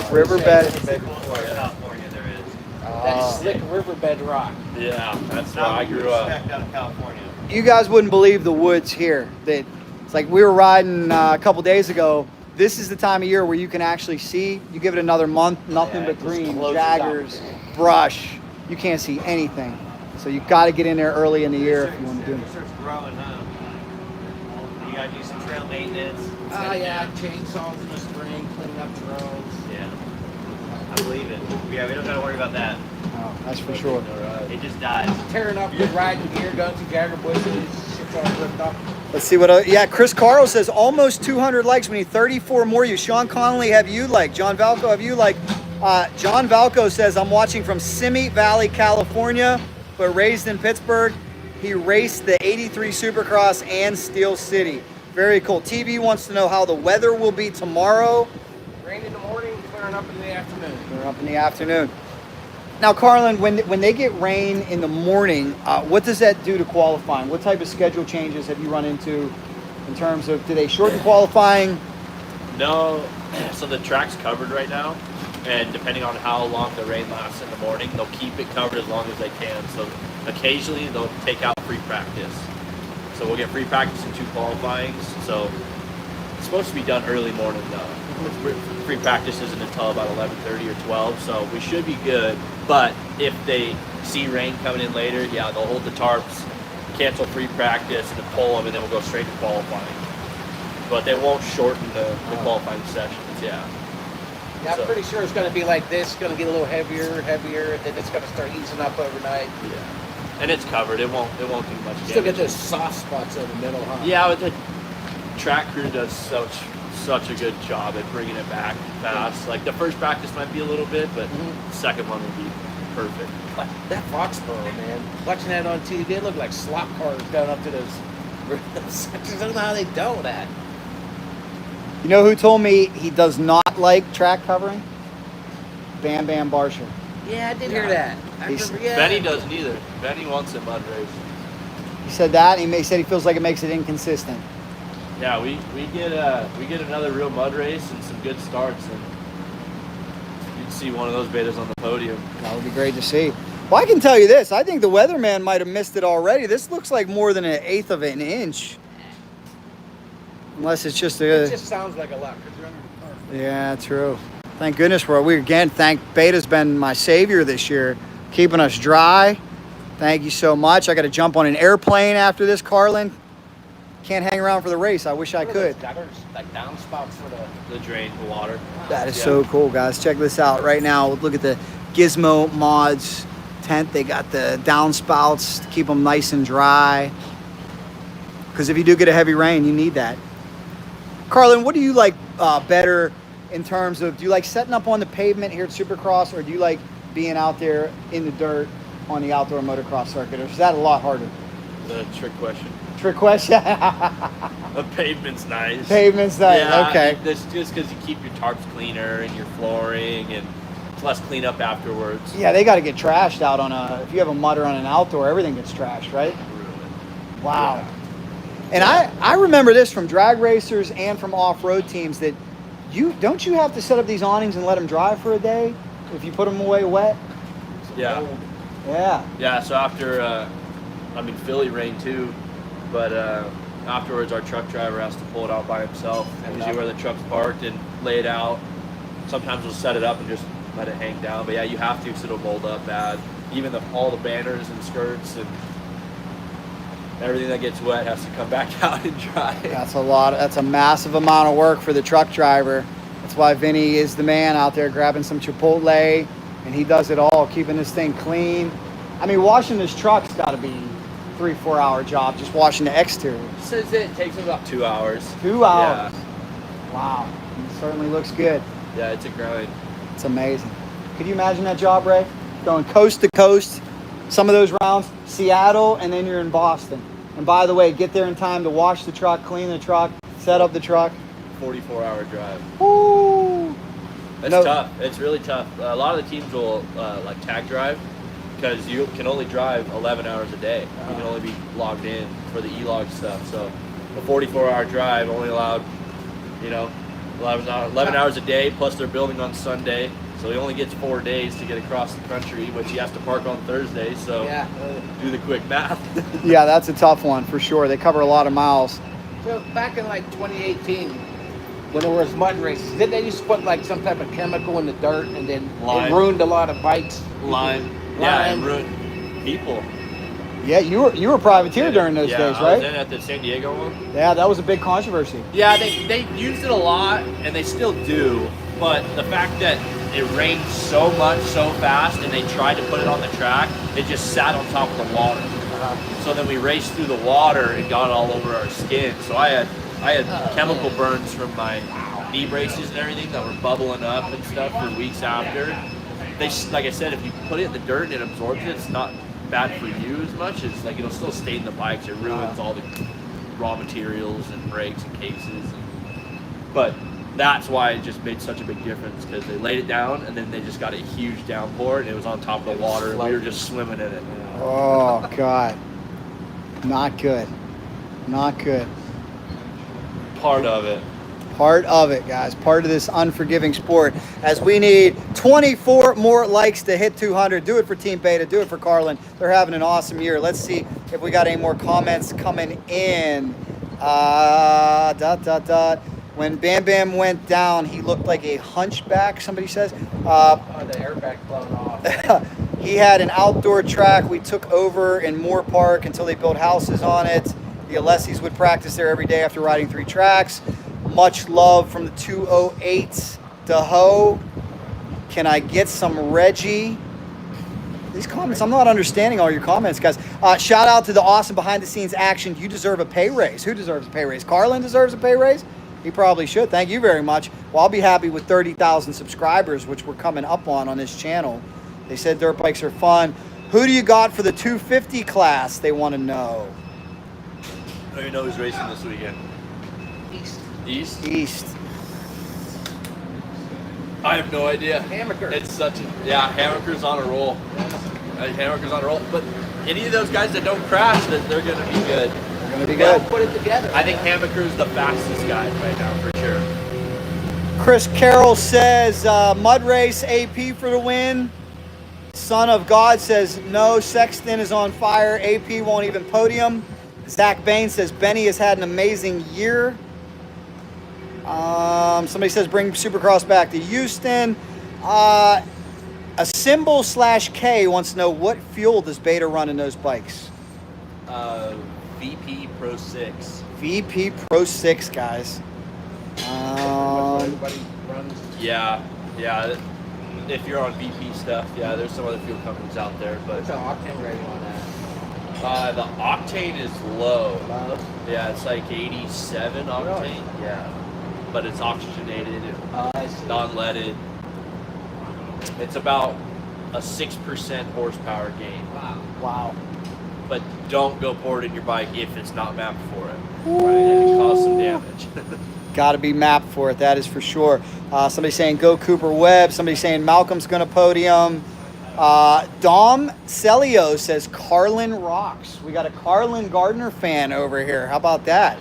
Riverbed. California there is. That slick riverbed rock. Yeah, that's where I grew up. Out of California. You guys wouldn't believe the woods here. That it's like we were riding a couple days ago. This is the time of year where you can actually see. You give it another month, nothing but green, jaggers, brush. You can't see anything. So you got to get in there early in the year if you want to do it. It starts growing, huh? You gotta do some trail maintenance. Oh, yeah. Chainsaws in the spring, cleaning up the roads. Yeah. I believe it. Yeah, we don't gotta worry about that. Oh, that's for sure. It just dies. Tearing up the riding gear, going through jagger bushes, shit's all ripped up. Let's see what. Yeah, Chris Carl says almost 200 likes. We need 34 more. You, Sean Connolly, have you like? John Valco, have you like? John Valco says I'm watching from Simi Valley, California, but raised in Pittsburgh. He raced the '83 Supercross and Steel City. Very cool. TV wants to know how the weather will be tomorrow. Rain in the morning, clearing up in the afternoon. They're up in the afternoon. Now, Carlin, when they get rain in the morning, what does that do to qualifying? What type of schedule changes have you run into in terms of, do they shorten qualifying? No, so the track's covered right now, and depending on how long the rain lasts in the morning, they'll keep it covered as long as they can. So occasionally they'll take out free practice. So we'll get free practice in 2 qualifyings. So it's supposed to be done early morning though. Free practice isn't until about 11:30 or 12, so we should be good. But if they see rain coming in later, yeah, they'll hold the tarps, cancel free practice, and then pull them, and then we'll go straight to qualifying. But they won't shorten the qualifying sessions, yeah. Yeah, I'm pretty sure it's going to be like this. It's going to get a little heavier, and then it's going to start easing up overnight. Yeah. And it's covered. It won't do much damage. Still get those soft spots in the middle, huh? Yeah, but the track crew does such a good job at bringing it back fast. Like the first practice might be a little bit, but the second one will be perfect. That Foxborough, man. Watching that on TV, it looked like slot cars going up to those sections. I don't know how they do that. You know who told me he does not like track covering? Bam Bam Barsha. Yeah, I did hear that. Benny doesn't either. Benny wants a mud race. He said that. He said he feels like it makes it inconsistent. Yeah, we get another real mud race and some good starts, and you'd see one of those betas on the podium. That would be great to see. Well, I can tell you this. I think the weatherman might have missed it already. This looks like more than 1/8 of an inch. Unless it's just It just sounds like a lot. Yeah, true. Thank goodness Beta's been my savior this year, keeping us dry. Thank you so much. I got to jump on an airplane after this, Carlin. Can't hang around for the race. I wish I could. Gutters, like downspouts for The drain, the water. That is so cool, guys. Check this out right now. Look at the Gizmo Mods tent. They got the downspouts to keep them nice and dry. Because if you do get a heavy rain, you need that. Carlin, what do you like better in terms of, do you like setting up on the pavement here at Supercross, or do you like being out there in the dirt on the outdoor motocross circuit, or is that a lot harder? The trick question. Trick question? The pavement's nice. Pavement's nice, yeah, okay. This just because you keep your tarps cleaner and your flooring, and it's less cleanup afterwards. Yeah, they got to get trashed out on if you have a mudder on an outdoor, everything gets trashed, right? Wow. Yeah. And I remember this from drag racers and from off-road teams that don't you have to set up these awnings and let them dry for a day if you put them away wet? Yeah. Yeah. Yeah, so after, Philly rained too, but afterwards our truck driver has to pull it out by himself, usually where the truck's parked, and lay it out. Sometimes we'll set it up and just let it hang down, but yeah, you have to because it'll mold up bad. Even all the banners and skirts and everything that gets wet has to come back out and dry. That's a massive amount of work for the truck driver. That's why Vinny is the man out there grabbing some Chipotle, and he does it all, keeping this thing clean. I mean, washing this truck's got to be 3-4 hour job, just washing the exterior. Says it takes about 2 hours. 2 hours? Yeah. Wow. It certainly looks good. Yeah, it's a grind. It's amazing. Could you imagine that job, Ray? Going coast to coast, some of those rounds, Seattle, and then you're in Boston. And by the way, get there in time to wash the truck, clean the truck, set up the truck. 44-hour drive. Woo! It's tough. It's really tough. A lot of the teams will like tag drive because you can only drive 11 hours a day. You can only be logged in for the e-log stuff. So a 44-hour drive only allowed, 11 hours a day, plus they're building on Sunday. So he only gets 4 days to get across the country, which he has to park on Thursday. So do the quick math. Yeah, that's a tough one for sure. They cover a lot of miles. So back in like 2018, when there was mud races, didn't they used to put like some type of chemical in the dirt, and then it ruined a lot of bikes? Lime. Yeah, and ruined people. Yeah, you were a privateer during those days, right? I was in at the San Diego one. Yeah, that was a big controversy. Yeah, they used it a lot, and they still do. But the fact that it rained so much, so fast, and they tried to put it on the track, it just sat on top of the water. So then we raced through the water and got it all over our skin. So I had chemical burns from my knee braces and everything that were bubbling up and stuff for weeks after. Like I said, if you put it in the dirt and it absorbs it, it's not bad for you as much. It's like it'll still stain the bikes. It ruins all the raw materials and brakes and cases. But that's why it just made such a big difference, because they laid it down and then they just got a huge downpour and it was on top of the water and we were just swimming in it. Oh, God. Not good. Not good. Part of it. Part of it, guys. Part of this unforgiving sport. As we need 24 more likes to hit 200. Do it for Team Beta. Do it for Carlin. They're having an awesome year. Let's see if we got any more comments coming in. When Bam Bam went down, he looked like a hunchback, somebody says. The airbag blown off. He had an outdoor track we took over in Moore Park until they built houses on it. The Alessis would practice there every day after riding 3 tracks. Much love from the 208 Daho. Can I get some Reggie? These comments, I'm not understanding all your comments, guys. Shout out to the awesome behind-the-scenes action. You deserve a pay raise. Who deserves a pay raise? Carlin deserves a pay raise? He probably should. Thank you very much. Well, I'll be happy with 30,000 subscribers, which we're coming up on this channel. They said dirt bikes are fun. Who do you got for the 250 class? They want to know. I don't even know who's racing this weekend. East? East. I have no idea. Hammaker. It's such a Hammaker's on a roll. Hammaker's on a roll. But any of those guys that don't crash, that they're gonna be good. They're gonna be They'll good. put it together. I think Hammaker's the fastest guy right now for sure. Chris Carroll says mud race AP for the win. Son of God says no. Sexton is on fire. AP won't even podium. Zach Bain says Benny has had an amazing year. Somebody says bring Supercross back to Houston. A symbol /K wants to know what fuel does Beta run in those bikes. VP Pro 6. VP Pro 6, guys. Everybody runs. Yeah. If you're on VP stuff, there's some other fuel companies out there, but What's the octane rating on that? the octane is low. Low? Yeah, it's like 87 octane. Really? Yeah, but it's oxygenated and I see. non-leaded. It's about a 6% horsepower gain. Wow. But don't go pour it in your bike if it's not mapped for it. Right? It can cause some damage. Got to be mapped for it, that is for sure. Somebody saying go Cooper Webb. Somebody saying Malcolm's going to podium. Dom Celio says Carlin rocks. We got a Carlin Gardner fan over here. How about that?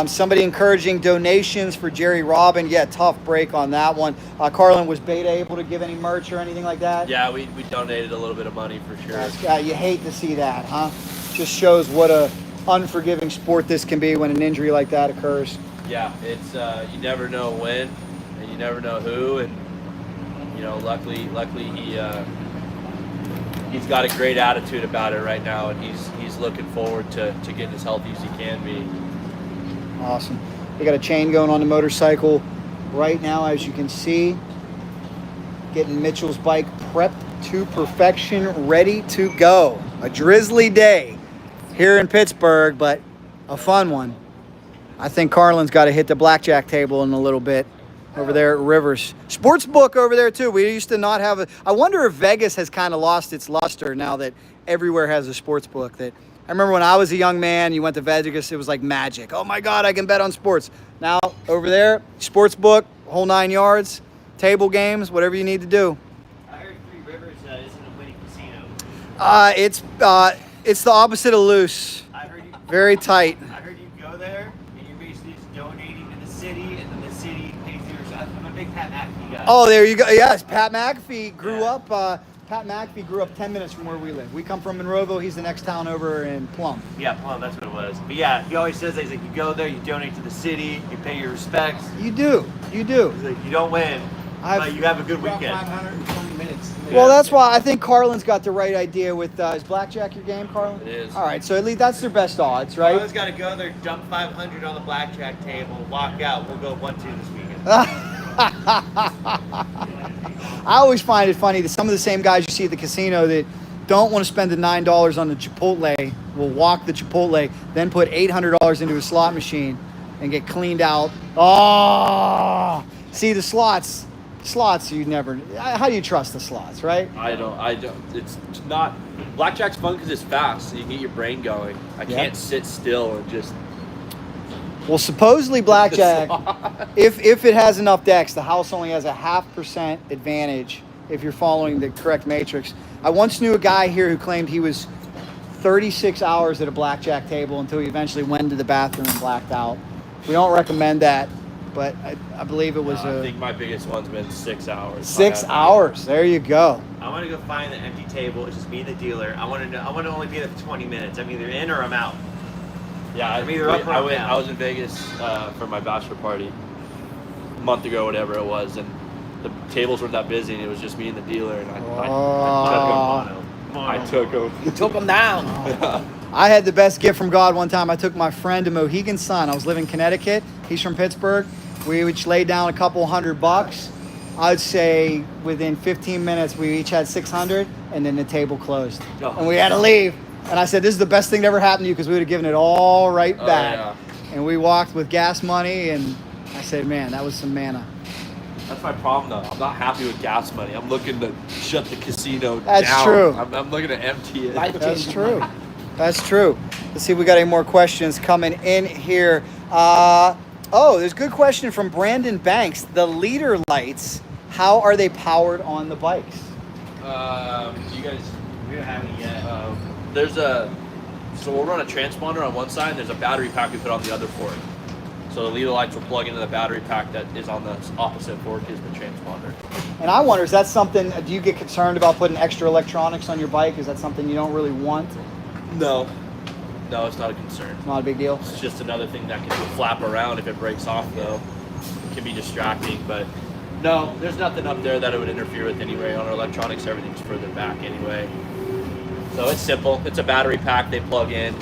Somebody encouraging donations for Jerry Robin. Yeah, tough break on that one. Carlin, was Beta able to give any merch or anything like that? Yeah, we donated a little bit of money for sure. You hate to see that, huh? Just shows what a unforgiving sport this can be when an injury like that occurs. Yeah, it's you never know when, and you never know who, and luckily he's got a great attitude about it right now, and he's looking forward to getting as healthy as he can be. Awesome. We got a chain going on the motorcycle right now, as you can see. Getting Mitchell's bike prepped to perfection, ready to go. A drizzly day here in Pittsburgh, but a fun one. I think Carlin's got to hit the blackjack table in a little bit over there at Rivers. Sportsbook over there too. We used to not have I wonder if Vegas has kind of lost its luster now that everywhere has a sportsbook. That I remember when I was a young man, you went to Vegas, it was like magic. Oh my God, I can bet on sports. Now over there, sportsbook, whole 9 yards, table games, whatever you need to do. I heard Three Rivers isn't a winning casino. It's the opposite of loose. I heard you. Very tight. I heard you go there and you're basically just donating to the city, and then the city pays yours. I'm a big Pat McAfee guy. Oh, there you go. Yes, Pat McAfee grew up. Pat McAfee grew up 10 minutes from where we live. We come from Monroeville. He's the next town over in Plum. Yeah, Plum, that's what it was. But yeah, he always says that. He's like, you go there, you donate to the city, you pay your respects. You do. He's like, you don't win, but you have a good About weekend. 520 minutes. Well, that's why I think Carlin's got the right idea with is blackjack your game, Carlin? It is. All right, so at least that's their best odds, right? Carlin's got to go there, dump 500 on the blackjack table, walk out. We'll go 1-2 this weekend. I always find it funny that some of the same guys you see at the casino that don't want to spend the $9 on the Chipotle will walk the Chipotle, then put $800 into a slot machine and get cleaned out. Oh, see the slots you never. How do you trust the slots, right? I don't. It's not. Blackjack's fun because it's fast, so you can get your brain going. I can't sit still and just. Well, supposedly blackjack, if it has enough decks, the house only has a 0.5% advantage if you're following the correct matrix. I once knew a guy here who claimed he was 36 hours at a blackjack table until he eventually went to the bathroom and blacked out. We don't recommend that, but I believe it was I think my biggest one's been 6 hours. 6 hours. There you go. I want to go find the empty table. It's just me and the dealer. I want to only be there for 20 minutes. I'm either in or I'm out. Yeah, I'm either up or I'm down. I was in Vegas for my bachelor party a month ago, whatever it was, and the tables weren't that busy, and it was just me and the dealer, and I took him. You took them down. I had the best gift from God one time. I took my friend to Mohegan Sun. I was living in Connecticut. He's from Pittsburgh. We each laid down a couple $100. I'd say within 15 minutes, we each had 600, and then the table closed. And we had to leave. And I said, this is the best thing that ever happened to you because we would have given it all right back. Yeah. And we walked with gas money, and I said, man, that was some manna. That's my problem, though. I'm not happy with gas money. I'm looking to shut the casino That's down. true. I'm looking to empty it. That's true. That's true. Let's see if we got any more questions coming in here. There's a good question from Brandon Banks. The leader lights How are they powered on the bikes? You guys, We don't have any yet. so we'll run a transponder on one side, and there's a battery pack we put on the other fork. So the leader lights will plug into the battery pack that is on the opposite fork is the transponder. And I wonder, is that something, do you get concerned about putting extra electronics on your bike? Is that something you don't really want? No, it's not a concern. Not a big deal? It's just another thing that can flap around if it breaks off, though. It can be distracting, but no, there's nothing up there that it would interfere with anyway. On our electronics, everything's further back anyway. So it's simple. It's a battery pack they plug in.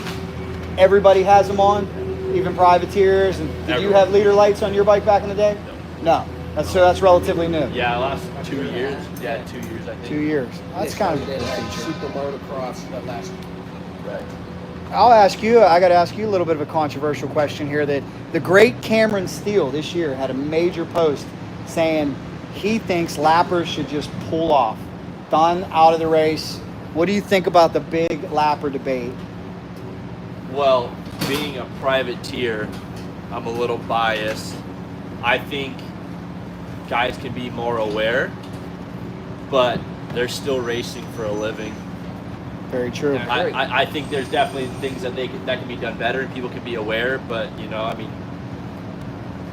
Everybody has them on, even privateers. And did you have leader lights on your bike back in the day? No. So that's relatively new. Yeah, last 2 years. Yeah, 2 years, I think. 2 years. That's kind of a Super Motocross the last. Right. I'll ask you, I got to ask you a little bit of a controversial question here. That the great Cameron Steele this year had a major post saying he thinks lappers should just pull off. Done, out of the race. What do you think about the big lapper debate? Well, being a privateer, I'm a little biased. I think guys can be more aware, but they're still racing for a living. Very true. I think there's definitely things that that can be done better, and people can be aware. But I mean,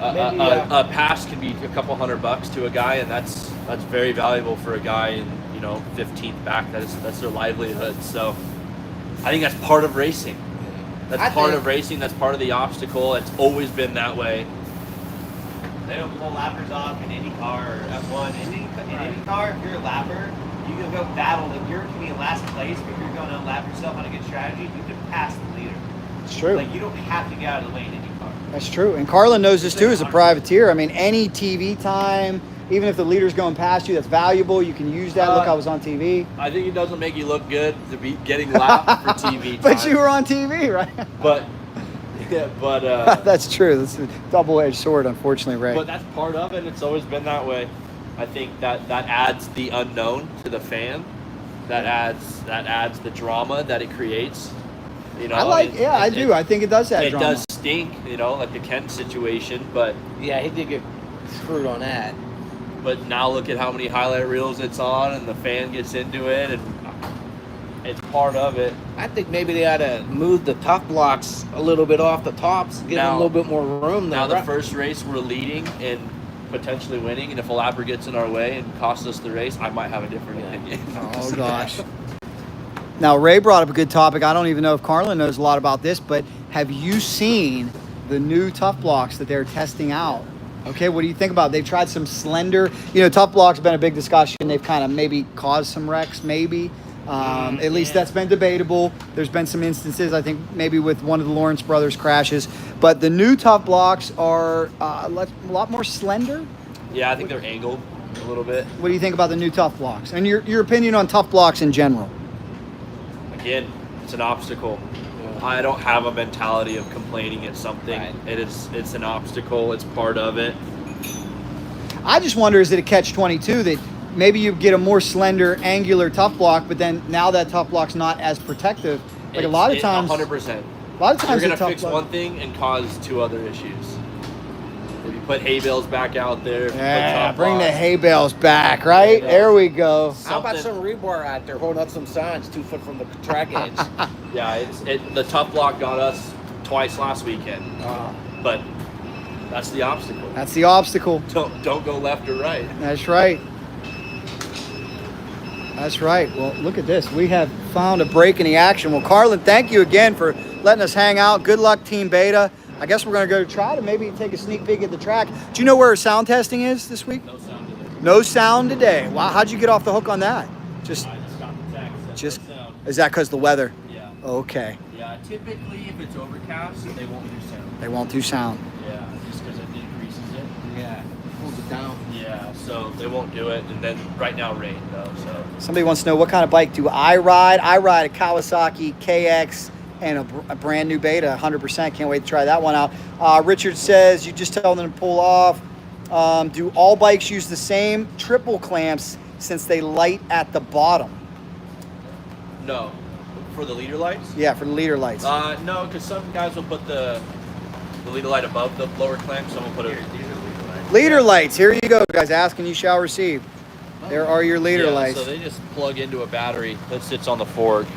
a pass can be a couple $100 to a guy, and that's very valuable for a guy in 15th back. That's their livelihood. So I think that's part of racing. That's part of racing. That's part of the obstacle. It's always been that way. They don't pull lappers off in any car or F1. In any car, if you're a lapper, you can go battle. If you're going to be in last place, but you're going to lap yourself on a good strategy, you can pass the leader. It's true. Like, you don't have to get out of the lane in your car. That's true. And Carlin knows this too as a privateer. I mean, any TV time, even if the leader's going past you, that's valuable. You can use that. Look, I was on TV. I think it doesn't make you look good to be getting lapped for TV time. But you were on TV, right? But that's true. That's a double-edged sword, unfortunately, Ray. But that's part of it. It's always been that way. I think that adds the unknown to the fan. That adds the drama that it creates. I do. I think it does add drama. It does stink, like the Kent situation, but yeah, he did get screwed on that. But now look at how many highlight reels it's on, and the fan gets into it, and it's part of it. I think maybe they ought to move the top blocks a little bit off the tops, give them a little bit more room there. Now the first race we're leading and potentially winning, and if a lapper gets in our way and costs us the race, I might have a different opinion. Oh gosh. Now Ray brought up a good topic. I don't even know if Carlin knows a lot about this, but have you seen the new tough blocks that they're testing out? Okay, what do you think about it? They've tried some slender, tough blocks been a big discussion. They've kind of maybe caused some wrecks, maybe. At least that's been debatable. There's been some instances, I think, maybe with one of the Lawrence brothers crashes. But the new tough blocks are a lot more slender. Yeah, I think they're angled a little bit. What do you think about the new tough blocks? And your opinion on tough blocks in general? Again, it's an obstacle. I don't have a mentality of complaining at something. Right. It's an obstacle. It's part of it. I just wonder, is it a catch-22 that maybe you get a more slender, angular tough block, but then now that tough block's not as protective. Like a lot of times, 100%. A lot of times you're gonna fix one thing and cause two other issues. If you put hay bales back out there, bring the hay bales back, right? There we go. How about some rebar out there holding up some signs 2 foot from the track edge? Yeah, the tough block got us twice last weekend, but that's the obstacle. That's the obstacle. Don't go left or right. That's right. That's right. Well, look at this. We have found a break in the action. Well, Carlin, thank you again for letting us hang out. Good luck, Team Beta. I guess we're going to go try to maybe take a sneak peek at the track. Do you know where sound testing is this week? No sound today. No sound today. Wow, how'd you get off the hook on that? I just got the text. No sound. Is that because the weather? Yeah. Okay. Yeah, typically if it's overcast, they won't do sound. They won't do sound. Yeah, just because it increases it. Yeah, pulls it down. Yeah, so they won't do it. And then right now rain though, so. Somebody wants to know, what kind of bike do I ride? I ride a Kawasaki KX and a brand new Beta, 100%. Can't wait to try that one out. Richard says, you just tell them to pull off. Do all bikes use the same triple clamps since they light at the bottom? No. For the leader lights? Yeah, for the leader lights. No, because some guys will put the leader light above the lower clamp. Some will put it. Leader lights. Here you go, guys. Ask and you shall receive. There are your leader lights. So they just plug into a battery that sits on the fork.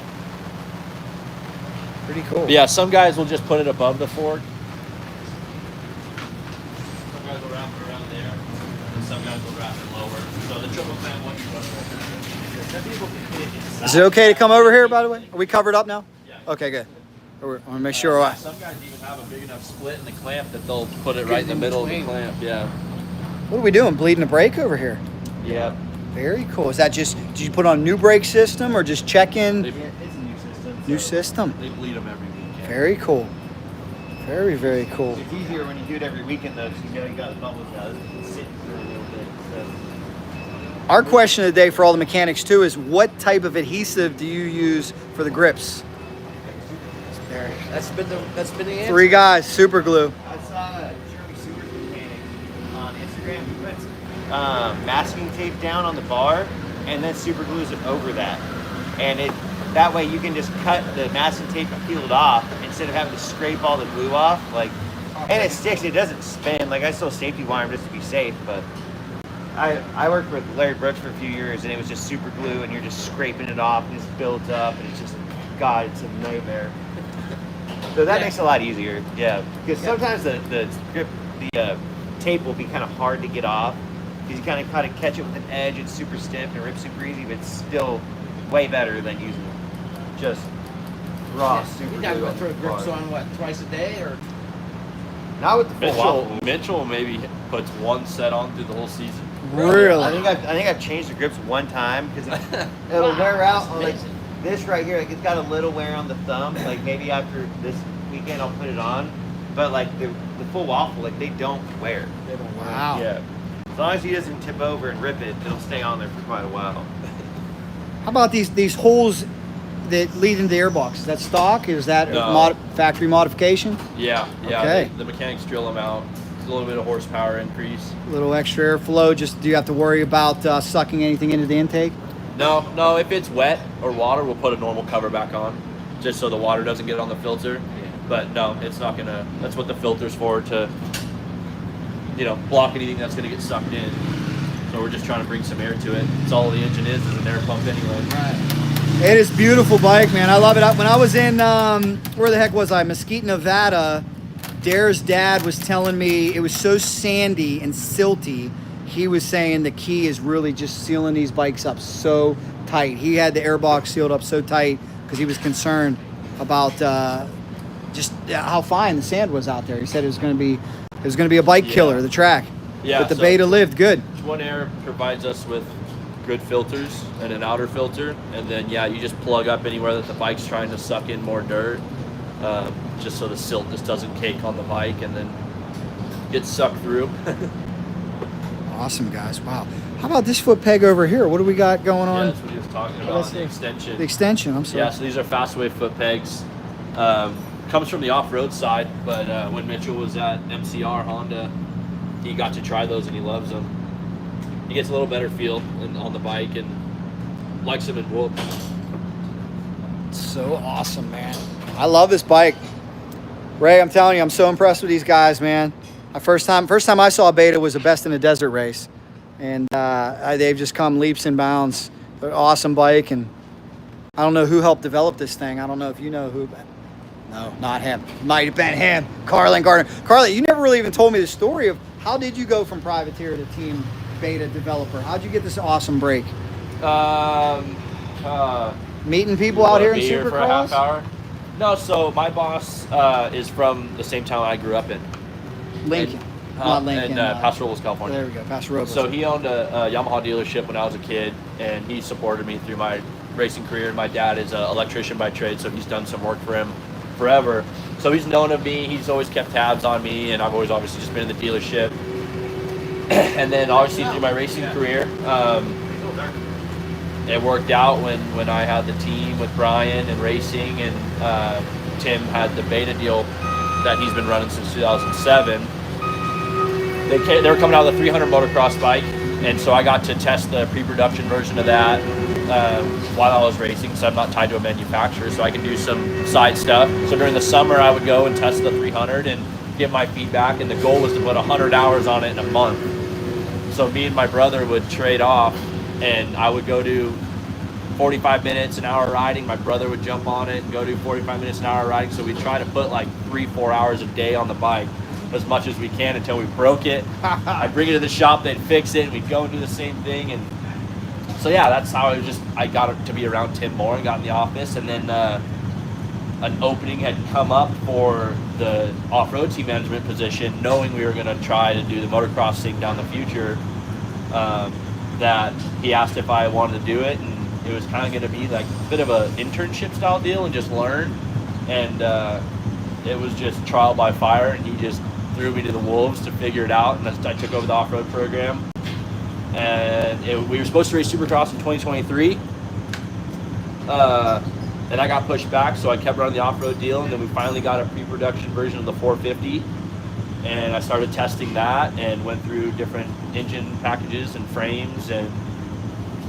Pretty cool. But yeah, some guys will just put it above the fork. Some guys will wrap it around there, and some guys will wrap it lower. So the triple fan one you run over. Some people can put it inside. Is it okay to come over here, by the way? Are we covered up now? Yeah. Okay, good. I want to make sure. Some guys even have a big enough split in the clamp that they'll put it right in the middle of the clamp. Yeah. What are we doing? Bleeding a brake over here. Yeah. Very cool. Is that just, did you put on a new brake system or just check in? It's a new system. New system. They bleed them every weekend. Very cool. Very, very cool. It's easier when you do it every weekend though, because you got the bubble guys sitting through a little bit. So. Our question of the day for all the mechanics too is what type of adhesive do you use for the grips? That's been the answer. 3 guys, super glue. I saw Jeremy Sewer's mechanic on Instagram. He puts masking tape down on the bar and then super glues it over that. And that way you can just cut the masking tape and peel it off instead of having to scrape all the glue off. And it sticks, it doesn't spin. I still safety wire them just to be safe, but I worked with Larry Brooks for a few years and it was just super glue and you're just scraping it off and it's built up and it's just, God, it's a nightmare. So that makes it a lot easier, yeah. Because sometimes the grip, the tape will be kind of hard to get off. Because you kind of catch it with an edge, it's super stiff and rips super easy, but it's still way better than using just raw super You guys glue go on through the grips bar. on what, twice a day or? Not with the full waffle. Mitchell maybe puts one set on through the whole season. Really? I think I've changed the grips one time because it'll wear out on this right here. It's got a little wear on the thumb. Maybe after this weekend I'll put it on, but the full waffle they don't wear. Wow. Yeah. As long as he doesn't tip over and rip it, it'll stay on there for quite a while. How about these holes that lead into the airbox? Is that stock? Is that No. factory modification? Yeah. Okay. The mechanics drill them out. It's a little bit of horsepower increase. A little extra airflow. Just do you have to worry about sucking anything into the intake? No, if it's wet or water, we'll put a normal cover back on, just so the water doesn't get on the filter. But no, it's not gonna, that's what the filter's for, to, block anything that's gonna get sucked in. So we're just trying to bring some air to it. It's all the engine is an air pump anyway. Right. It is a beautiful bike, man. I love it. When I was in, where the heck was I? Mesquite, Nevada, Dare's dad was telling me it was so sandy and silty. He was saying the key is really just sealing these bikes up so tight. He had the airbox sealed up so tight because he was concerned about just how fine the sand was out there. He said it was going to be a bike killer, the track. Yeah. But the so Beta lived good. One Air provides us with good filters and an outer filter, and then you just plug up anywhere that the bike's trying to suck in more dirt, just so the silt just doesn't cake on the bike and then get sucked through. Awesome, guys. Wow. How about this foot peg over here? What do we got going on? Yeah, that's what he was talking about, the extension. The extension, I'm sorry. Yeah, so these are Fastway foot pegs. Comes from the off-road side, but when Mitchell was at MCR Honda, he got to try those and he loves them. He gets a little better feel on the bike and likes them in whoops. So awesome, man. I love this bike. Ray, I'm telling you, I'm so impressed with these guys, man. First time I saw a Beta was a Best in a Desert race. And they've just come leaps and bounds. They're an awesome bike, and I don't know who helped develop this thing. I don't know if you know who, but no, not him. Might have been him. Carlin, Gardner. Carlin, you never really even told me the story of how did you go from privateer to team Beta developer? How'd you get this awesome break? Meeting people out here in Supercross? For a half hour? No, so my boss is from the same town I grew up in. Lincoln. Not Lincoln. And Paso Robles, California. There we go, Paso Robles. So he owned a Yamaha dealership when I was a kid, and he supported me through my racing career. My dad is an electrician by trade, so he's done some work for him forever. So he's known of me. He's always kept tabs on me, and I've always obviously just been in the dealership. And then obviously through my racing career, it worked out when I had the team with Brian and racing, and Tim had the Beta deal that he's been running since 2007. They were coming out with a 300 motocross bike, and so I got to test the pre-production version of that while I was racing, so I'm not tied to a manufacturer, so I can do some side stuff. So during the summer, I would go and test the 300 and get my feedback, and the goal was to put 100 hours on it in a month. So me and my brother would trade off, and I would go do 45 minutes, an hour riding. My brother would jump on it and go do 45 minutes, an hour riding. So we try to put like 3-4 hours a day on the bike as much as we can until we broke it. I'd bring it to the shop, they'd fix it, and we'd go and do the same thing. And so yeah, that's how I got it to be around Tim Moore and got in the office. And then an opening had come up for the off-road team management position, knowing we were going to try to do the motocross thing down the future. That he asked if I wanted to do it, and it was kind of going to be like a bit of an internship style deal and just learn. And it was just trial by fire, and he just threw me to the wolves to figure it out. And I took over the off-road program. And we were supposed to race Supercross in 2023. And I got pushed back, so I kept running the off-road deal. And then we finally got a pre-production version of the 450. And I started testing that and went through different engine packages and frames and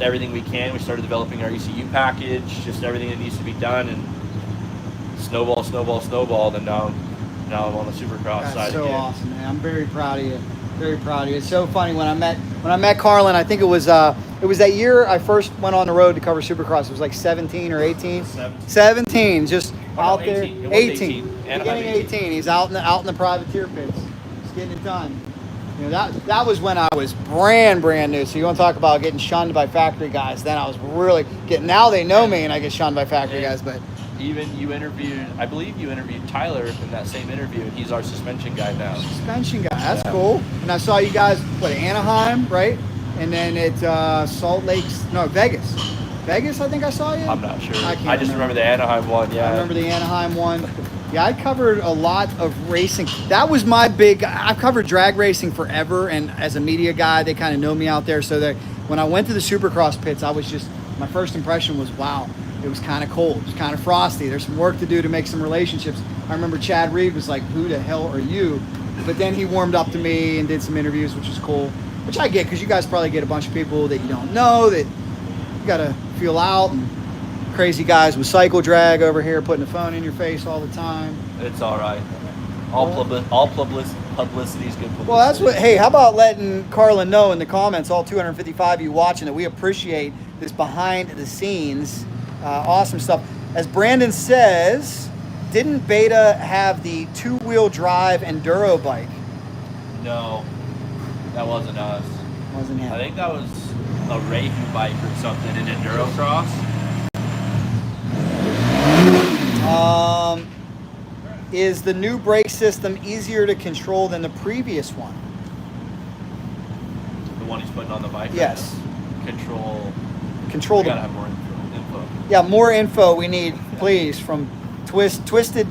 everything we can. We started developing our ECU package, just everything that needs to be done, and snowball. And now I'm on the Supercross That's side so again. awesome, man. I'm very proud of you. Very proud of you. It's so funny when I met Carlin. I think it was that year I first went on the road to cover Supercross. It was like 17 or 18. 17, just out there. 18. It was 18. 18. Beginning 18. He's out in the privateer pits, just getting it done. You know, that was when I was brand new. So you want to talk about getting shunned by factory guys? Then I was really getting. Now they know me, and I get shunned by factory guys. But even I believe you interviewed Tyler in that same interview, and he's our suspension guy now. Suspension guy, that's cool. And I saw you guys Anaheim, right? And then at Vegas. Vegas, I think I saw you. I'm not sure. I just remember the Anaheim one. Yeah. I remember the Anaheim one. Yeah, I covered a lot of racing. That was my big. I've covered drag racing forever, and as a media guy, they kind of know me out there. So that when I went to the Supercross pits, my first impression was, wow, it was kind of cold. It was kind of frosty. There's some work to do to make some relationships. I remember Chad Reed was like, who the hell are you? But then he warmed up to me and did some interviews, which was cool. Which I get, because you guys probably get a bunch of people that you don't know that you got to feel out. And crazy guys with cycle drag over here putting the phone in your face all the time. It's all right. All publicity is good publicity. Well, that's what. Hey, how about letting Carlin know in the comments, all 255 of you watching, that we appreciate this behind the scenes, awesome stuff. As Brandon says, didn't Beta have the 2-wheel drive enduro bike? No, that wasn't us. Wasn't him. I think that was a Rahu bike or something in enduro cross. Is the new brake system easier to control than the previous one? The one he's putting on the bike. Yes. Right now? Control We gotta the. have more info. Yeah, more info we need, please, from Twisted.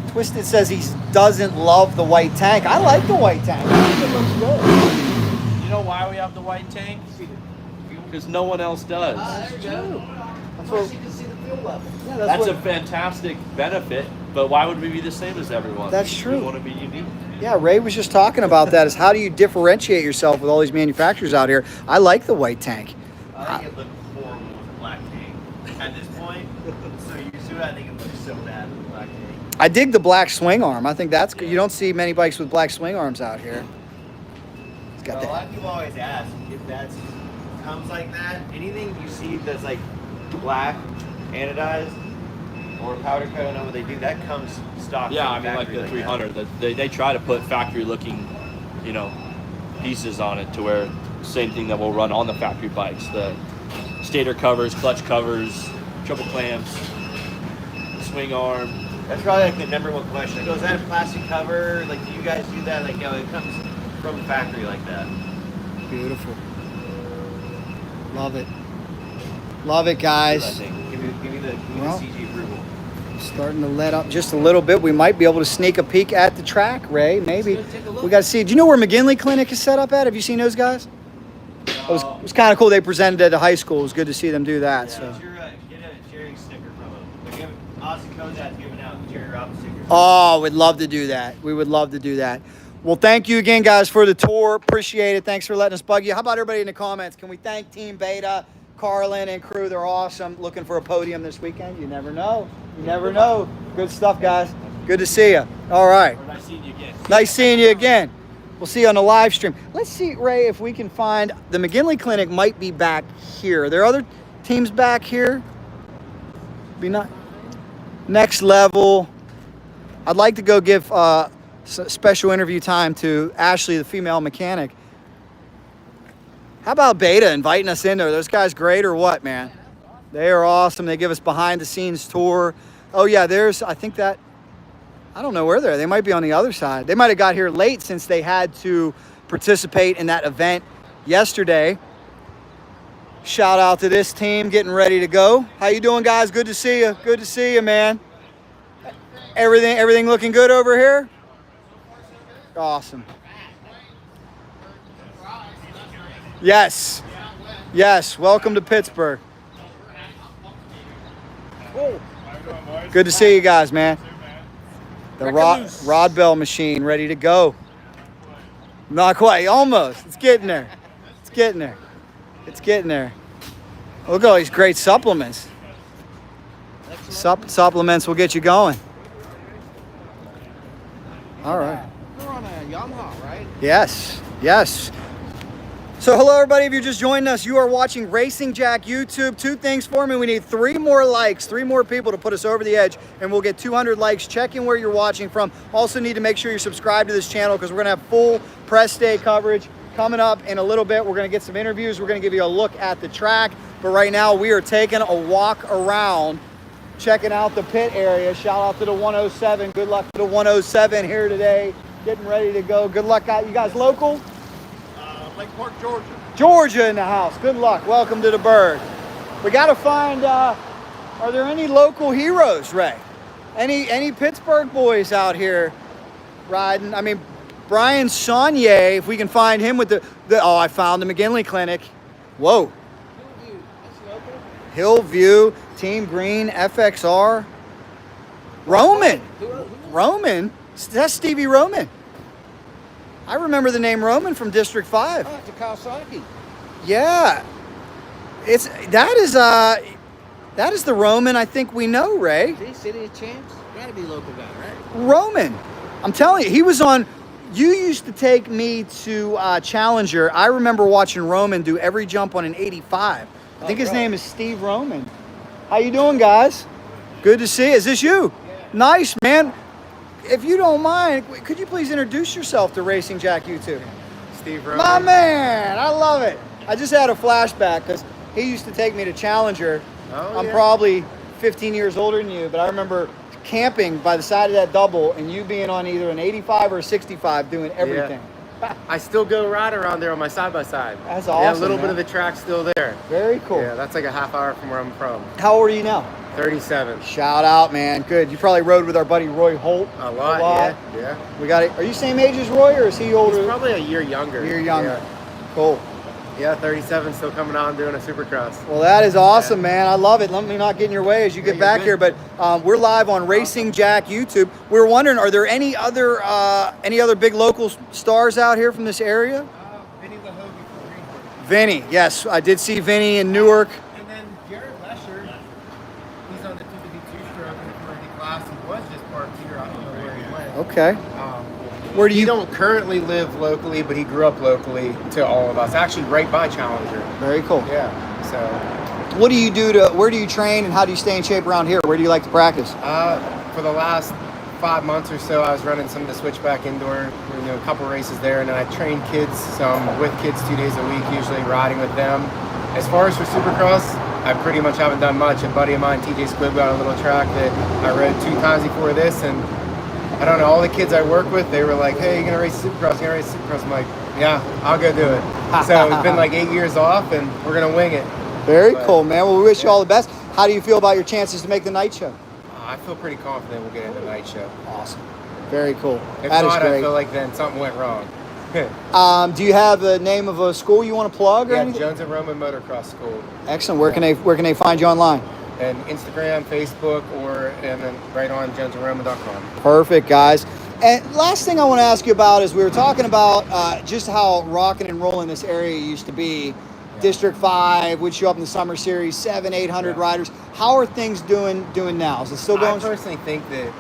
Twisted says he doesn't love the white tank. I like the white tank. I think it looks good. You know why we have the white tank? Because no one else does. That's Plus you can see the fuel level. Yeah, That's a fantastic benefit, but why would we be the same as everyone? That's true. We want to be unique. Yeah, Ray was just talking about that. Is how do you differentiate yourself with all these manufacturers out here? I like the white tank. I think it looked horrible with black tank at this point. So used to it, I think it looks so bad with black tank. I dig the black swing arm. I think that's good. You don't see many bikes with black swing arms out here. It's got Well, a lot that. of people always ask if that comes like that. Anything you see that's like black, anodized, or powder coat, I don't know what they do. That comes stock. Yeah, from I mean, like factory the 300, they try to put factory-looking, pieces on it to where same thing that will run on the factory bikes. The stator covers, clutch covers, triple clamps, swing arm. That's probably like the number one question. It goes, is that a plastic cover? Like, do you guys do that? Like, it comes from the factory like that. Beautiful. Love it. Love it, guys. I think. Give me the CG approval. Starting to let up just a little bit. We might be able to sneak a peek at the track, Ray. Maybe. We got to see. Do you know where McGinley Clinic is set up at? Have you seen those guys? It was kind of cool. They presented at the high school. It was good to see them do that. Yeah, So. get a Jerry sticker from him. Like, Austin Kozak's giving out Jerry Robin stickers. Oh, we'd love to do that. We would love to do that. Well, thank you again, guys, for the tour. Appreciate it. Thanks for letting us bug you. How about everybody in the comments? Can we thank Team Beta, Carlin, and crew? They're awesome. Looking for a podium this weekend. You never know. You never know. Good stuff, guys. Good to see you. All right. Nice seeing you again. Nice seeing you again. We'll see you on the live stream. Let's see, Ray, if we can find the McGinley Clinic might be back here. Are there other teams back here? Be not next level. I'd like to go give special interview time to Ashley, the female mechanic. How about Beta inviting us in there? Are those guys great or what, man? They are awesome. They give us behind the scenes tour. Oh yeah, I think that, I don't know where they're. They might be on the other side. They might have got here late since they had to participate in that event yesterday. Shout out to this team getting ready to go. How you doing, guys? Good to see you. Good to see you, man. Everything looking good over here? Awesome. Yes. Yes. Welcome to Pittsburgh. Good to see you guys, man. The Rod Bell machine ready to go. Not quite. Almost. It's getting there. It's getting there. It's getting there. Look at all these great supplements. Supplements will get you going. All right. We're on a Yamaha, right? Yes. Yes. So hello everybody, if you're just joining us, you are watching Racing Jack YouTube. 2 things for me. We need 3 more likes, 3 more people to put us over the edge, and we'll get 200 likes. Check in where you're watching from. Also need to make sure you're subscribed to this channel because we're going to have full press day coverage coming up in a little bit. We're going to get some interviews. We're going to give you a look at the track. But right now we are taking a walk around, checking out the pit area. Shout out to the 107. Good luck to the 107 here today. Getting ready to go. Good luck, guys. You guys local? Lake Park, Georgia. Georgia in the house. Good luck. Welcome to the Bird. We got to find, are there any local heroes, Ray? Any Pittsburgh boys out here riding? I mean, Brian Saunier, if we can find him with oh, I found the McGinley Clinic. Whoa. Hillview, Team Green, FXR. Roman. Roman? That's Stevie Roman. I remember the name Roman from District 5. Oh, it's a Kawasaki. Yeah. That is the Roman I think we know, Ray. See, City of Champs? Gotta be a local guy, right? Roman. I'm telling you, he was on. You used to take me to Challenger. I remember watching Roman do every jump on an 85. I think his name is Steve Roman. How you doing, guys? Good to see you. Is this you? Yeah. Nice, man. If you don't mind, could you please introduce yourself to Racing Jack YouTube? Steve Roman. My man, I love it. I just had a flashback because he used to take me to Challenger. Oh, I'm probably 15 years older than you, but I remember camping by the side of that double and you being on either an 85 or a 65 doing everything. Yeah. I still go ride around there on my side-by-side. That's awesome, Yeah, a little man. bit of the track's still there. Very cool. Yeah, that's like a half hour from where I'm from. How old are you now? 37. Shout out, man. Good. You probably rode with our buddy Roy Holt. A lot. Yeah. We got it. Are you same age as Roy or is he older? He's probably a year younger. A year younger. Yeah. Cool. Yeah, 37, still coming out and doing a Supercross. Well, that is awesome, man. I love it. Let me not get in your way as you get back here, but we're live on Racing Jack YouTube. We were wondering, are there any other big local stars out here from this area? Vinny LaHogue from Greenwood. Vinny, yes, I did see Vinny in Newark. And then Jared Lesher, he's on the 252 stroke in the 40 class. He was just parked here. I don't know where he went. Okay. Where do you? He don't currently live locally, but he grew up locally to all of us. Actually, right by Challenger. Very cool. Yeah. So. What do you do where do you train and how do you stay in shape around here? Where do you like to practice? For the last 5 months or so, I was running some of the switchback indoor, a couple races there, and then I train kids. So I'm with kids 2 days a week, usually riding with them. As far as for Supercross, I pretty much haven't done much. A buddy of mine, TJ Squibb, got a little track that I rode 2 times before this, and I don't know, all the kids I work with, they were like, hey, you gonna race Supercross? You gonna race Supercross? I'm like, yeah, I'll go do it. So it's been like 8 years off, and we're gonna wing it. Very cool, man. Well, we wish you all the best. How do you feel about your chances to make the night show? I feel pretty confident we'll get into the night show. Awesome. Very cool. If that not, is great. I feel like then something went wrong. Do you have the name of a school you want to plug or Yeah, anything? Jones and Roman Motocross School. Excellent. Where can they find you online? And Instagram, Facebook, and then right on jonesandroman.com. Perfect, guys. And last thing I want to ask you about is we were talking about just how rocking and rolling this area used to be. Yeah. District 5 would show up in the summer series, 700-800 riders. How are things doing now? Is it still going? I personally think that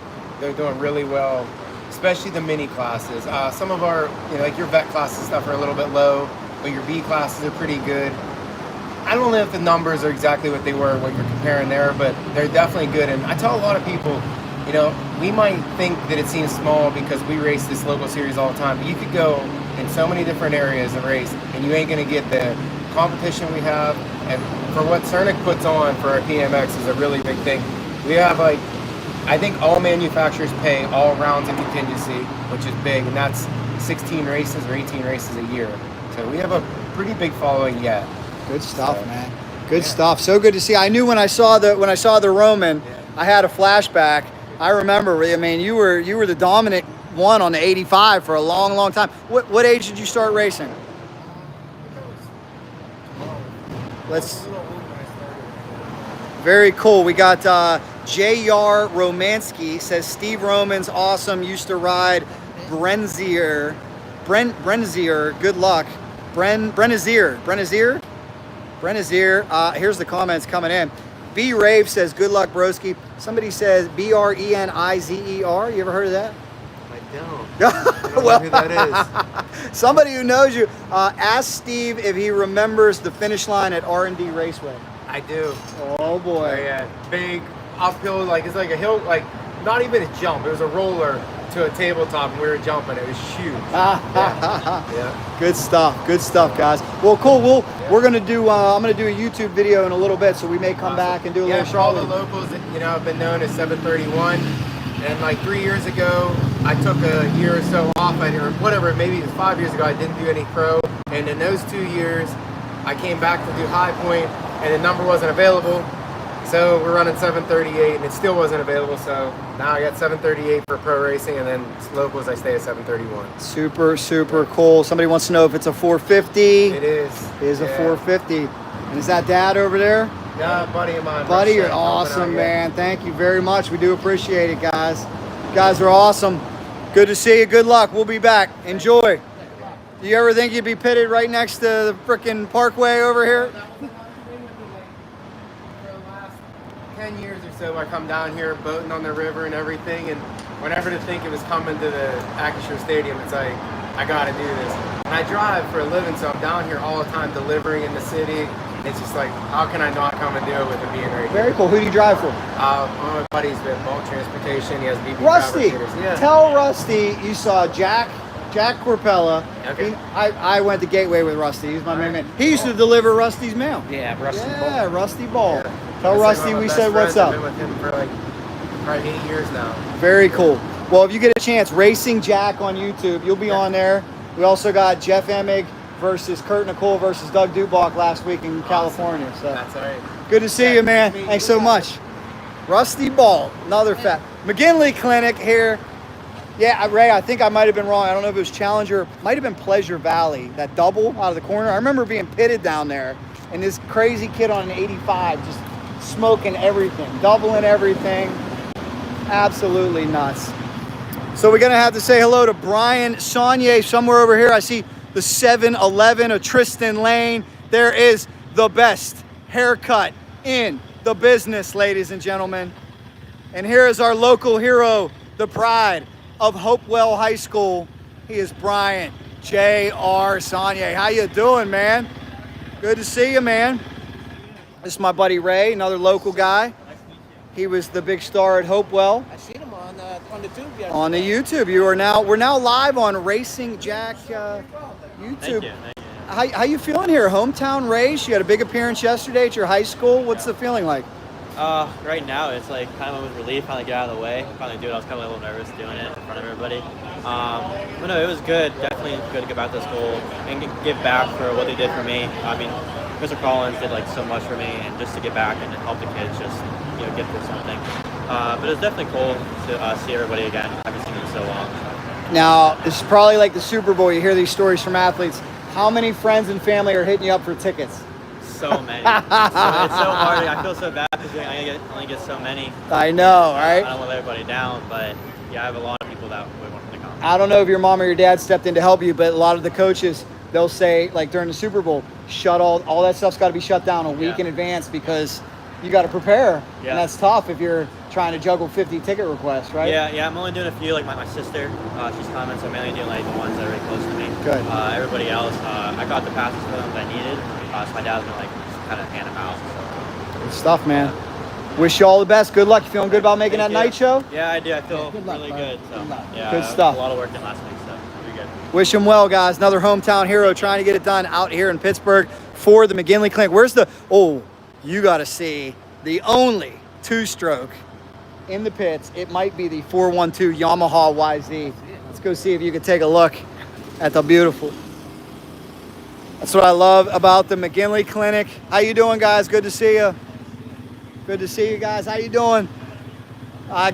they're doing really well, especially the mini classes. Some of our, like your vet classes and stuff are a little bit low, but your B classes are pretty good. I don't know if the numbers are exactly what they were when you're comparing there, but they're definitely good. And I tell a lot of people, we might think that it seems small because we race this local series all the time, but you could go in so many different areas and race, and you ain't going to get the competition we have. And for what Cernic puts on for our PMX is a really big thing. We have I think all manufacturers pay all rounds of contingency, which is big, and that's 16 races or 18 races a year. So we have a pretty big following yet. Good stuff, man. Good stuff. So good to see. I knew when I saw the Roman, I had a flashback. I remember. I mean, you were the dominant one on the 85 for a long, long time. What age did you start racing? Very cool. We got J.R. Romansky says Steve Roman's awesome. Used to ride Brenzier. Good luck. Brenzier. Here's the comments coming in. B Rave says good luck, broski. Somebody says Brenizer. You ever heard of that? I don't know who that is. Somebody who knows you. Ask Steve if he remembers the finish line at R&D Raceway. I do. Oh boy. Yeah, big uphill, it's like a hill, not even a jump. It was a roller to a tabletop, and we were jumping. It was huge. Yeah. Good stuff, guys. Well, cool. We're gonna do. I'm gonna do a YouTube video in a little bit, so we may come back and do a little. For all the locals, I've been known as 731, and 3 years ago, I took a year or so off, or whatever. Maybe it was 5 years ago. I didn't do any pro, and in those 2 years, I came back to do High Point, and the number wasn't available. So we're running 738, and it still wasn't available. So now I got 738 for pro racing, and then locals I stay at 731. Super cool. Somebody wants to know if it's a 450. It is. It is a 450. And is that Dad over there? Yeah, buddy of mine. Buddy, you're awesome, man. Thank you very much. We do appreciate it, guys. You guys are awesome. Good to see you. Good luck. We'll be back. Enjoy. Do you ever think you'd be pitted right next to the frickin' Parkway over here? 10 years or so, I come down here boating on the river and everything, and whenever to think it was coming to the Acrisure Stadium, it's like, I gotta do this. And I drive for a living, so I'm down here all the time delivering in the city. It's just like, how can I not come and do it with it being right here? Very cool. Who do you drive for? One of my buddies with Bulk Transportation. He has BB Rusty. Yeah. Tell Rusty you saw Jack Corpella. Okay. I went to Gateway with Rusty. He's my main man. He used to deliver Rusty's mail. Yeah, Rusty. Yeah, Rusty Ball. Yeah. Tell Rusty we said what's up. I've been with him for probably 8 years now. Very cool. Well, if you get a chance, Racing Jack on YouTube, you'll be on there. We also got Jeff Emig versus Kurt Nicole versus Doug Dubach last week in California. So that's all right. Good to see you, man. Thanks so much. Rusty Ball, another fat. McGinley Clinic here. Yeah, Ray, I think I might have been wrong. I don't know if it was Challenger, might have been Pleasure Valley, that double out of the corner. I remember being pitted down there, and this crazy kid on an 85 just smoking everything, doubling everything. Absolutely nuts. So we're going to have to say hello to Brian Saunier somewhere over here. I see the 7-Eleven of Tristan Lane. There is the best haircut in the business, ladies and gentlemen. And here is our local hero, the pride of Hopewell High School. He is Brian J.R. Saunier. How you doing, man? Good to see you, man. This is my buddy Ray, another local guy. He was the big star at Hopewell. I seen him on the tube yesterday. On the YouTube. We're now live on Racing Jack YouTube. Thank you. How you feeling here? Hometown race? You had a big appearance yesterday at your high school. What's the feeling like? Right now it's like kind of with relief, finally get out of the way, finally do it. I was kind of a little nervous doing it in front of everybody. But no, it was good. Definitely good to get back to school and give back for what they did for me. I mean, Mr. Collins did so much for me, and just to get back and help the kids just get through something. But it's definitely cool to see everybody again. I haven't seen them in so long. Now, this is probably like the Super Bowl. You hear these stories from athletes. How many friends and family are hitting you up for tickets? So many. It's so hard. I feel so bad because I only get so many. I know, right? I don't want everybody down, but yeah, I have a lot of people that would want to come. I don't know if your mom or your dad stepped in to help you, but a lot of the coaches, they'll say, during the Super Bowl, shut all that stuff's got to be shut down a week in advance because you got to prepare. Yeah. And that's tough if you're trying to juggle 50 ticket requests, right? Yeah, I'm only doing a few, like my sister, she's coming, so I'm mainly doing like the ones that are really close to me. Good. Everybody else, I got the passes for them that I needed, so my dad's gonna like just kind of hand them out. So. Good stuff, man. Wish you all the best. Good luck. You feeling good about making Thank that you. night show? Yeah, I do. I feel Good luck, really bud. good. So, Good luck. yeah, Good stuff. A lot of work in last week, so pretty good. Wish him well, guys. Another hometown hero trying to get it done out here in Pittsburgh for the McGinley Clinic. Where's the, oh, you got to see the only two-stroke in the pits. It might be the 412 Yamaha YZ. Let's go see if you can take a look at the beautiful. That's what I love about the McGinley Clinic. How you doing, guys? Good to see you. Good to see you guys. How you doing?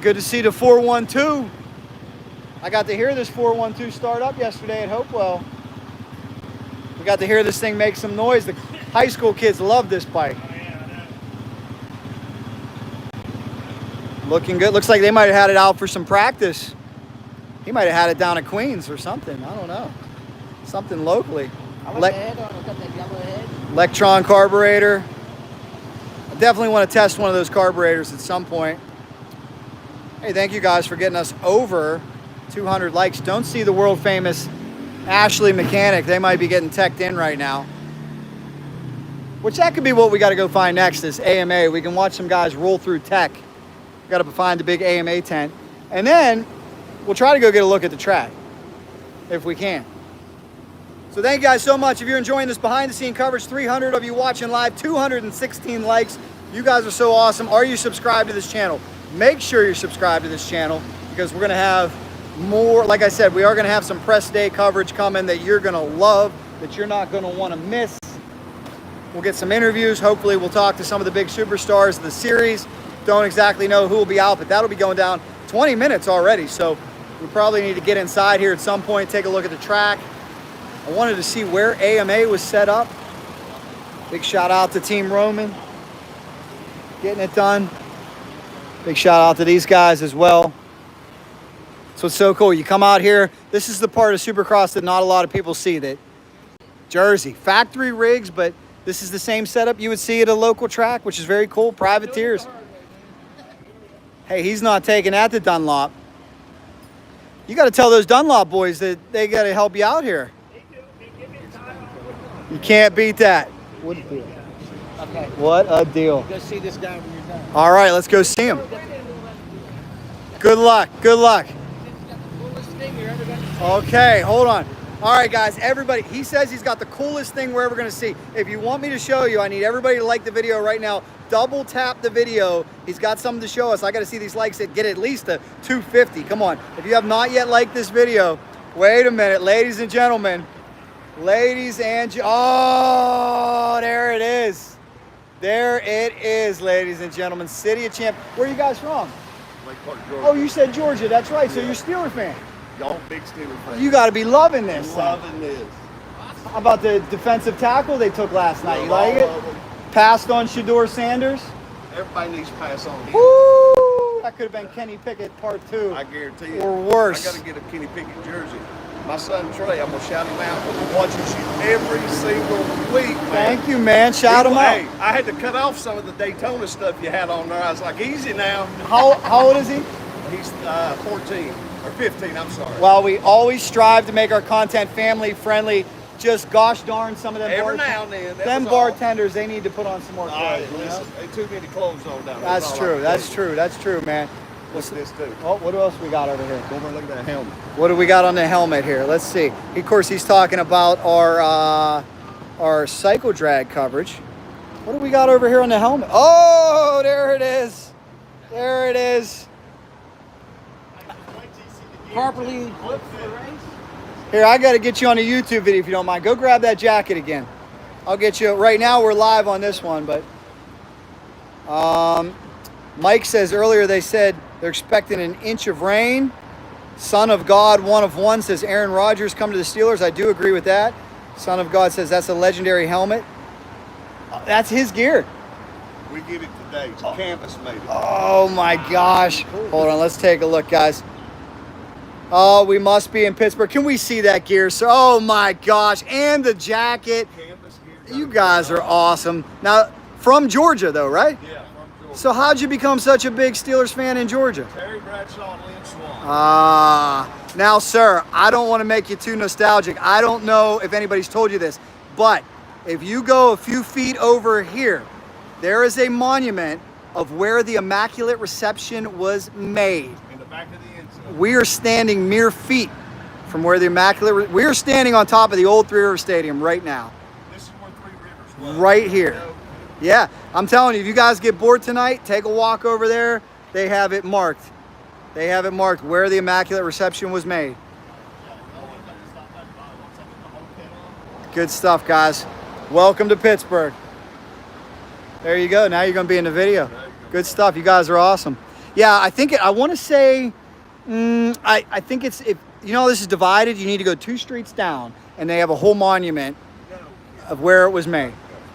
Good to see the 412. I got to hear this 412 start up yesterday at Hopewell. We got to hear this thing make some noise. The high school kids love this bike. Looking good. Looks like they might have had it out for some practice. He might have had it down at Queens or something. I don't know. Something locally. Electron carburetor. I definitely want to test one of those carburetors at some point. Hey, thank you guys for getting us over 200 likes. Don't see the world famous Ashley Mechanic. They might be getting teched in right now. Which that could be what we got to go find next is AMA. We can watch some guys roll through tech. Got to find the big AMA tent. And then we'll try to go get a look at the track if we can. So thank you guys so much. If you're enjoying this behind the scene coverage, 300 of you watching live, 216 likes. You guys are so awesome. Are you subscribed to this channel? Make sure you're subscribed to this channel because we're going to have more. Like I said, we are going to have some press day coverage coming that you're going to love, that you're not going to want to miss. We'll get some interviews. Hopefully we'll talk to some of the big superstars of the series. Don't exactly know who will be out, but that'll be going down 20 minutes already. So we probably need to get inside here at some point, take a look at the track. I wanted to see where AMA was set up. Big shout out to Team Roman, getting it done. Big shout out to these guys as well. So it's so cool. You come out here, this is the part of Supercross that not a lot of people see. That Jersey, factory rigs, but this is the same setup you would see at a local track, which is very cool. Privateers. Hey, he's not taking that to Dunlop. You got to tell those Dunlop boys that they got to help you out here. You can't beat that. What a deal. Okay. What a deal. Go see this guy when you're done. All right, let's go see him. Good luck. Good luck. Okay, hold on. All right, guys, everybody, he says he's got the coolest thing we're ever going to see. If you want me to show you, I need everybody to like the video right now. Double tap the video. He's got something to show us. I got to see these likes that get at least a 250. Come on. If you have not yet liked this video, wait a minute, ladies and gentlemen. Ladies and oh, there it is. There it is, ladies and gentlemen. City of Champ. Where are you guys from? Lake Park, Georgia. Oh, you said Georgia. That's right. So you're a Steeler fan. Y'all big Steelers fan. You got to be loving this. Loving this. How about the defensive tackle they took last night? You Love like all it? of them. Passed on Shador Sanders. Everybody needs to pass on him. Woo! That could have been Kenny Pickett part 2. I guarantee you. Or worse. I got to get a Kenny Pickett jersey. My son Trey, I'm going to shout him out because he watches you every single week, man. Thank you, man. Shout him out. Hey, I had to cut off some of the Daytona stuff you had on there. I was like, easy now. How old is he? He's 14 or 15, I'm sorry. Well, we always strive to make our content family friendly. Just gosh darn some of them Every now and then. them bartenders, they need to put on some more All right, clothes. listen, ain't too many clothes on down there. That's true. That's true. That's true, man. Look at this too. Oh, what else we got over here? Go over and look at that helmet. What do we got on the helmet here? Let's see. Of course, he's talking about our cycle drag coverage. What do we got over here on the helmet? Oh, there it is. There it is. Properly equipped for the race. Here, I got to get you on a YouTube video if you don't mind. Go grab that jacket again. I'll get you. Right now, we're live on this one, but Mike says earlier they said they're expecting an inch of rain. Son of God, 1 of 1 says Aaron Rodgers come to the Steelers. I do agree with that. Son of God says that's a legendary helmet. That's his gear. We get it today. It's Canvas made it. Oh my gosh. Hold on, let's take a look, guys. Oh, we must be in Pittsburgh. Can we see that gear, sir? Oh my gosh, and the jacket. Canvas gear. You guys are awesome. Now, from Georgia though, right? Yeah, from So how'd you become such a big Steelers fan in Georgia? Terry Bradshaw and Lynn Swan. Now, sir, I don't want to make you too nostalgic. I don't know if anybody's told you this, but if you go a few feet over here, there is a monument of where the Immaculate Reception was made. In the back of the end zone. We are standing mere feet from where the Immaculate, we are standing on top of the old Three River Stadium right now. This is where Three Rivers was. Right here. Yeah, I'm telling you, if you guys get bored tonight, take a walk over there. They have it marked. They have it marked where the Immaculate Reception was made. Good stuff, guys. Welcome to Pittsburgh. There you go. Now you're going to be in the video. Good stuff. You guys are awesome. Yeah, I think I want to say, I think it's, if you know this is divided, you need to go 2 streets down, and they have a whole monument of where it was made.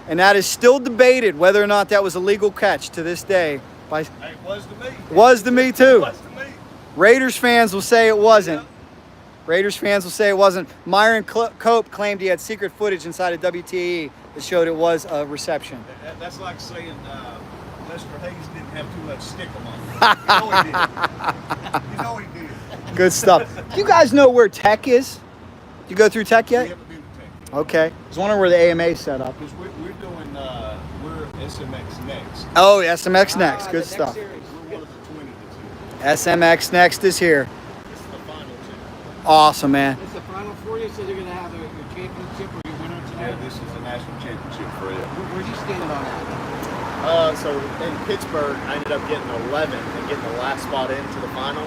And that is still debated whether or not that was a legal catch to this day. It was to me. Was to me too. It was to me. Raiders fans will say it wasn't. Raiders fans will say it wasn't. Myron Cope claimed he had secret footage inside of WTE that showed it was a reception. That's like saying Lester Hayes didn't have too much stick on him. You know he did. Good stuff. Do you guys know where Tech is? Did you go through Tech yet? We haven't been to Tech. Okay. I was wondering where the AMA is set up. Because we're doing, we're SMX Next. Oh, SMX Next. Good stuff. We're one of the 22. SMX Next is here. This is the final 2. Awesome, man. It's the final for you, so you're going to have your championship or your winner tonight? Yeah, this is the national championship for you. Where'd you stand on that? So in Pittsburgh, I ended up getting 11th and getting the last spot into the final.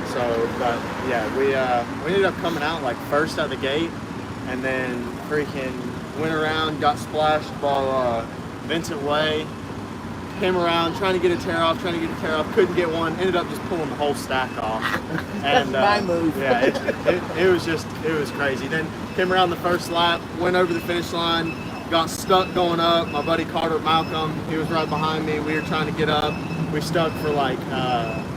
So, but yeah, we ended up coming out like first out the gate, and then freaking went around, got splashed by Vincent Way, came around trying to get a tear off, couldn't get one, ended up just pulling the whole stack off. And my move. Yeah, it was crazy. Then came around the first lap, went over the finish line, got stuck going up. My buddy Carter Malcolm, he was right behind me. We were trying to get up. We stuck for like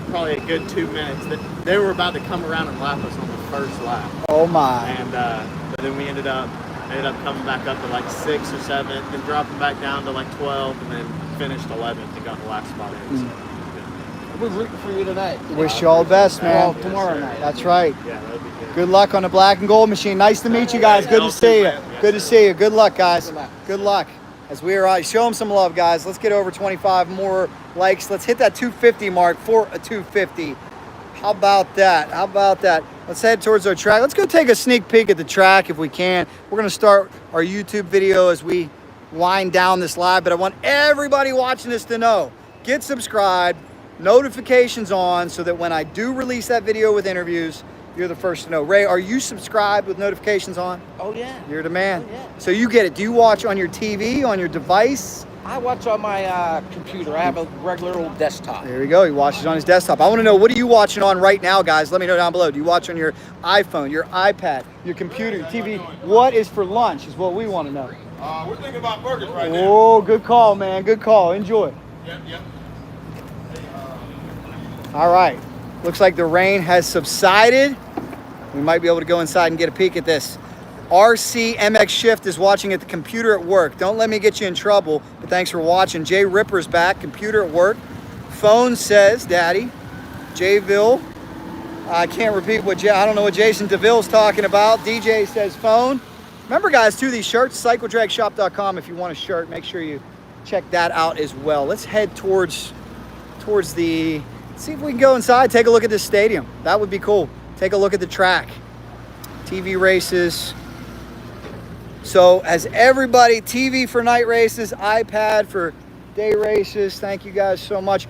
probably a good 2 minutes. They were about to come around and lap us on the first lap. Oh my. And but then we ended up coming back up to like 6th or 7th, then dropping back down to like 12th, and then finished 11th and got the last spot in. So, We're rooting for you tonight. Wish you all the best, man. Well, tomorrow night. That's right. yeah, that'd be good. Good luck on the black and gold machine. Nice to meet you guys. Good to see you. Good to see you. Good luck, guys. Good luck. As we are show them some love, guys. Let's get over 25 more likes. Let's hit that 250 mark for a 250. How about that? How about that? Let's head towards our track. Let's go take a sneak peek at the track if we can. We're going to start our YouTube video as we wind down this live, but I want everybody watching this to know, get subscribed, notifications on, so that when I do release that video with interviews, you're the first to know. Ray, are you subscribed with notifications on? Oh, yeah. You're the man. Oh, yeah. So you get it. Do you watch on your TV, on your device? I watch on my computer. I have a regular old desktop. There we go. He watches on his desktop. I want to know, what are you watching on right now, guys? Let me know down below. Do you watch on your iPhone, your iPad, your computer, your TV? What is for lunch is what we want to know. We're thinking about burgers right now. Oh, good call, man. Good call. Enjoy. Yep. All right. Looks like the rain has subsided. We might be able to go inside and get a peek at this. RC MX Shift is watching at the computer at work. Don't let me get you in trouble, but thanks for watching. Jay Ripper's back, computer at work. Phone says, Daddy. Jayville. I can't repeat I don't know what Jason DeVille's talking about. DJ says phone. Remember, guys, too, these shirts, cycledragshop.com. If you want a shirt, make sure you check that out as well. Let's head towards the, see if we can go inside, take a look at this stadium. That would be cool. Take a look at the track. TV races. So as everybody, TV for night races, iPad for day races. Thank you guys so much.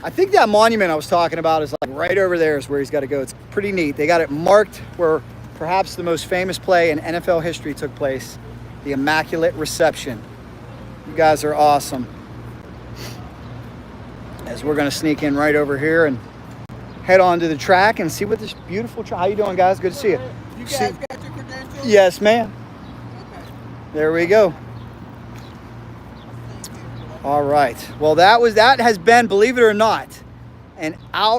I think that monument I was talking about is like right over there is where he's got to go. It's pretty neat. They got it marked where perhaps the most famous play in NFL history took place, the Immaculate Reception. You guys are awesome. As we're going to sneak in right over here and head on to the track and see what this beautiful track. How you doing, guys? Good to see you. You guys got your credentials? Yes, ma'am. Okay. There we go. All right. Well, that has been, believe it or not,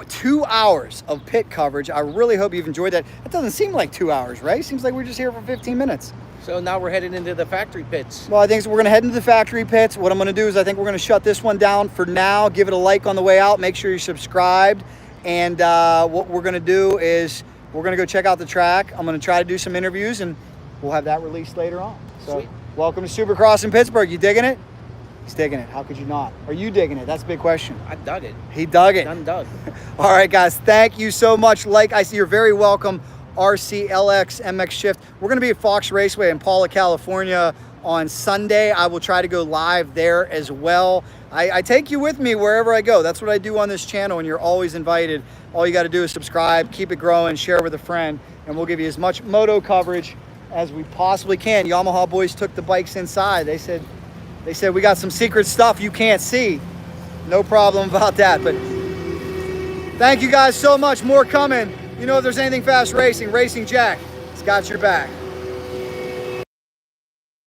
2 hours of pit coverage. I really hope you've enjoyed that. That doesn't seem like 2 hours, right? Seems like we're just here for 15 minutes. So now we're heading into the factory pits. Well, I think so. We're going to head into the factory pits. What I'm going to do is I think we're going to shut this one down for now. Give it a like on the way out. Make sure you're subscribed. And what we're going to do is we're going to go check out the track. I'm going to try to do some interviews, and we'll have that released later on. So, Sweet. Welcome to Supercross in Pittsburgh. You digging it? He's digging it. How could you not? Are you digging it? That's a big question. I dug it. He dug it. Done dug. All right, guys. Thank you so much. Like I see, you're very welcome. RCLX MX Shift. We're going to be at Fox Raceway in Paula, California on Sunday. I will try to go live there as well. I take you with me wherever I go. That's what I do on this channel, and you're always invited. All you got to do is subscribe, keep it growing, share with a friend, and we'll give you as much moto coverage as we possibly can. Yamaha boys took the bikes inside. They said we got some secret stuff you can't see. No problem about that. But thank you guys so much. More coming. You know, if there's anything fast racing, Racing Jack has got your back.